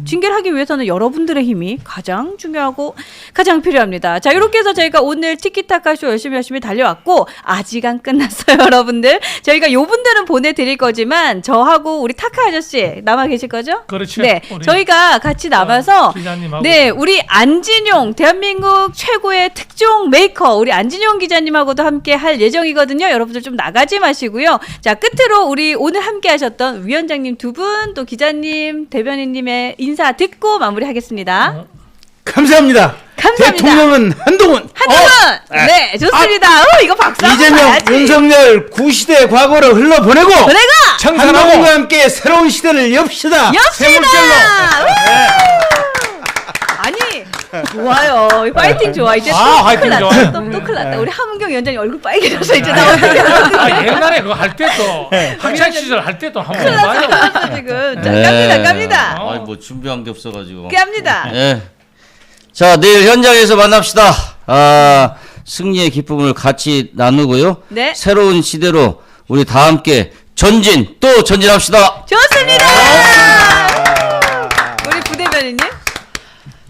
징계를 하기 위해서는 여러분들의 힘이 가장 중요하고 가장 필요합니다. 자, 이렇게 해서 저희가 오늘 티키타카 쇼 열심히 달려왔고 아직 안 끝났어요, 여러분들. 저희가 요분들은 보내드릴 거지만 저하고 우리 타카 아저씨 남아 계실 거죠? 그렇죠. 네, 우리 저희가 같이 남아서 기자님하고. 네, 우리 안진용 대한민국 최고의 특종 메이커 우리 안진용 기자님하고도 함께 할 예정이거든요. 여러분들 좀 나가지 마시고요. 자, 끝으로 우리 오늘 함께 하셨던 위원장님 두 분 또 기자님, 대변인님의 인사 듣고 마무리하겠습니다. 감사합니다. 대통령은 한동훈. 네, 좋습니다. 이거 박수 한번 이재명, 봐야지. 윤석열 구시대 과거를 흘러보내고 한동훈과 함께 새로운 시대를 엽시다. 엽시다. 새물결로. 아니 좋아요. 파이팅 좋아. 이제 화이팅 좋아요. 또 큰일 났다. 우리 함은경 위원장님 얼굴 빨개져서 이제 나오는데. 옛날에 그거 할 때도 학창 시절 할 때도 한번 큰일 해봐요. 났어 지금. 자, 네. 갑니다. 아이 뭐 준비한 게 없어가지고. 갑니다. 예. 자, 내일 현장에서 만납시다. 승리의 기쁨을 같이 나누고요. 네. 새로운 시대로 우리 다 함께 또 전진합시다. 좋습니다. 우리 부대변인님.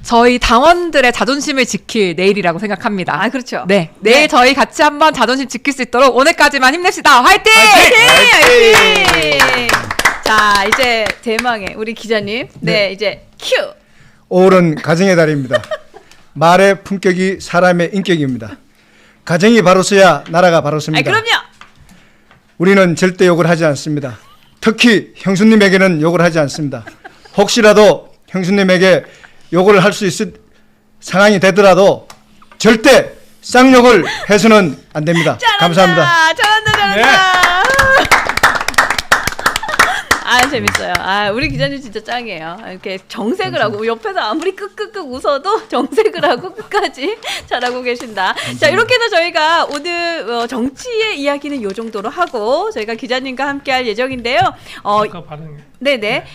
저희 당원들의 자존심을 지킬 내일이라고 생각합니다. 아 그렇죠. 네, 내일 저희 같이 한번 자존심 지킬 수 있도록 오늘까지만 힘냅시다. 화이팅! 화이팅! 자 이제 대망의 우리 기자님. 네 이제 큐. 5월은 가정의 달입니다. 말의 품격이 사람의 인격입니다. 가정이 바로 서야 나라가 바로 아 섭니다. 그럼요. 우리는 절대 욕을 하지 않습니다. 특히 형수님에게는 욕을 하지 않습니다. 혹시라도 형수님에게 욕을 할 수 있을 상황이 되더라도 절대 쌍욕을 해서는 안 됩니다. 감사합니다. 잘한다. 아 재밌어요. 아 우리 기자님 진짜 짱이에요. 이렇게 정색을 하고 옆에서 아무리 끄끄끄 웃어도 정색을 하고 끝까지 잘하고 계신다. 자 이렇게 해서 저희가 오늘 정치의 이야기는 요 정도로 하고 저희가 기자님과 함께할 예정인데요. 아까 발언이. 네네.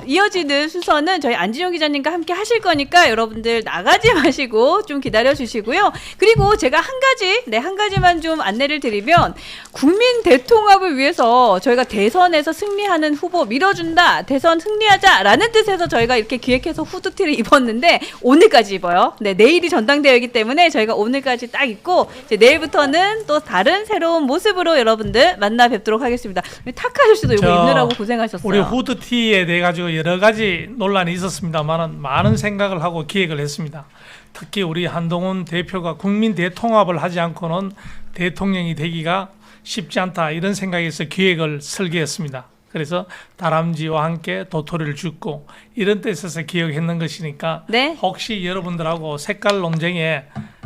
이어지는 순서는 저희 안진용 기자님과 함께 하실 거니까 여러분들 나가지 마시고 좀 기다려 주시고요. 그리고 제가 한 가지만 좀 안내를 드리면 국민 대통합을 위해서 저희가 대선에서 승리하는 후보 밀어준다. 대선 승리하자라는 뜻에서 저희가 이렇게 기획해서 후드티를 입었는데 오늘까지 입어요. 네, 내일이 전당대회이기 때문에 저희가 오늘까지 딱 입고 이제 내일부터는 또 다른 새로운 모습으로 여러분들 만나 뵙도록 하겠습니다. 타카 아저씨도 이거 입느라고 고생하셨어요. 우리 후드티에 대해 가지고 여러 가지 논란이 있었습니다만 많은 생각을 하고 기획을 했습니다. 특히 우리 한동훈 대표가 국민 대통합을 하지 않고는 대통령이 되기가 쉽지 않다 이런 생각에서 기획을 설계했습니다. 그래서 다람쥐와 함께 도토리를 줍고 이런 뜻에서 기획했는 것이니까 네. 혹시 여러분들하고 색깔 논쟁에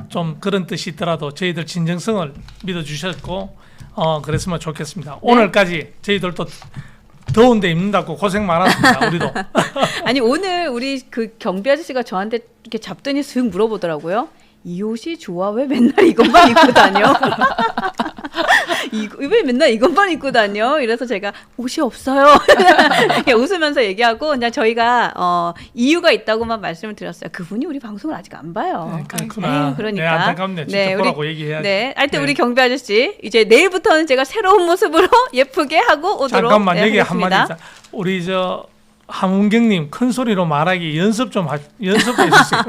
좀 그런 뜻이 있더라도 저희들 진정성을 믿어주셨고 그랬으면 좋겠습니다. 오늘까지 저희들도 더운데 입는다고 고생 많았습니다. 우리도. 아니 오늘 우리 그 경비 아저씨가 저한테 이렇게 잡더니 슥 물어보더라고요. 이 옷이 좋아? 왜 맨날 이것만 입고 다녀? 왜 맨날 이것만 입고 다녀? 이래서 제가 옷이 없어요. 웃으면서 얘기하고 그냥 저희가 이유가 있다고만 말씀을 드렸어요. 그분이 우리 방송을 아직 안 봐요. 네, 그렇구나. 그러니까. 네, 안타깝네. 진짜 보라고 얘기해야지. 네, 하여튼 네. 우리 경비 아저씨 이제 내일부터는 제가 새로운 모습으로 예쁘게 하고 오도록 잠깐만 여기 하겠습니다. 한마디 있자. 우리 함은경님 큰 소리로 말하기 연습해 주세요.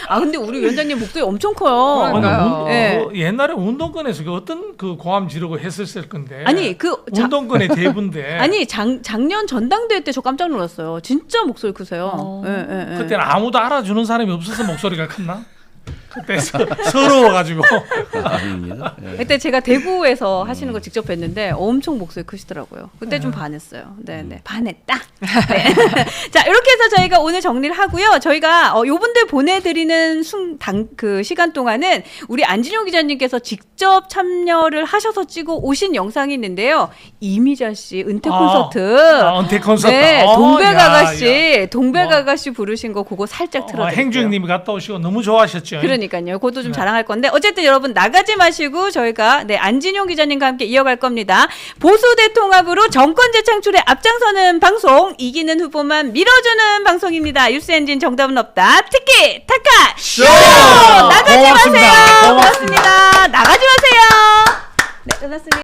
아 근데 우리 위원장님 목소리 엄청 커요. 그러니까요. 네. 옛날에 운동권에서 어떤 그 고함 지르고 했었을 건데. 아니 운동권의 대부인데. 아니 작년 전당대회 때 저 깜짝 놀랐어요. 진짜 목소리 크세요. 예, 예, 예. 그때는 아무도 알아주는 사람이 없어서 목소리가 컸나? 그때 서러워가지고. 아닙니다. 예. 그때 제가 대구에서 하시는 거 직접 뵀는데 엄청 목소리 크시더라고요. 그때 좀 반했어요. 네, 반했다. 네. 자, 이렇게 해서 저희가 오늘 정리를 하고요. 저희가 요분들 보내드리는 그 시간 동안은 우리 안진용 기자님께서 직접 참여를 하셔서 찍어 오신 영상이 있는데요. 이미자 씨 은퇴 콘서트. 은퇴 콘서트. 네, 동백아가씨, 야. 동백아가씨 부르신 거 그거 살짝 틀어드릴게요. 행주님이 갔다 오시고 너무 좋아하셨죠. 그러니까요. 그것도 좀 자랑할 건데 어쨌든 여러분 나가지 마시고 저희가 안진용 기자님과 함께 이어갈 겁니다. 보수 대통합으로 정권 재창출에 앞장서는 방송, 이기는 후보만 밀어주는 방송입니다. 뉴스엔진 정답은 없다. 티키 타카 쇼! 나가지 고맙습니다. 마세요. 고맙습니다. 고맙습니다.